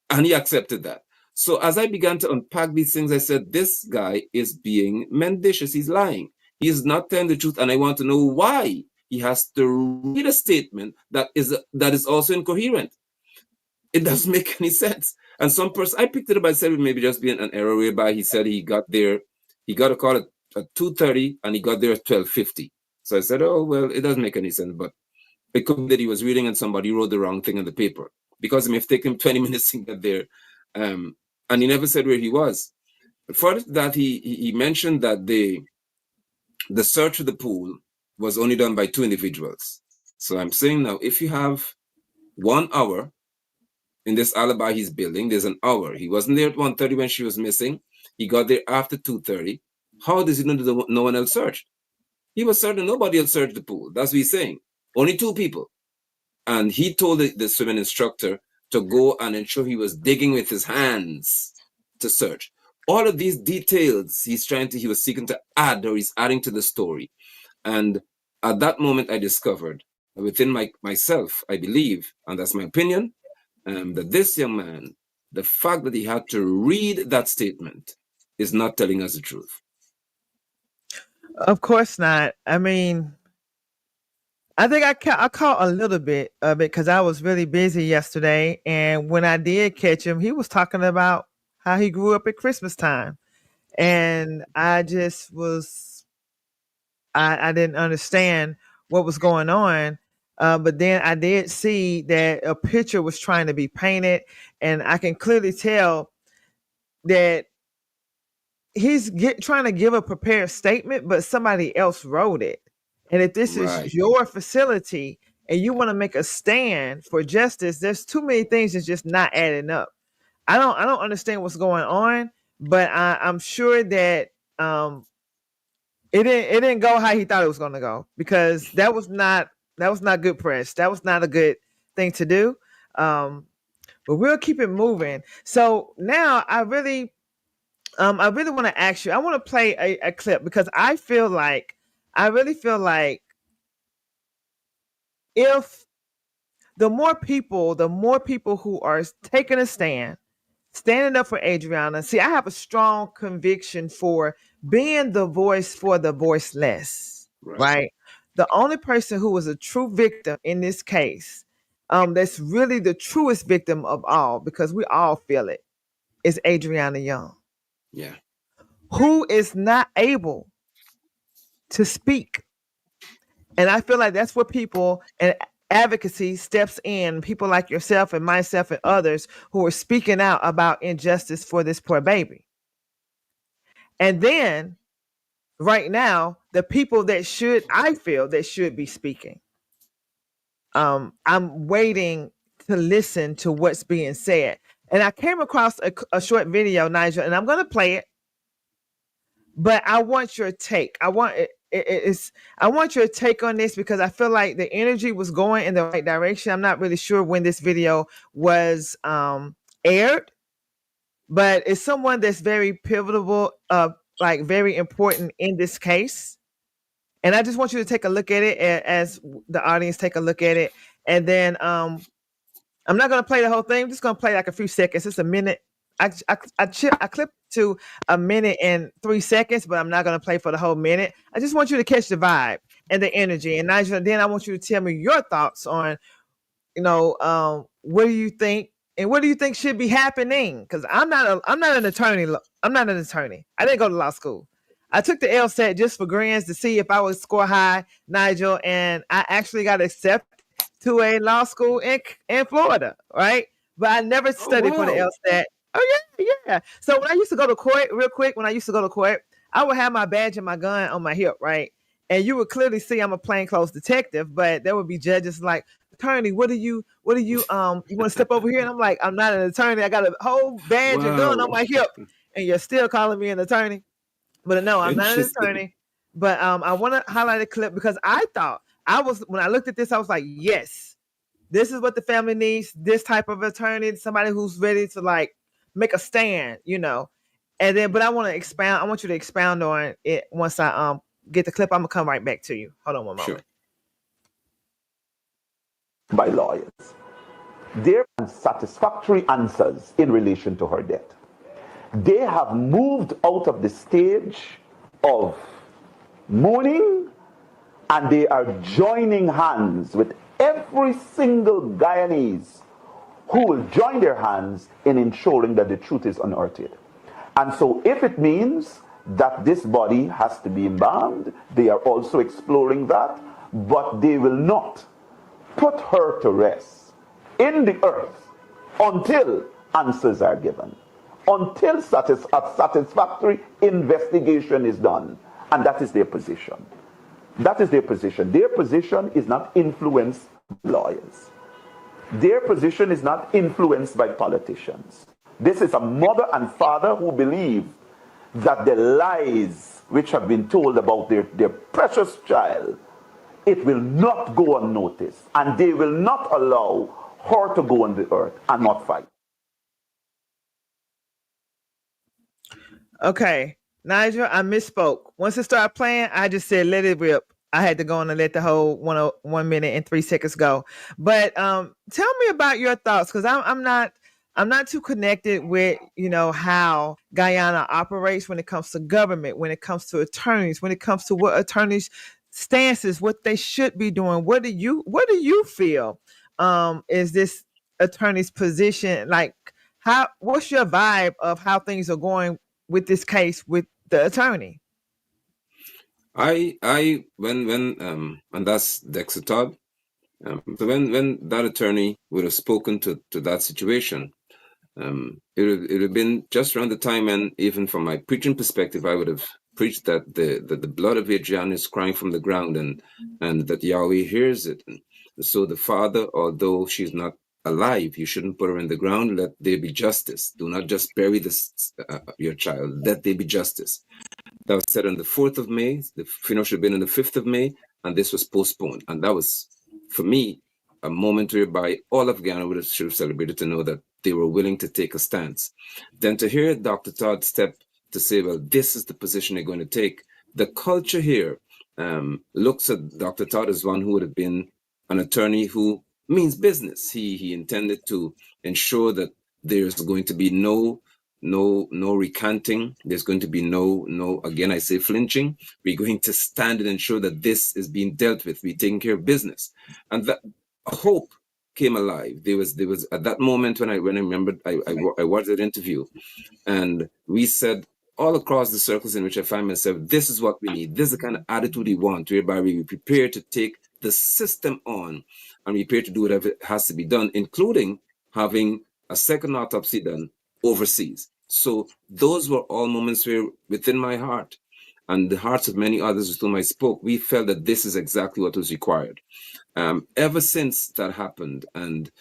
And he accepted that. So as I began to unpack these things, I said, this guy is being mendacious. He's lying. He is not telling the truth. And I want to know why he has to read a statement that is also incoherent. It doesn't make any sense. And some person, I picked it up, I said it maybe just being an error whereby he said he got there, he got a call at at 2:30 and he got there at 12:50. So I said, oh, well, it doesn't make any sense, but it could be that he was reading and somebody wrote the wrong thing on the paper, because it may have taken him 20 minutes to get there. And he never said where he was. But further to that, he mentioned that the search of the pool was only done by 2 individuals. So I'm saying now, if you have 1 hour in this alibi he's building, there's an hour. He wasn't there at 1:30 when she was missing. He got there after 2:30. How does he know that no one else searched? He was certain nobody else searched the pool. That's what he's saying. Only 2 people. And he told the swimming instructor to go and ensure he was digging with his hands to search. All of these details he was seeking to add, or he's adding to the story. And at that moment, I discovered within myself, I believe, and that's my opinion, that this young man, the fact that he had to read that statement is not telling us the truth. Of course not. I mean, I think I caught a little bit of it because I was really busy yesterday. And when I did catch him, he was talking about how he grew up at Christmas time. And I just was, I didn't understand what was going on. But then I did see that a picture was trying to be painted. And I can clearly tell that he's trying to give a prepared statement, but somebody else wrote it. And if this is your facility and you want to make a stand for justice, there's too many things that's just not adding up. I don't understand what's going on, but I'm sure that it didn't go how he thought it was going to go, because that was not good press. That was not a good thing to do. But we'll keep it moving. So now I really want to ask you. I want to play a clip, because I really feel like if the more people who are taking a stand, standing up for Adriana. See, I have a strong conviction for being the voice for the voiceless, right? The only person who was a true victim in this case, that's really the truest victim of all, because we all feel it, is Adriana Young. Yeah. Who is not able to speak. And I feel like that's where people and advocacy steps in, people like yourself and myself and others who are speaking out about injustice for this poor baby. And then right now, the people that I feel that should be speaking. I'm waiting to listen to what's being said. And I came across a short video, Nigel, and I'm going to play it. But I want your take. I want your take on this, because I feel like the energy was going in the right direction. I'm not really sure when this video was aired, but it's someone that's very pivotal, like very important in this case. And I just want you to take a look at it as the audience take a look at it. And then I'm not going to play the whole thing. I'm just going to play like a few seconds. It's a minute. I clipped to a minute and 3 seconds, but I'm not going to play for the whole minute. I just want you to catch the vibe and the energy. And Nigel, then I want you to tell me your thoughts on, what do you think, and what do you think should be happening? Because I'm not an attorney. I'm not an attorney. I didn't go to law school. I took the LSAT just for grants to see if I would score high, Nigel, and I actually got accepted to a law school in Florida, right? But I never studied for the LSAT. Oh, yeah. So when I used to go to court, real quick, I would have my badge and my gun on my hip, right? And you would clearly see I'm a plainclothes detective, but there would be judges like, attorney, you want to step over here? And I'm like, I'm not an attorney. I got a whole badge and gun on my hip, and you're still calling me an attorney. But no, I'm not an attorney. But I want to highlight a clip, because I thought when I looked at this, I was like, yes, this is what the family needs. This type of attorney, somebody who's ready to like make a stand, And then, but I want you to expound on it once I get the clip. I'm gonna come right back to you. Hold on one moment. Sure. By lawyers, there are satisfactory answers in relation to her death. They have moved out of the stage of mourning, and they are joining hands with every single Guyanese who will join their hands in ensuring that the truth is unearthed. And so if it means that this body has to be embalmed. They are also exploring that, but they will not put her to rest in the earth until answers are given, until a satisfactory investigation is done. And that is their position. That is their position. Their position is not influenced by lawyers. Their position is not influenced by politicians. This is a mother and father who believe that the lies which have been told about their precious child, it will not go unnoticed, and they will not allow her to go on the earth and not fight. Okay, Nigel, I misspoke. Once it started playing, I just said let it rip. I had to go on and let the whole 1 minute and 3 seconds go. But tell me about your thoughts, because I'm not too connected with, how Guyana operates when it comes to government, when it comes to attorneys, when it comes to what attorneys' stances, what they should be doing. What do you feel is this attorney's position? Like, what's your vibe of how things are going with this case with the attorney? When and that's Dexter Todd. So when that attorney would have spoken to that situation, it would have been just around the time, and even from my preaching perspective, I would have preached that the blood of Adriana is crying from the ground, and that Yahweh hears it. And so the father, although she's not alive, you shouldn't put her in the ground. Let there be justice. Do not just bury your child. Let there be justice. That was said on the 4th of May. The funeral should have been on the 5th of May, and this was postponed. And that was, for me, a moment whereby all of Ghana should have celebrated to know that they were willing to take a stance. Then to hear Dr. Todd step to say, well, this is the position they're going to take. The culture here looks at Dr. Todd as one who would have been an attorney who means business. He intended to ensure that there's going to be no recanting. There's going to be no, again, I say flinching. We're going to stand and ensure that this is being dealt with. We're taking care of business. And that hope came alive. There was at that moment when I remembered, I watched that interview, and we said all across the circles in which I find myself, this is what we need. This is the kind of attitude we want, whereby we prepare to take the system on and we prepare to do whatever has to be done, including having a second autopsy done overseas. So those were all moments where within my heart and the hearts of many others with whom I spoke, we felt that this is exactly what was required. Ever since that happened, and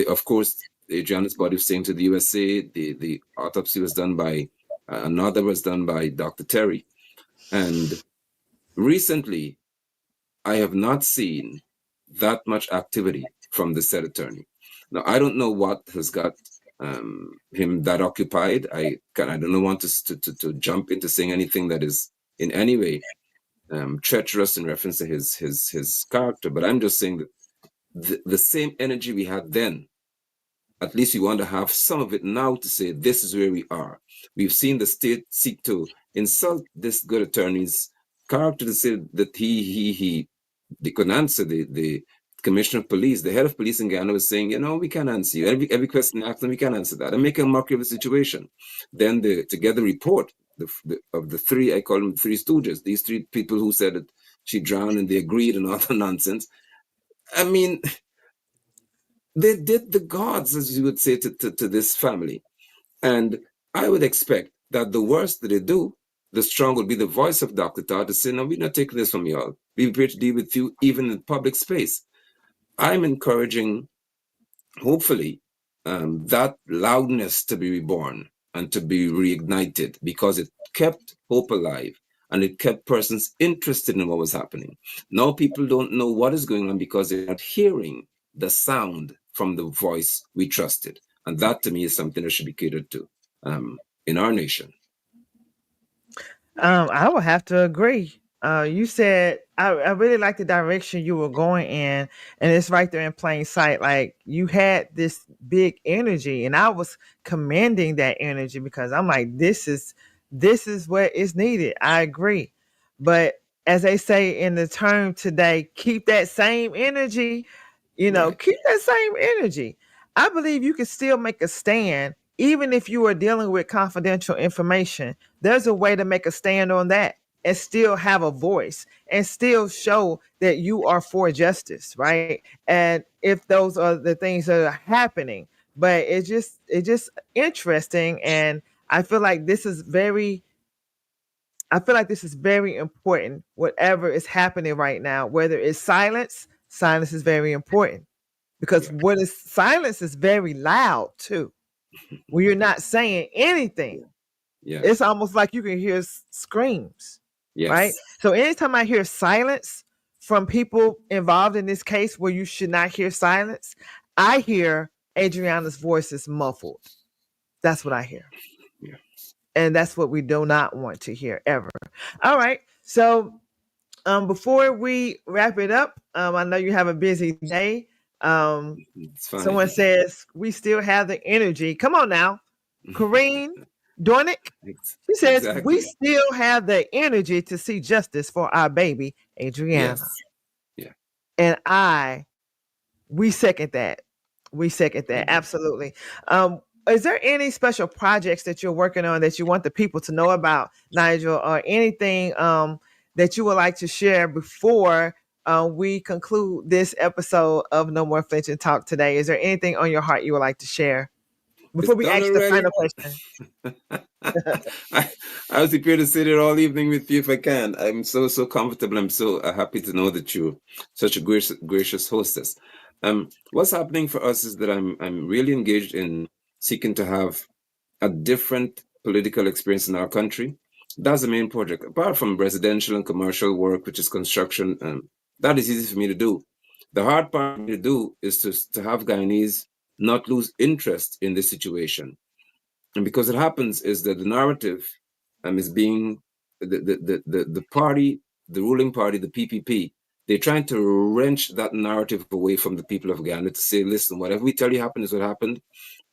of course, Adriana's body was taken to the USA. The autopsy was done by another was done by Dr. Terry, and recently, I have not seen that much activity from the said attorney. Now, I don't know what has got him that occupied. I don't want to jump into saying anything that is in any way treacherous in reference to his character, but I'm just saying that the same energy we had then, at least we want to have some of it now to say this is where we are. We've seen the state seek to insult this good attorney's character, to say that they couldn't answer. The commissioner of police, the head of police in Ghana, was saying, we can't answer you. Every question asked them, we can't answer that, and make a mockery of the situation. Then to get the report of the three, I call them three stooges, these three people who said that she drowned and they agreed and all the nonsense. I mean, they did the gods, as you would say, to this family. And I would expect that the worst that they do, the strong will be the voice of Dr. Todd to say, no, we're not taking this from y'all. We're prepared to deal with you even in public space. I'm encouraging, hopefully, that loudness to be reborn and to be reignited, because it kept hope alive and it kept persons interested in what was happening. Now people don't know what is going on because they're not hearing the sound from the voice we trusted. And that, to me, is something that should be catered to in our nation. I would have to agree. You said, I really like the direction you were going in, and it's right there in plain sight. Like, you had this big energy, and I was commending that energy, because I'm like, this is what is needed. I agree. But as they say in the term today, keep that same energy, Right. keep that same energy. I believe you can still make a stand even if you are dealing with confidential information, there's a way to make a stand on that and still have a voice and still show that you are for justice, right? And if those are the things that are happening, but it's just interesting, and I feel like this is very important. Whatever is happening right now, whether it's silence is very important, because what is silence is very loud too. When you're not saying anything, it's almost like you can hear screams, right? So anytime I hear silence from people involved in this case where you should not hear silence, I hear Adriana's voice is muffled. That's what I hear. And that's what we do not want to hear ever. All right. So before we wrap it up, I know you have a busy day. Someone says we still have the energy. Come on now. Corrine Dornick. She says we still have the energy to see justice for our baby, Adriana. And we second that. We second that. Absolutely. Is there any special projects that you're working on that you want the people to know about, Nigel, or anything that you would like to share before we conclude this episode of No More Flinching Talk today? Is there anything on your heart you would like to share before we ask the final question? I was prepared to sit there all evening with you if I can. I'm so comfortable. I'm so happy to know that you're such a gracious hostess. What's happening for us is that I'm really engaged in seeking to have a different political experience in our country. That's the main project. Apart from residential and commercial work, which is construction, that is easy for me to do. The hard part for me to do is to have Guyanese not lose interest in this situation. And because it happens is that the narrative is being the party, the ruling party, the PPP, they're trying to wrench that narrative away from the people of Guyana to say, listen, whatever we tell you happened is what happened.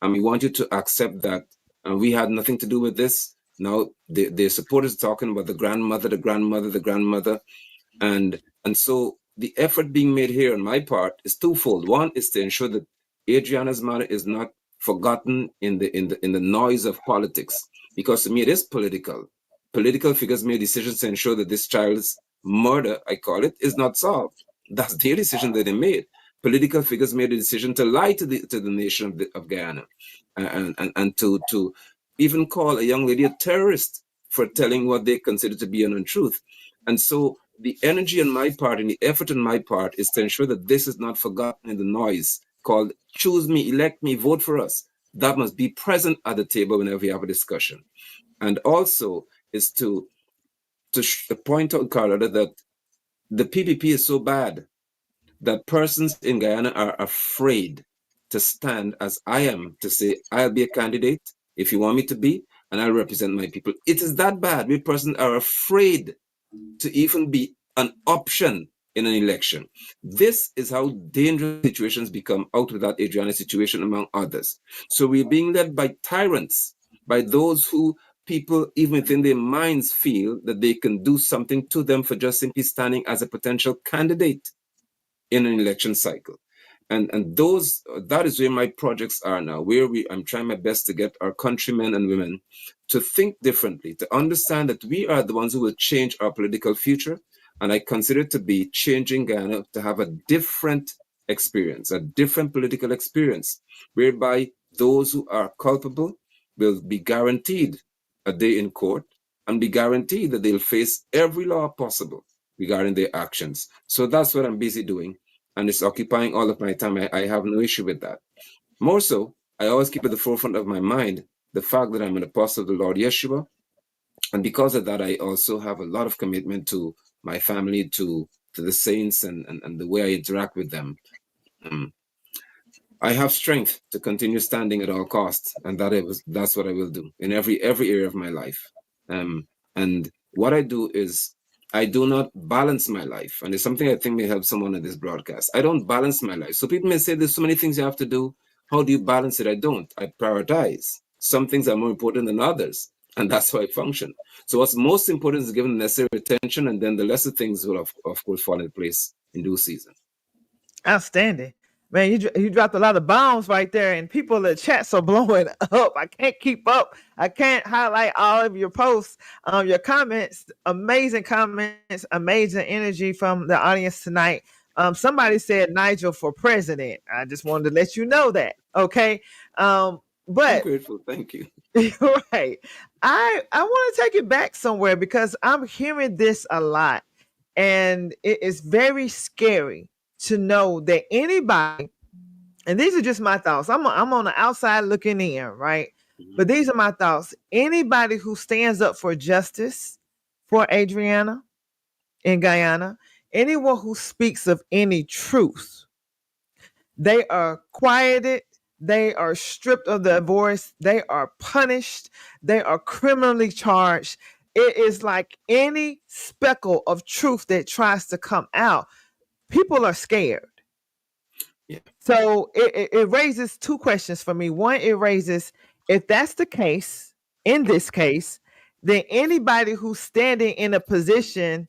And we want you to accept that. And we had nothing to do with this. Now their supporters are talking about the grandmother. And so the effort being made here on my part is twofold. One is to ensure that Adriana's matter is not forgotten in the noise of politics. Because to me it is political. Political figures made decisions to ensure that this child's murder, I call it, is not solved. That's their decision that they made. Political figures made a decision to lie to the nation of Guyana, and to even call a young lady a terrorist for telling what they consider to be an untruth. And so the energy on my part and the effort on my part is to ensure that this is not forgotten in the noise called choose me, elect me, vote for us. That must be present at the table whenever we have a discussion. And also is to point out, Carlotta, that the PPP is so bad that persons in Guyana are afraid to stand as I am, to say, I'll be a candidate if you want me to be, and I'll represent my people. It is that bad. We persons are afraid to even be an option in an election. This is how dangerous situations become out of that Adriana situation, among others. So we're being led by tyrants, by those who people, even within their minds, feel that they can do something to them for just simply standing as a potential candidate in an election cycle. And that is where my projects are now, where I'm trying my best to get our countrymen and women to think differently, to understand that we are the ones who will change our political future. And I consider it to be changing Guyana to have a different experience, a different political experience, whereby those who are culpable will be guaranteed a day in court and be guaranteed that they'll face every law possible regarding their actions. So that's what I'm busy doing. And it's occupying all of my time. I have no issue with that. More so, I always keep at the forefront of my mind the fact that I'm an apostle of the Lord Yeshua. And because of that, I also have a lot of commitment to my family, to the saints, and the way I interact with them. I have strength to continue standing at all costs, and that's what I will do in every area of my life. And what I do is I do not balance my life, and it's something I think may help someone in this broadcast. I don't balance my life. So people may say there's so many things you have to do. How do you balance it? I don't. I prioritize. Some things are more important than others, and that's how I function. So what's most important is given the necessary attention, and then the lesser things will, of course, fall in place in due season. Outstanding. Man, you dropped a lot of bombs right there, and people in the chats are blowing up. I can't keep up. I can't highlight all of your posts, your comments, amazing energy from the audience tonight. Somebody said Nigel for president. I just wanted to let you know that. Okay. I'm But grateful. Thank you. right. I want to take it back somewhere because I'm hearing this a lot, and it is very scary to know that anybody, and these are just my thoughts. I'm on the outside looking in, right? But these are my thoughts. Anybody who stands up for justice for Adriana in Guyana, anyone who speaks of any truth, they are quieted, they are stripped of their voice, they are punished, they are criminally charged. It is like any speckle of truth that tries to come out, people are scared. Yeah. So it raises two questions for me. One, it raises, if that's the case, in this case, then anybody who's standing in a position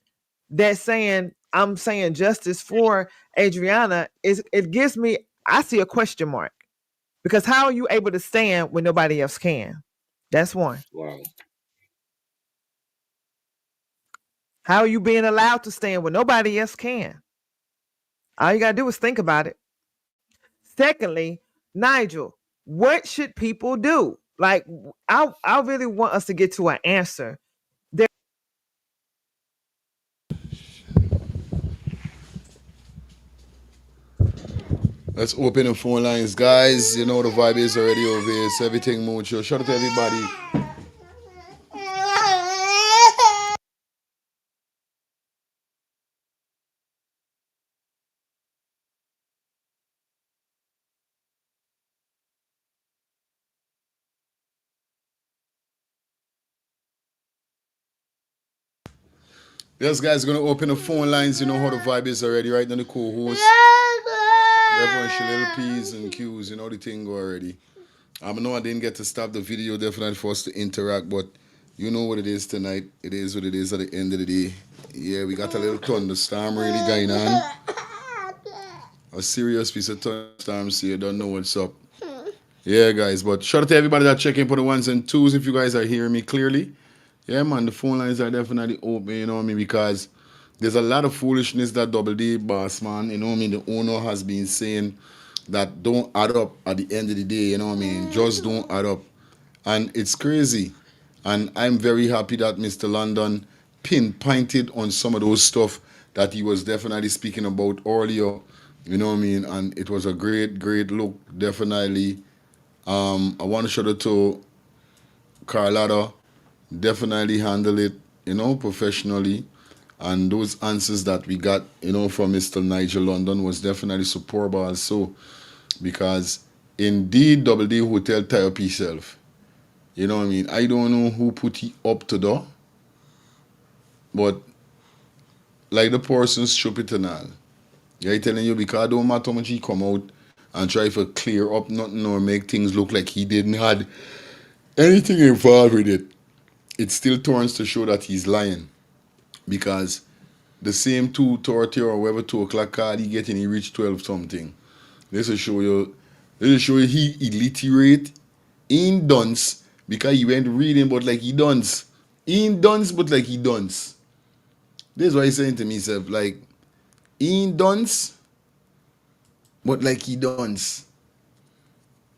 that's saying, I'm saying justice for Adriana, it gives me, I see a question mark. Because how are you able to stand when nobody else can? That's one. Wow. How are you being allowed to stand when nobody else can? All you got to do is think about it. Secondly, Nigel, what should people do? Like, I really want us to get to an answer. Let's open the phone lines, guys. You know the vibe is already over here. It's everything mucho. Shout out to everybody. Yes, guys, gonna open the phone lines. You know how the vibe is already, right? Then the co-host. Everyone should little P's and Q's, you know the thing already. I know I didn't get to stop the video definitely for us to interact, but you know what it is tonight. It is what it is at the end of the day. Yeah, we got a little thunderstorm really going on. A serious piece of thunderstorm, so you don't know what's up. Yeah, guys, but shout out to everybody that check in for the ones and twos if you guys are hearing me clearly. Yeah, man, the phone lines are definitely open, you know what I mean, because there's a lot of foolishness that Double D boss, man, you know what I mean, the owner has been saying that don't add up at the end of the day, you know what I mean, just don't add up. And it's crazy. And I'm very happy that Mr. London pinpointed on some of those stuff that he was definitely speaking about earlier, you know what I mean, and it was a great, great look, definitely. I want to shout out to Carlotta, definitely handle it, you know, professionally. And those answers that we got, you know, from Mr. Nigel London was definitely superb also. Because indeed, Double D Hotel tie up himself. You know what I mean? I don't know who put he up to door. But like the person's stupid and all. Yeah, I telling you, because it don't matter how much he come out and try to clear up nothing or make things look like he didn't had anything involved with it. It still turns to show that he's lying. Because the same 2:30 or whatever 2 o'clock card he getting, he reached 12 something. This will show you he illiterate in dunce because he went reading but like he dunce. In dunce but like he dunce. This is what he's saying to me, himself, like in dunce but like he dunce.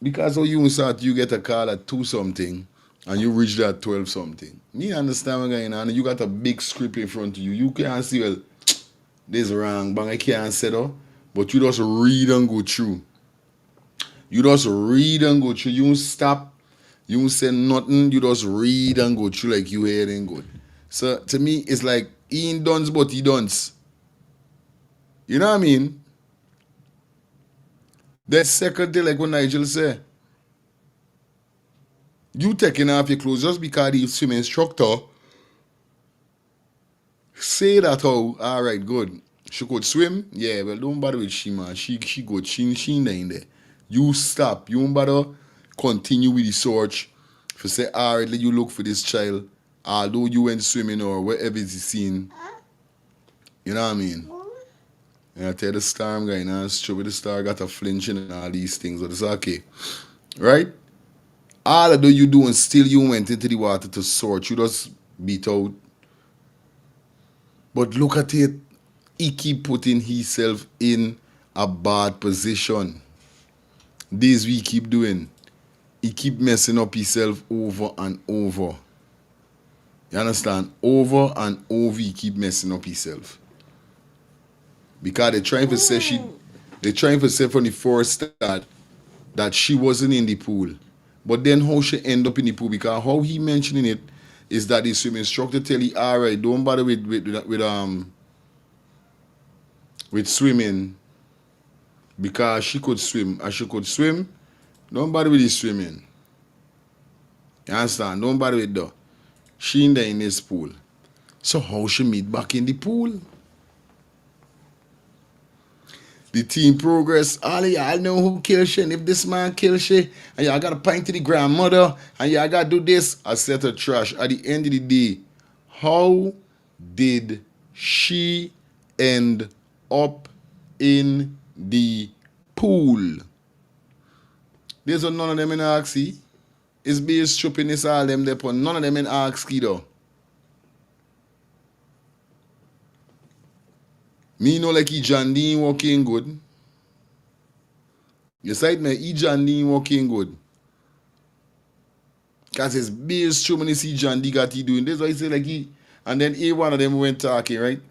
Because how you start, you get a call at 2 something and you reach that 12 something. Me understand what's going on. You got a big script in front of you. You can't see, well, this wrong, but I can't say that. But you just read and go through. You just read and go through. You don't stop. You don't say nothing. You just read and go through like you hearing good. So to me, it's like he ain't done but he done. You know what I mean? That second day, like what Nigel said, you taking off your clothes just because the swim instructor say that, oh, all right, good. She could swim? Yeah, well, don't bother with she, man. She good. She in there. You stop. You don't bother continue with the search. If you say, all right, let you look for this child, although you went swimming or wherever it's seen. You know what I mean? And I tell the storm guy, now it's true with the star got a flinching and all these things, but it's okay. Right? All of you doing still you went into the water to sort. You just beat out. But look at it. He keep putting himself in a bad position. This we keep doing. He keep messing up himself over and over. You understand? Over and over he keep messing up himself. Because they're trying to say from the first start that she wasn't in the pool. But then how she end up in the pool? Because how he mentioning it is that the swim instructor tell you, all right, don't bother with swimming because she could swim. As she could swim, don't bother with the swimming. You understand? Don't bother with that. She in there in this pool. So how she meet back in the pool? The team progress, all of y'all know who killed she, and if this man killed she, and y'all gotta point to the grandmother, and y'all gotta do this, a set of trash. At the end of the day, how did she end up in the pool? There's none of them in Axie. It's based stupidness all them there, but none of them in Axie though. Me know like he John Dean working good. You said me, he John Dean working good. Because it's based true when you see John D got he doing this. Why he say like he, and then one of them went talking, right?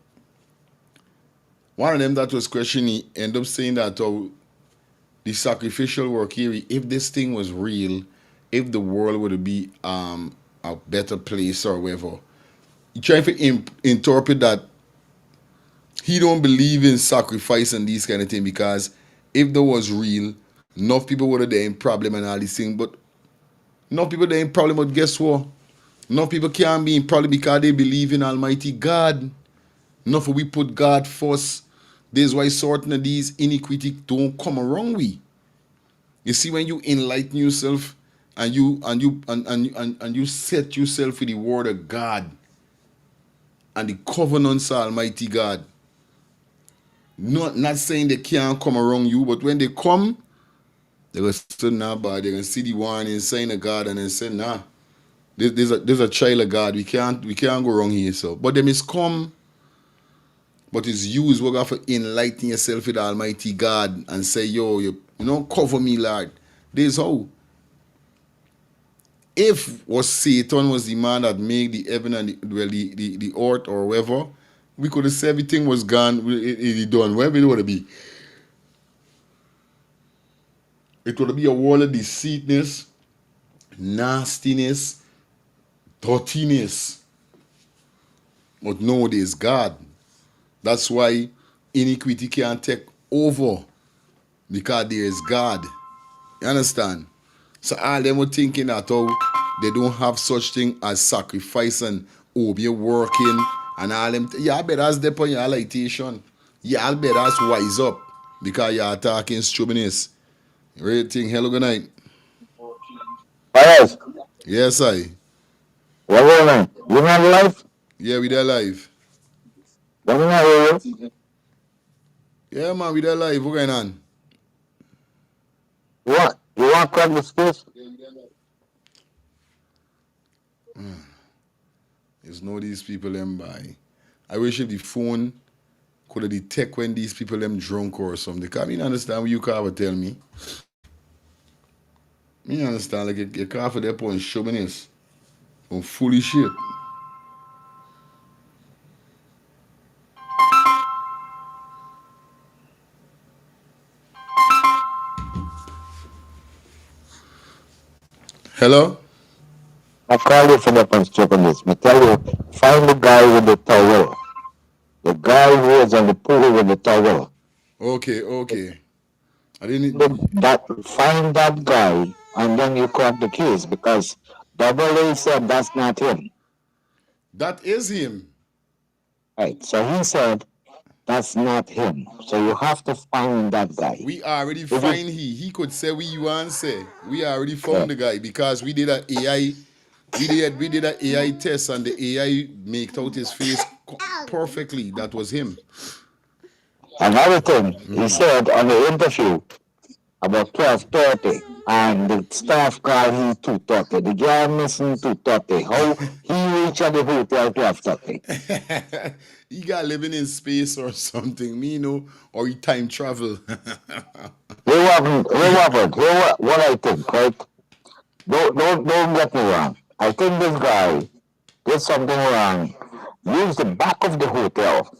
One of them that was questioning ended up saying that the sacrificial work here, if this thing was real, if the world would be a better place or whatever, he trying to interpret that he don't believe in sacrifice and these kind of things because if there was real, enough people would have there in problem and all these things. But enough people there in problem, but guess what? Enough people can't be in problem because they believe in Almighty God. Enough we put God first. This is why certain of these iniquity don't come around we. You see, when you enlighten yourself and you set yourself with the word of God and the covenants of Almighty God. Not saying they can't come around you, but when they come, they will say, nah, but they can see the warning sign of God and then say, nah, there's a child of God. We can't go wrong here. So, but them is come, but it's used. We're going to enlighten yourself with Almighty God and say, yo, you cover me, Lord. This how. If Satan was the man that made the heaven and the earth or whatever, we could have said everything was gone, it done. Wherever it would be. It would be a world of deceitness, nastiness, dirtiness. But no, there's God. That's why iniquity can't take over. Because there is God. You understand? So all them were thinking that they don't have such thing as sacrifice and be working and all them. Y'all better ask them on your lightation. Y'all better ask wise up because y'all talking stubbornness. Great thing. Hello, good night. Yes. Yes, I. What going on? You not live? Yeah, we there live. What going on? Yeah, man, we there live. What going on? What? You want to crack the space? There's no these people them by. I wish if the phone could have detect when these people them drunk or something. Because I mean, understand what you can't tell me. Me understand like you can't for their point chauvinist. Some foolish shit. Hello? I call you for the constructionist. I tell you, find the guy with the towel. The guy who was on the pool with the towel. Okay. I didn't. Find that guy and then you crack the case because Double A said that's not him. That is him. Right. So he said that's not him. So you have to find that guy. We already find he could say we you and say. We already found the guy because we did an AI. We did an AI test and the AI made out his face perfectly. That was him. Another thing, he said on the interview about 12:30, and the staff called him 2:30. The guy missing 2:30. How he reached at the hotel 12:30? He got living in space or something, me know, or he time travel. What I think, right? Don't get me wrong. I think this guy did something wrong. Use the back of the hotel,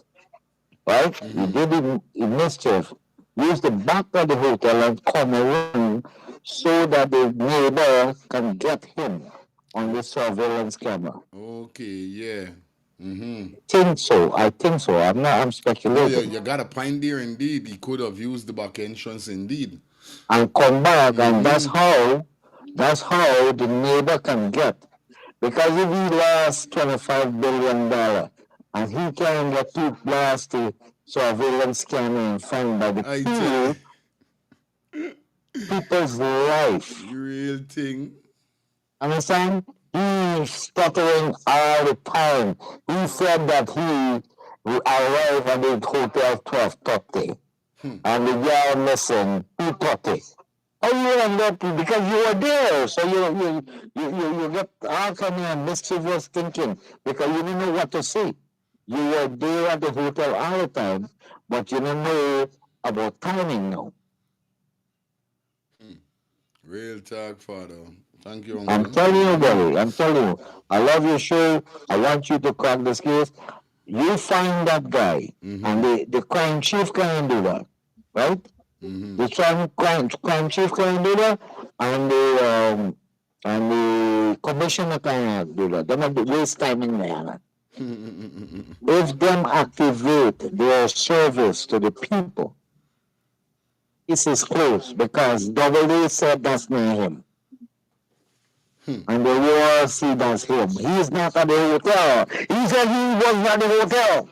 right? He did it in mischief. Use the back of the hotel and come around so that the neighbor can get him on the surveillance camera. Okay, yeah. I think so. I'm Oh, speculating. you got a point there indeed. He could have used the back entrance indeed. And come back, and that's how the neighbor can get. Because if he lost $25 billion and he can get two blasted surveillance camera and find by the I tell two people's life. you, real thing. Understand? He's stuttering all the time. He said that he arrived at the hotel 12:30 and the girl missing 2:30. Oh, you end up because you were there, so you get all kind of mischievous thinking because you didn't know what to say. You were there at the hotel all the time, but you don't know about timing now. Real talk, father. Thank you, I'm uncle. telling you, Gary. I'm telling you. I love your show. I want you to crack this case. You find that guy, and the crime chief can do that, right? The crime chief can do that, and the commissioner can do that. They don't waste time in there. If them activate their service to the people, this is close because Double A said that's not him. And the world see that's him. He's not at the hotel. He said he was at the hotel.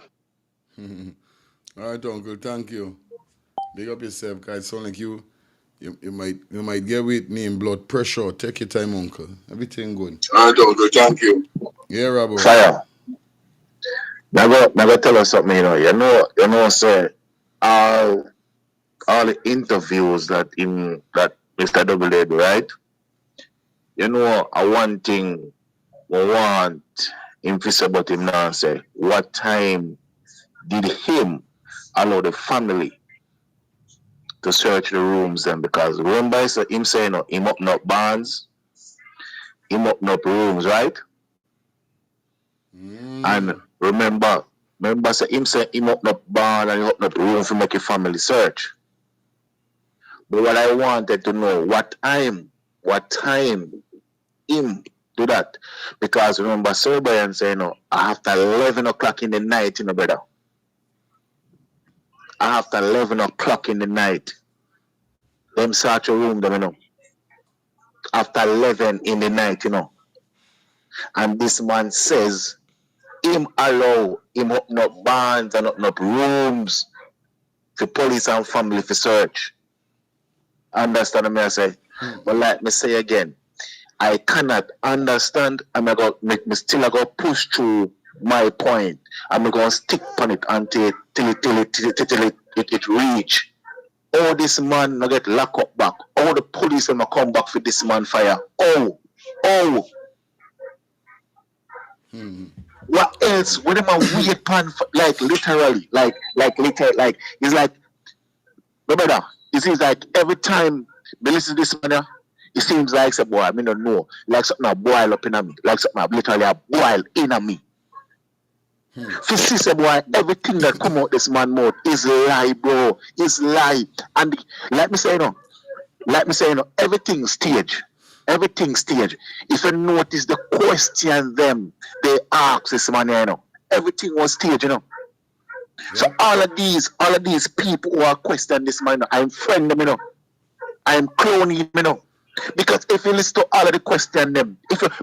All right, uncle. Thank you. Big up yourself, guys. It sound like you might get with me in blood pressure. Take your time, uncle. Everything good. All right, uncle. Thank you. Yeah, Rabo. Fire. Never tell us something, you know, sir. All the interviews that Mr. Double did, right? You know, one thing we want him to say about him now, say, what time did him allow the family to search the rooms then? Because remember him saying him open up barns, him open up rooms, right? And remember say him say him open up barn and he open up room to make a family search. But what I wanted to know, what time him do that? Because remember Sir Brian saying after 11 o'clock in the night, brother. After 11 o'clock in the night, them search a room, them, after 11 in the night, And this man says him allow him open up barns and open up rooms for police and family for search. Understand me? I say, but like me say again, I cannot understand. I'm going to still go push through my point. I'm going to stick on it until it reach. All this man no get locked up back. All the police them come back for this man fire. Oh. What else? What am I weird pan like literally? Like it's like brother. It seems like every time they listen to this man, it seems like say boy, I don't know. Like something a boil up in me. Like something a literally a boil in me. For see say boy, everything that come out this man mouth is lie, bro. Is lie. And let me say everything stage. Everything stage. If you notice the question them they ask this man, everything was stage, So all of these people who are questioning this man, I'm friend them, I'm cloning him, Because if you listen to all of the question them,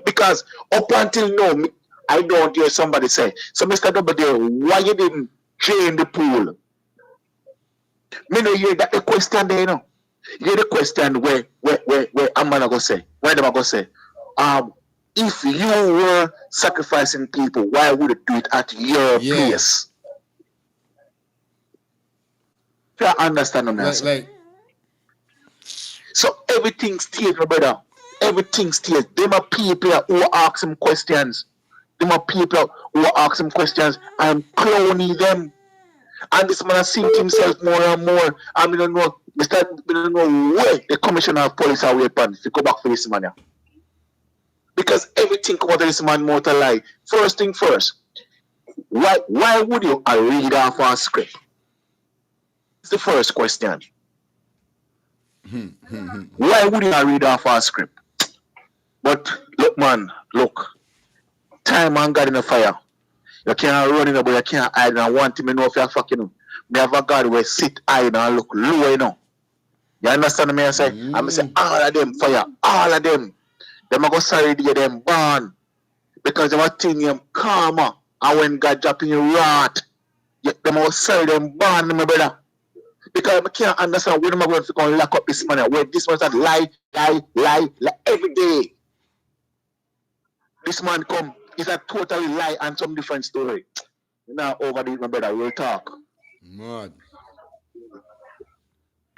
because up until now, I don't hear somebody say, so Mr. Double, why you didn't drain the pool? Me no hear that the question there, You hear the question where I'm gonna go say, where am I gonna say? If you were sacrificing people, why would you do it at your place? I understand them, Like, so everything stays, my brother. Everything stays. Them are people who ask him questions. Them are people who ask him questions and clowning them. And this man has seen himself more and more. And we don't know, we don't know where the commissioner of police are waiting to go back for this man. Because everything come out of this man more to lie. First thing first, why would you read off a script? It's the first question. Why would you read off a script? But look, man, look. Time and God in the fire. You can't run in the boy, you can't hide and want him to know if you're fucking him. Me have a God where sit hide and look low, you know. You understand me? I say, I say all of them fire, all of them. Them are go sorry to them born. Because they were thinking them karma. And when God drop in your wrath, them are sorry them born, my brother. Because I can't understand when I'm going to go and lock up this man. Where this man said lie every day. This man come, it's a totally lie and some different story. Now over this, my brother, we'll talk. Mad.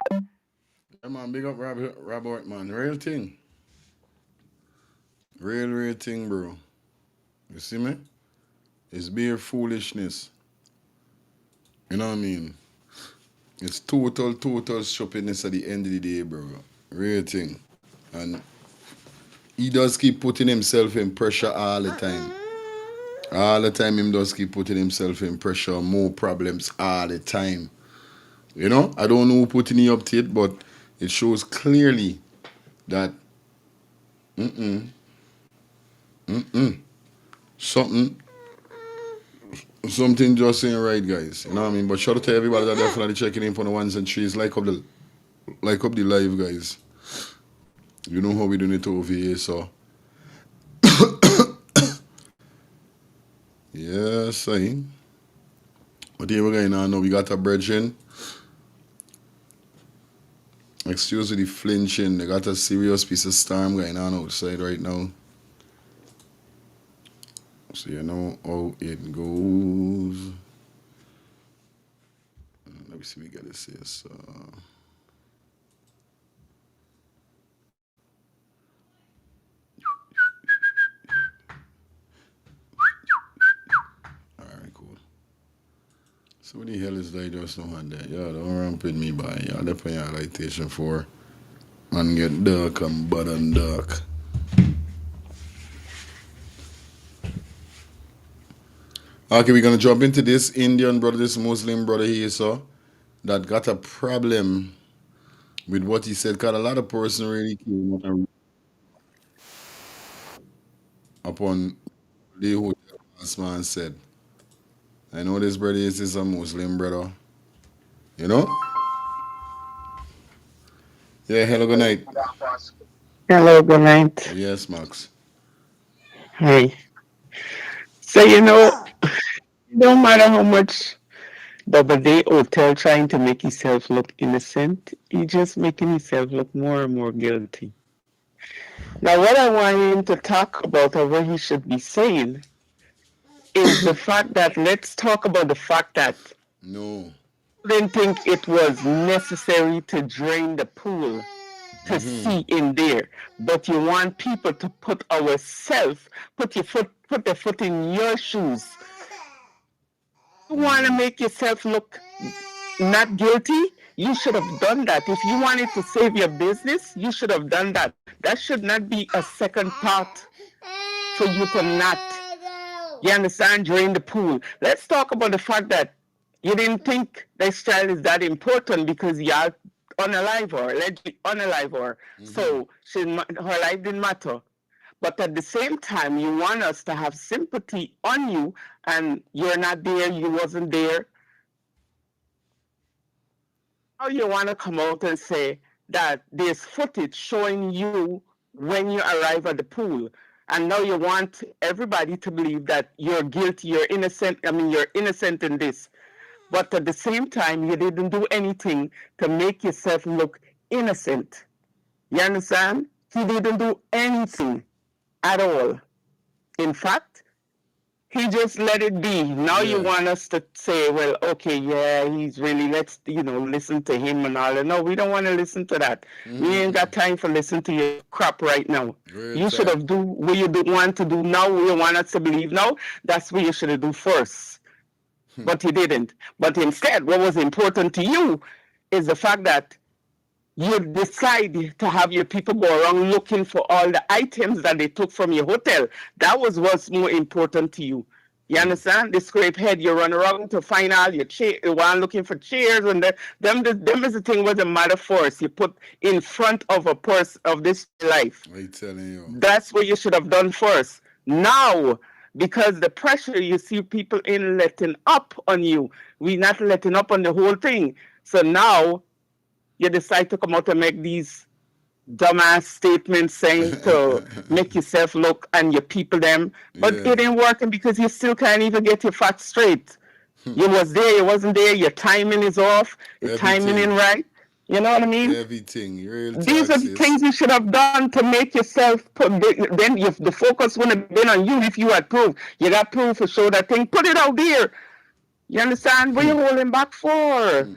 Yeah, man, big up Robert, man. Real thing. Real thing, bro. You see me? It's bare foolishness. You know what I mean? It's total shoppiness at the end of the day, bro. Real thing. And he does keep putting himself in pressure all the time. All the time, him does keep putting himself in pressure, more problems all the time. You know, I don't know who putting it up to it, but it shows clearly that something just ain't right, guys. You know what I mean? But shout out to everybody that definitely checking in for the ones and threes. Like up the live, guys. You know how we doing it over here, so. Yes, I. But here we're going on now. We got a brethren. Excuse the flinching. They got a serious piece of storm going on outside right now. So you know how it goes. Let me see what we got to say. So. Alright, cool. So what the hell is that just now on there? Yeah, don't ramp with me, boy. Yeah, that's what your lightation for. Man get dark and bad and dark. Okay, we're gonna jump into this Indian brother, this Muslim brother here, so that got a problem with what he said. Cause a lot of person really came up and upon the whole this man said. I know this brother is a Muslim brother. You know? Yeah, hello, good night. Hello, good night. Yes, Max. Hey. So, no matter how much Double Day Hotel trying to make himself look innocent, he just making himself look more and more guilty. Now, what I want him to talk about, or what he should be saying, is the fact that, let's talk about the fact that No. didn't think it was necessary to drain the pool to see in there, but you want people to put their foot in your shoes. You want to make yourself look not guilty? You should have done that. If you wanted to save your business, you should have done that. That should not be a second thought for you to not, you understand, drain the pool. Let's talk about the fact that you didn't think this child is that important because y'all unalive her, allegedly unalive her. So her life didn't matter. But at the same time, you want us to have sympathy on you, and you're not there, you wasn't there. Now you want to come out and say that there's footage showing you when you arrive at the pool. And now you want everybody to believe that you're guilty, you're innocent. You're innocent in this. But at the same time, you didn't do anything to make yourself look innocent. You understand? You didn't do anything at all. In fact, He just let it be. Now you want us to say, well, okay, yeah, he's really, let's, listen to him and all that. No, we don't want to listen to that. We ain't got time for listen to your crap right now. You should have do what you want to do now, what you want us to believe now. That's what you should have do first. But he didn't. But instead, what was important to you is the fact that you decide to have your people go around looking for all the items that they took from your hotel. That was what's more important to you. You understand? The scrape head, you run around to find all your chairs, one looking for chairs, and them is the thing was a matter force you put in front of a person of this life. I telling you. That's what you should have done first. Now, because the pressure you see people in letting up on you, we not letting up on the whole thing. So now you decide to come out and make these dumbass statements saying to make yourself look and your people them, but it ain't working because you still can't even get your facts straight. You was there, you wasn't there, your timing is off, your timing ain't right. You know what I mean? Everything. These are the things you should have done to make yourself, then the focus wouldn't have been on you if you had proof. You got proof to show that thing, put it out there. You understand? What are you holding back for?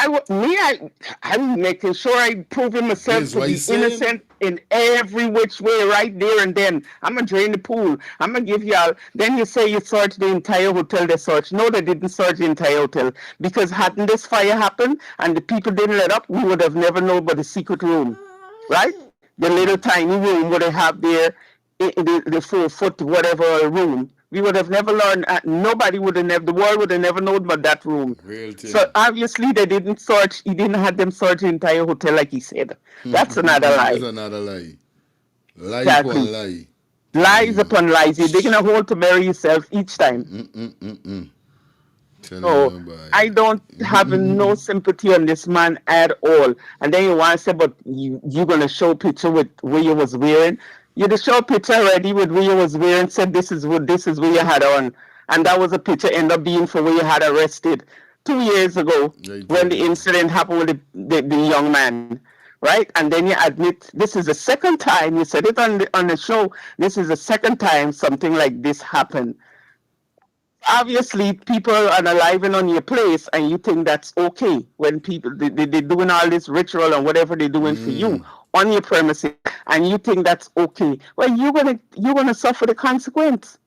I'm making sure I proving myself to be innocent in every which way right there and then. I'm going to drain the pool. I'm going to give y'all. Then you say you searched the entire hotel they searched. No, they didn't search the entire hotel. Because hadn't this fire happened and the people didn't let up, we would have never known about the secret room. Right? The little tiny room where they have there, the 4-foot whatever room. We would have never learned, nobody would have never, the world would have never known about that room. So obviously they didn't search, he didn't have them search the entire hotel like he said. That's another lie. That's another lie. Lie Exactly. upon lie. Lies upon lies. You're digging a hole to bury yourself each time. So I don't have no sympathy on this man at all. And then you want to say, but you're going to show picture with where you was wearing. You just show a picture already with where you was wearing, said this is what you had on. And that was a picture end up being for where you had arrested 2 years ago when the incident happened with the young man. Right? And then you admit this is the second time, you said it on the show, this is the second time something like this happened. Obviously, people are arriving on your place and you think that's okay when people, they're doing all this ritual and whatever they're doing for you on your premises and you think that's okay. Well, you're gonna suffer the consequence.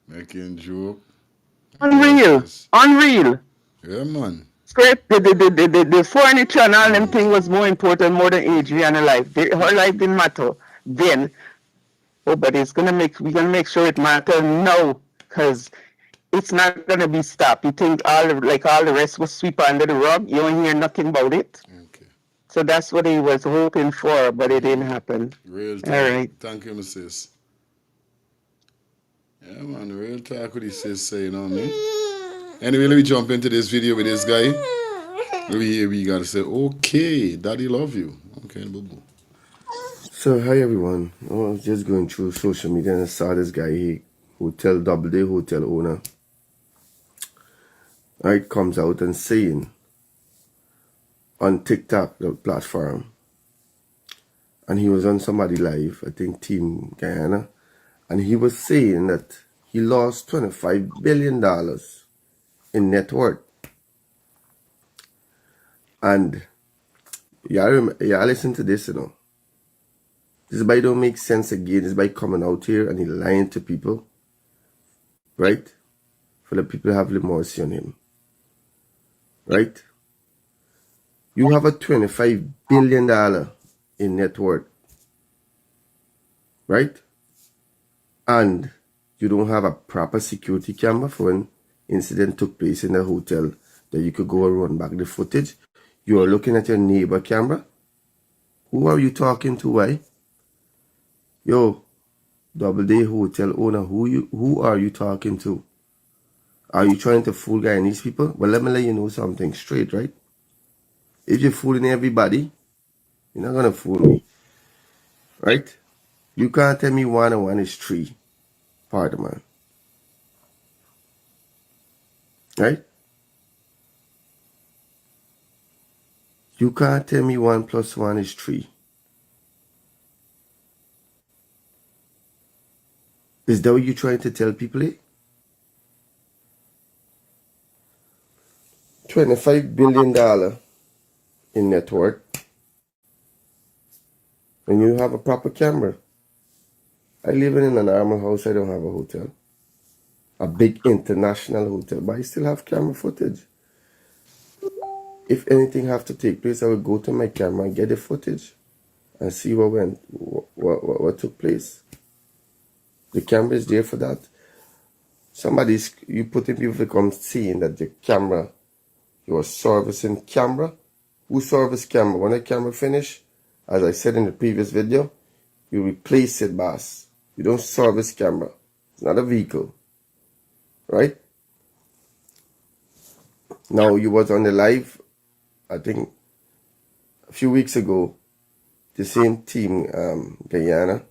Making joke. Unreal. Yeah, man. Straight, the furniture and all them thing was more important more than Adriana's life. Her life didn't matter then. Oh, but we're gonna make sure it matters now, because it's not gonna be stopped. You think all the rest was sweep under the rug, you don't hear nothing about it. Okay. So that's what he was hoping for, but it didn't happen. Real talk. All right. Thank you, sis. Yeah, man, real talk what he says, you know what I mean? Anyway, let me jump into this video with this guy. We gotta say, okay, daddy love you. Okay, boo-boo. So, hi everyone. I was just going through social media and I saw this guy, Double Day hotel owner. Right, comes out and saying on TikTok, the platform, and he was on somebody live, I think Team Guyana, and he was saying that he lost $25 billion in net worth. And y'all listen to this, This guy don't make sense again. This guy coming out here and he lying to people. Right? For the people who have remorse on him. Right? You have a $25 billion in net worth. Right? And you don't have a proper security camera for when incident took place in the hotel that you could go and run back the footage. You are looking at your neighbor camera. Who are you talking to, why? Yo, Double Day hotel owner, who are you talking to? Are you trying to fool Guyanese people? Well, let me let you know something straight, right? If you're fooling everybody, you're not gonna fool me. Right? You can't tell me 1 and 1 is 3. Pardon, man. Right? You can't tell me 1 plus 1 is 3. Is that what you're trying to tell people? $25 billion in net worth, and you have a proper camera. I live in a normal house. I don't have a hotel, a big international hotel, but I still have camera footage. If anything have to take place, I will go to my camera and get the footage and see what took place. The camera is there for that. You putting people to come seeing that the camera, you are servicing camera. Who service camera? When the camera finish, as I said in the previous video, you replace it, boss. You don't service camera. It's not a vehicle, right? Now, you was on the live, I think, a few weeks ago, the same team, Guyana,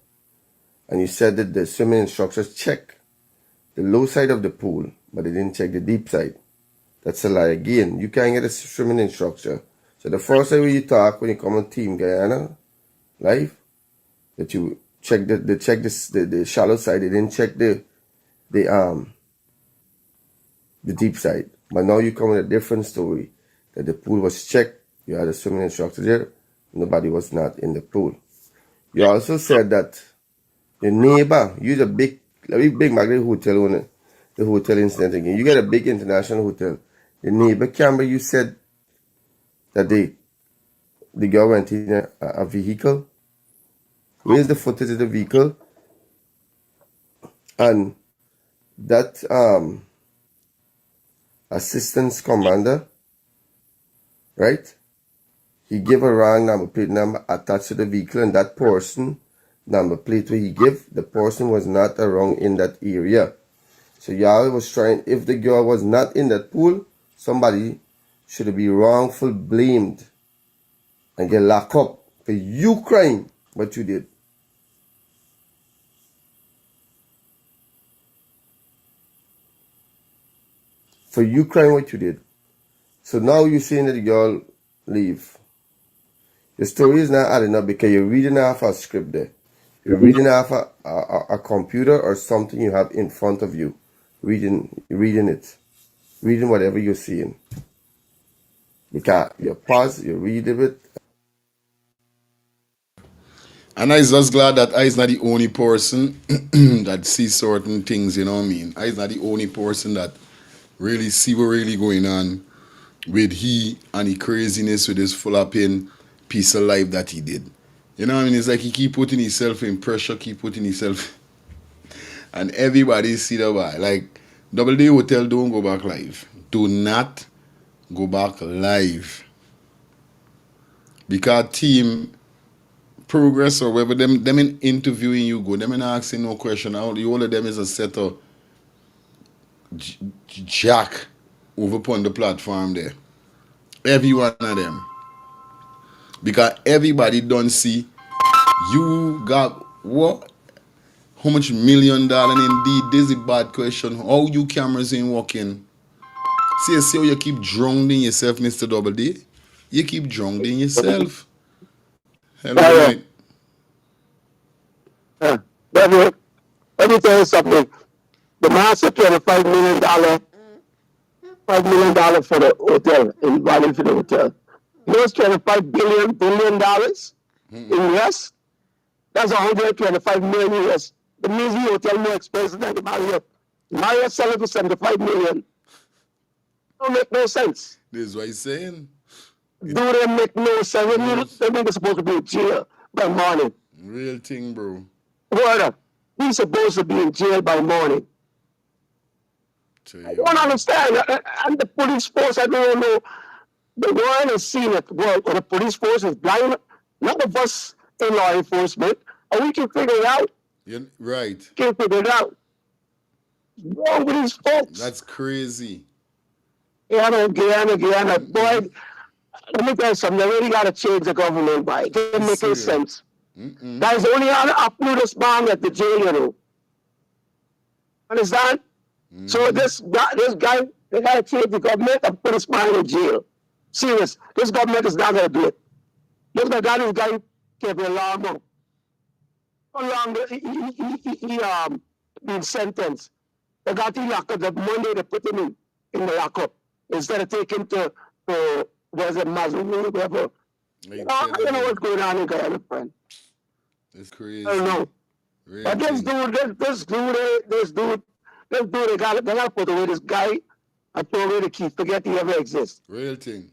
and you said that the swimming instructors check the low side of the pool, but they didn't check the deep side. That's a lie again. You can't get a swimming instructor. So the first time when you talk, when you come on Team Guyana live, that you check the shallow side, they didn't check the deep side. But now you come with a different story, that the pool was checked, you had a swimming instructor there, nobody was not in the pool. You also said that the neighbor, you the big magnet hotel owner, the hotel incident again. You get a big international hotel. The neighbor camera, you said that the girl went in a vehicle. Where's the footage of the vehicle? And that assistance commander, right? He gave a wrong number plate number attached to the vehicle, and that person, number plate where he gave, the person was not around in that area. So y'all was trying, if the girl was not in that pool, somebody should be wrongful blamed and get locked up for you crying what you did. For you crying what you did. So now you're saying that the girl leave. The story is not adding up because you're reading off a script there. You're reading off a computer or something you have in front of you. Reading it. Reading whatever you're seeing. Because you pause, you read it. And I'm just glad that I'm not the only person that sees certain things, you know what I mean? I'm not the only person that really see what really going on with he and the craziness with this full up in piece of life that he did. You know what I mean? It's like he keep putting himself in pressure, keep putting himself, and everybody see the why. Like, Double D Hotel, don't go back live. Do not go back live. Because team progress or whatever, them in interviewing you go, them in asking no question. All of them is a set of jack over upon the platform there. Every one of them. Because everybody don't see you got what? How much $1 million? And indeed, this is a bad question. How you cameras ain't working? See how you keep drowning yourself, Mr. Double D? You keep drowning yourself. Hello, mate. Let me tell you something. The master $25 million, $5 million for the hotel, in value for the hotel. You know, it's $25 billion in US. That's 125 million US. The Museum Hotel more expensive than the Marriott. Marriott selling for 75 million. Don't make no sense. This is what he's saying. Do they make no sense? They think they're supposed to be in jail by morning. Real thing, bro. Word up. He's supposed to be in jail by morning. I don't understand. And the police force, I don't know. The world has seen it. Well, the police force is blind. None of us in law enforcement, and we can figure it out. Yeah, right. Can't figure it out. What's wrong with these folks? That's crazy. Yeah, I don't Guyana. Boy, let me tell you something. They really got to change the government, boy. It doesn't make any sense. Guys, only approve this bomb at the jail, you know. Understand? So this guy, they got to change the government and put this man in jail. Serious. This government is not going to do it. This guy can't be long. How long being sentenced. They got him locked up. The Monday they put him in the lockup instead of taking to there's a Mazuru, whatever. I don't know what's going on in Guyana, friend. It's crazy. I don't know. Real But this dude, they gotta put away this guy and throw away the key. Forget he ever exists. Real thing.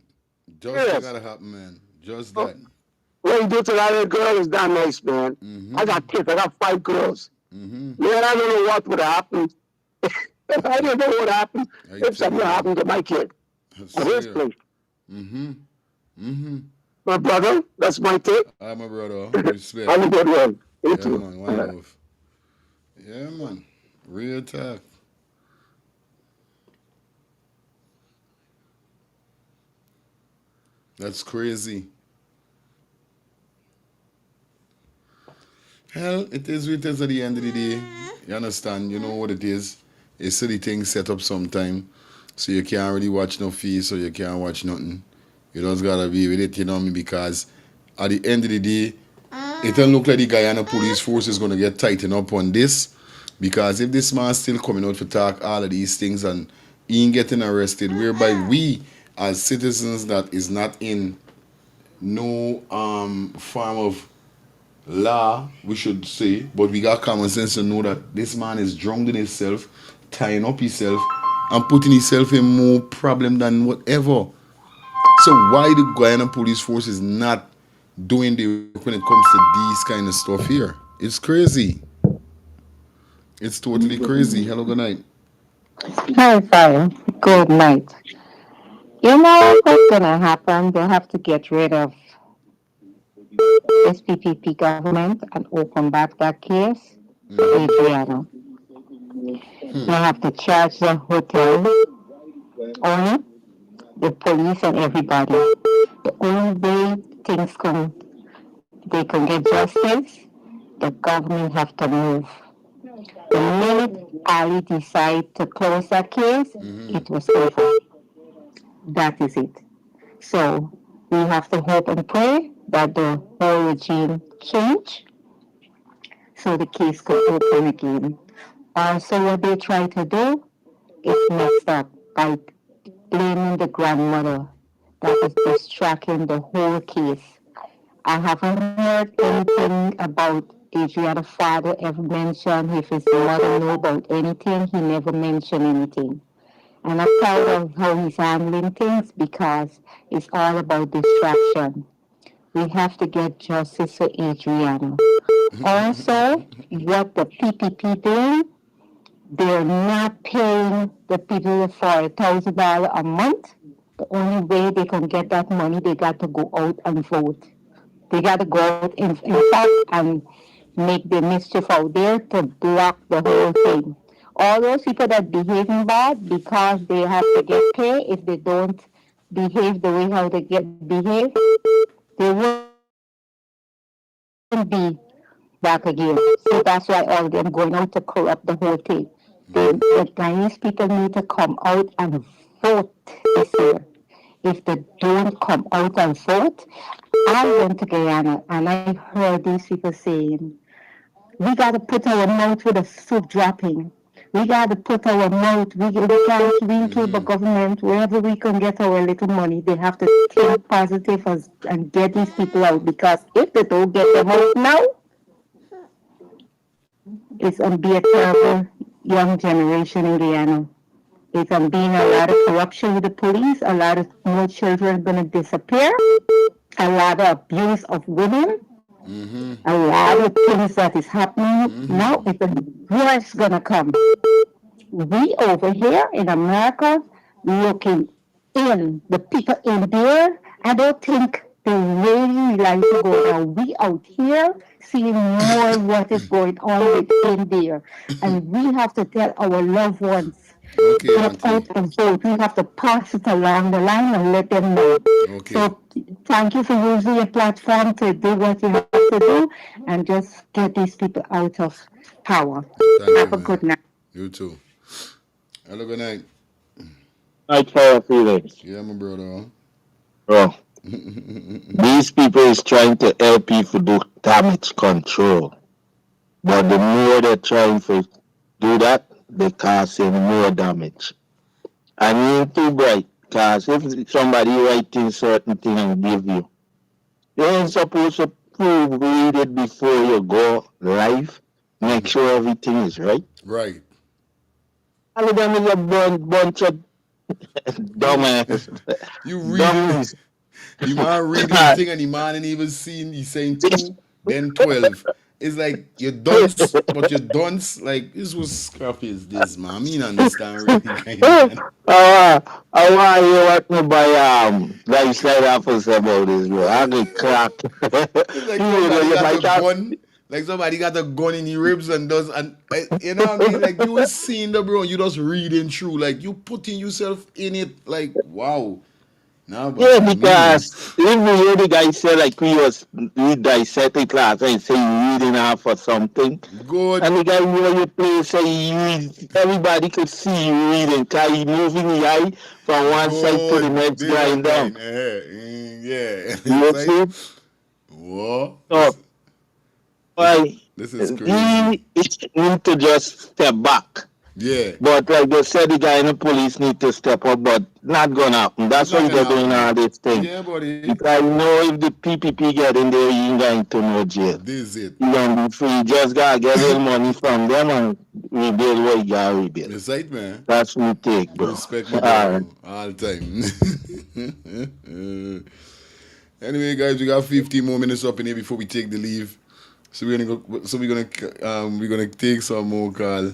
Just Yes. gotta happen, man. Just that. What you do to that little girl is damn nice, man. I got kids. I got 5 girls. Man, I don't know what would have happened. I don't know what happened if something happened to my kid. At his place. My brother, that's my take. Hi, my brother. Respect. Have a good one. You Yeah, too. man. One love. Yeah, man. Real talk. That's crazy. Hell, it is what it is at the end of the day. You understand? You know what it is. A silly thing set up sometime. So you can't really watch no fees, so you can't watch nothing. You just gotta be with it, you know what I mean? Because at the end of the day, it don't look like the Guyana police force is gonna get tightened up on this. Because if this man's still coming out to talk all of these things and he ain't getting arrested, whereby we as citizens that is not in no form of law, we should say, but we got common sense to know that this man is drowning himself, tying up himself, and putting himself in more problem than whatever. So why the Guyana police force is not doing the work when it comes to these kind of stuff here? It's crazy. It's totally crazy. Hello, good night. Hi, fine. Good night. You know what's gonna happen? They have to get rid of SPPP government and open back that case for Adriana. They have to charge the hotel owner, the police, and everybody. The only way they can get justice, the government have to move. The minute Ali decided to close that case, it was over. That is it. So we have to hope and pray that the whole regime change so the case could open again. Also, what they try to do is messed up by blaming the grandmother that is distracting the whole case. I haven't heard anything about Adriana's father ever mention if his mother knew about anything. He never mentioned anything. And I'm proud of how he's handling things because it's all about distraction. We have to get justice for Adriana. Also, what the PPP doing, they're not paying the people for $1,000 a month. The only way they can get that money, they got to go out and vote. They got to go out in fact and make the mischief out there to block the whole thing. All those people that behaving bad because they have to get paid, if they don't behave the way how they get behave, they won't be back again. So that's why all of them going out to corrupt the whole thing. The Guyanese people need to come out and vote this year. If they don't come out and vote, I went to Guyana and I heard these people saying, we got to put our mouth with a soup dropping. We got to put our mouth, we can't communicate the government, wherever we can get our little money, they have to think positive and get these people out, because if they don't get them out now, it's going to be a terrible young generation in Guyana. It's going to be a lot of corruption with the police, a lot of more children are going to disappear, a lot of abuse of women, a lot of things that is happening. Now it's the worst going to come. We over here in America, looking in, the people in there, I don't think they really like to go down. We out here seeing more what is going on within there. And we have to tell our loved ones, get out and vote. We have to pass it along the line and let them know. So thank you for using your platform to do what you have to do and just get these people out of power. Have a good night. You too. Hello, good night. Night, Fire Felix. Yeah, my brother. Bro, these people is trying to help people do damage control. But the more they're trying to do that, they causing more damage. And you ain't too bright, because if somebody writing certain thing and give you, you ain't supposed to read it before you go live. Make sure everything is right. Right. All of them is a bunch of dumbass. You reading Dummies. the man reading thing and the man ain't even seen he's saying 2, then 12. It's like you dunce, but you dunce like this was scrappy as this, man. I mean understand reading kind of man. I want you what me buy lifestyle offers about this, bro. I get cracked. It's like somebody got a gun. Like somebody got a gun in the ribs and does and you know what I mean? Like you was seeing the bro, you just reading through, like you putting yourself in it, like wow. Nah, but Yeah, because if we hear the guy say like we dissecting class and say you reading off or something. Good. And the guy where you play say you read, everybody could see you reading because he moving the eye from one side to the next going down. Yeah. You Like, see? what? So This is crazy. he need to just step back. Yeah. But like they said, the guy in the police need to step up, but not gonna happen. That's why they're doing all this thing. Yeah, buddy. Because you know if the PPP get in there, you ain't going to no jail. This is it. You gonna be free. You just gotta get a little money from them and rebuild what you gotta rebuild. That's right, man. That's what we take, bro. Respect my bro. All the time. Anyway, guys, we got 15 more minutes up in here before we take the leave. So we're gonna take some more call.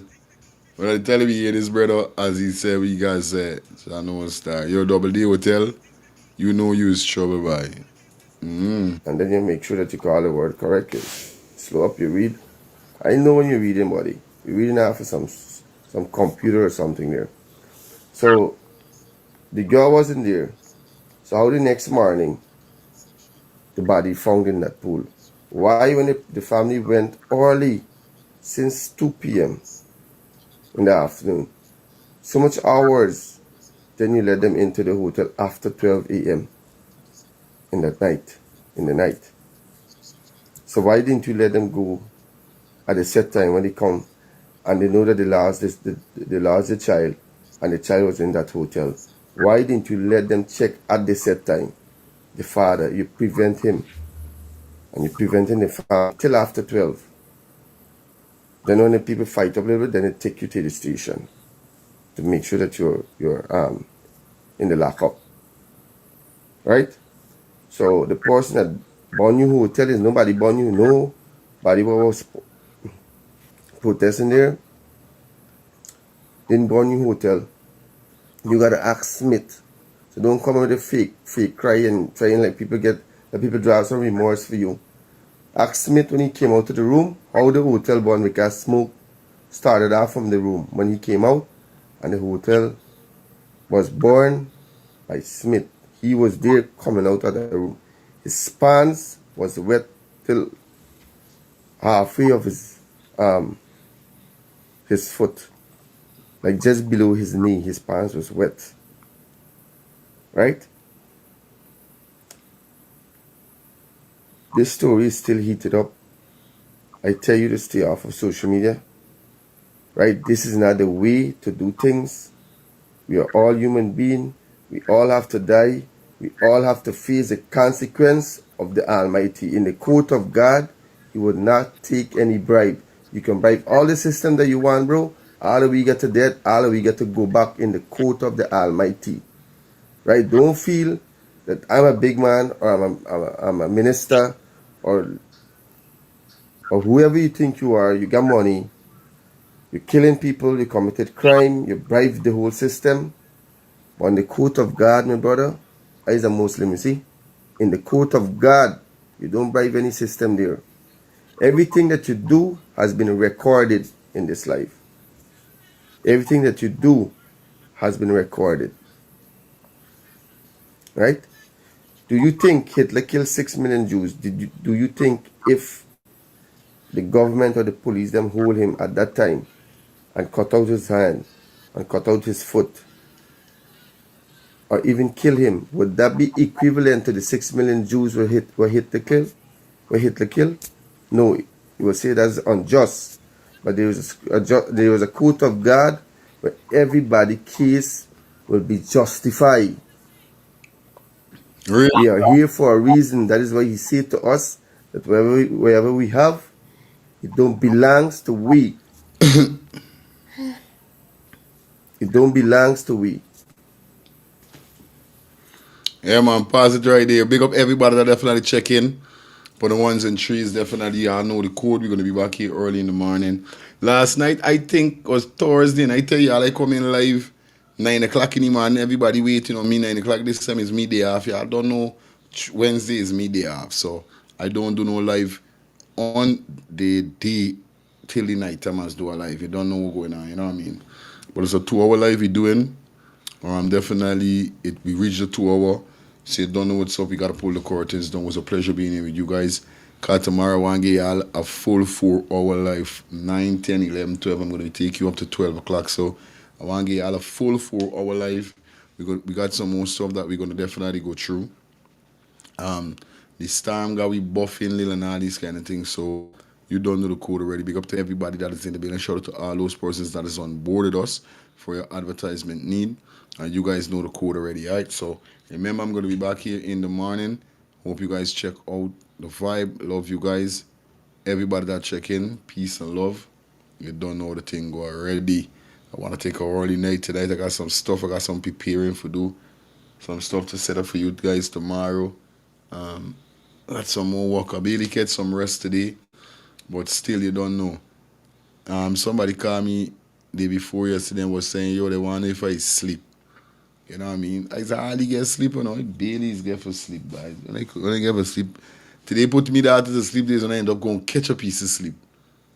But I tell you, here this brother, as he said, what you guys said. So I know what's that. Your Double D Hotel, you know you is trouble by. And then you make sure that you call the word correctly. Slow up your read. I know when you're reading, buddy. You're reading after some computer or something there. So the girl wasn't there. So how the next morning the body found in that pool? Why when the family went early since 2 p.m. in the afternoon? So much hours. Then you let them into the hotel after 12 a.m. in the night. So why didn't you let them go at the set time when they come and they know that they lost the child and the child was in that hotel? Why didn't you let them check at the set time? The father, you prevent him and you're preventing the family till after 12. Then when the people fight up a little bit, then they take you to the station to make sure that you're in the lockup. Right? So the person that born you hotel is nobody born you. Nobody was protesting there. Didn't born you hotel. You gotta ask Smith. So don't come with a fake cry and trying like people drive some remorse for you. Ask Smith when he came out of the room how the hotel burned, because smoke started off from the room when he came out, and the hotel was burned by Smith. He was there coming out of the room. His pants was wet till halfway of his foot, like just below his knee. His pants was wet. Right? This story is still heated up. I tell you to stay off of social media. Right? This is not the way to do things. We are all human beings. We all have to die. We all have to face the consequence of the Almighty. In the court of God, He would not take any bribe. You can bribe all the system that you want, bro. All of we get to death, all of we get to go back in the court of the Almighty. Right? Don't feel that I'm a big man or I'm a minister or whoever you think you are. You got money. You're killing people. You committed crime. You bribed the whole system. But in the court of God, my brother, I is a Muslim, you see. In the court of God, you don't bribe any system there. Everything that you do has been recorded in this life. Everything that you do has been recorded. Right? Do you think Hitler killed 6 million Jews? Do you think if the government or the police them hold him at that time and cut out his hand and cut out his foot or even kill him, would that be equivalent to the 6 million Jews were Hitler killed? No, you will say that's unjust. but there was a court of God where everybody case will be justified. Really? We are here for a reason. That is why he said to us that wherever we have, it don't belongs to we. It don't belongs to we. Yeah, man, pause it right there. Big up everybody that definitely check in. For the ones and threes, definitely, y'all know the code. We're going to be back here early in the morning. Last night, I think, was Thursday, and I tell y'all, I come in live 9 o'clock in the morning. Everybody waiting on me 9 o'clock. This time is me day off. Y'all don't know Wednesday is me day off. So I don't do no live on the day till the night time as do a live. You don't know what's going on, you know what I mean? But it's a 2-hour live we're doing. Definitely, we reached the 2 hour. So you don't know what's up. You got to pull the curtains down. It was a pleasure being here with you guys. Cause tomorrow, I want to get y'all a full 4 hour live. 9, 10, 11, 12. I'm going to take you up to 12 o'clock. So I want to get y'all a full 4 hour live. We got some more stuff that we're going to definitely go through. The storm got we buffing little and all these kind of things. So you don't know the code already. Big up to everybody that is in the building. Shout out to all those persons that is on board with us for your advertisement need. And you guys know the code already, all right? So remember, I'm going to be back here in the morning. Hope you guys check out the vibe. Love you guys. Everybody that check in, peace and love. You don't know the thing go already. I want to take a early night tonight. I got some stuff. I got some preparing for do. Some stuff to set up for you guys tomorrow. Got some more workability, get some rest today. But still, you don't know. Somebody called me day before yesterday and was saying, yo, they want to know if I sleep. You know what I mean? I said, hardly get sleep, you know. Bailey's get for sleep, guys. When I get for sleep, today put me there to the sleep days and I end up going catch a piece of sleep.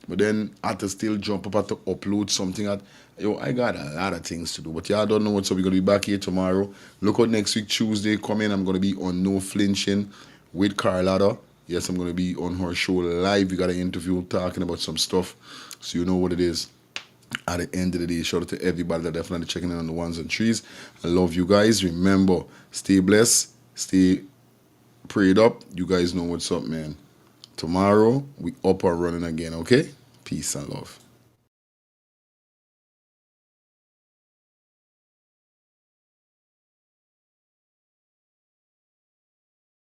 But then I had to still jump up, I had to upload something. I got a lot of things to do. But y'all don't know what's up. We're going to be back here tomorrow. Look out next week, Tuesday. Come in. I'm going to be on No Flinching with Carlotta. Yes, I'm going to be on her show live. We got an interview talking about some stuff. So you know what it is. At the end of the day, shout out to everybody that definitely checking in on the ones and threes. I love you guys. Remember, stay blessed, stay prayed up. You guys know what's up, man. Tomorrow, we up and running again, okay? Peace and love.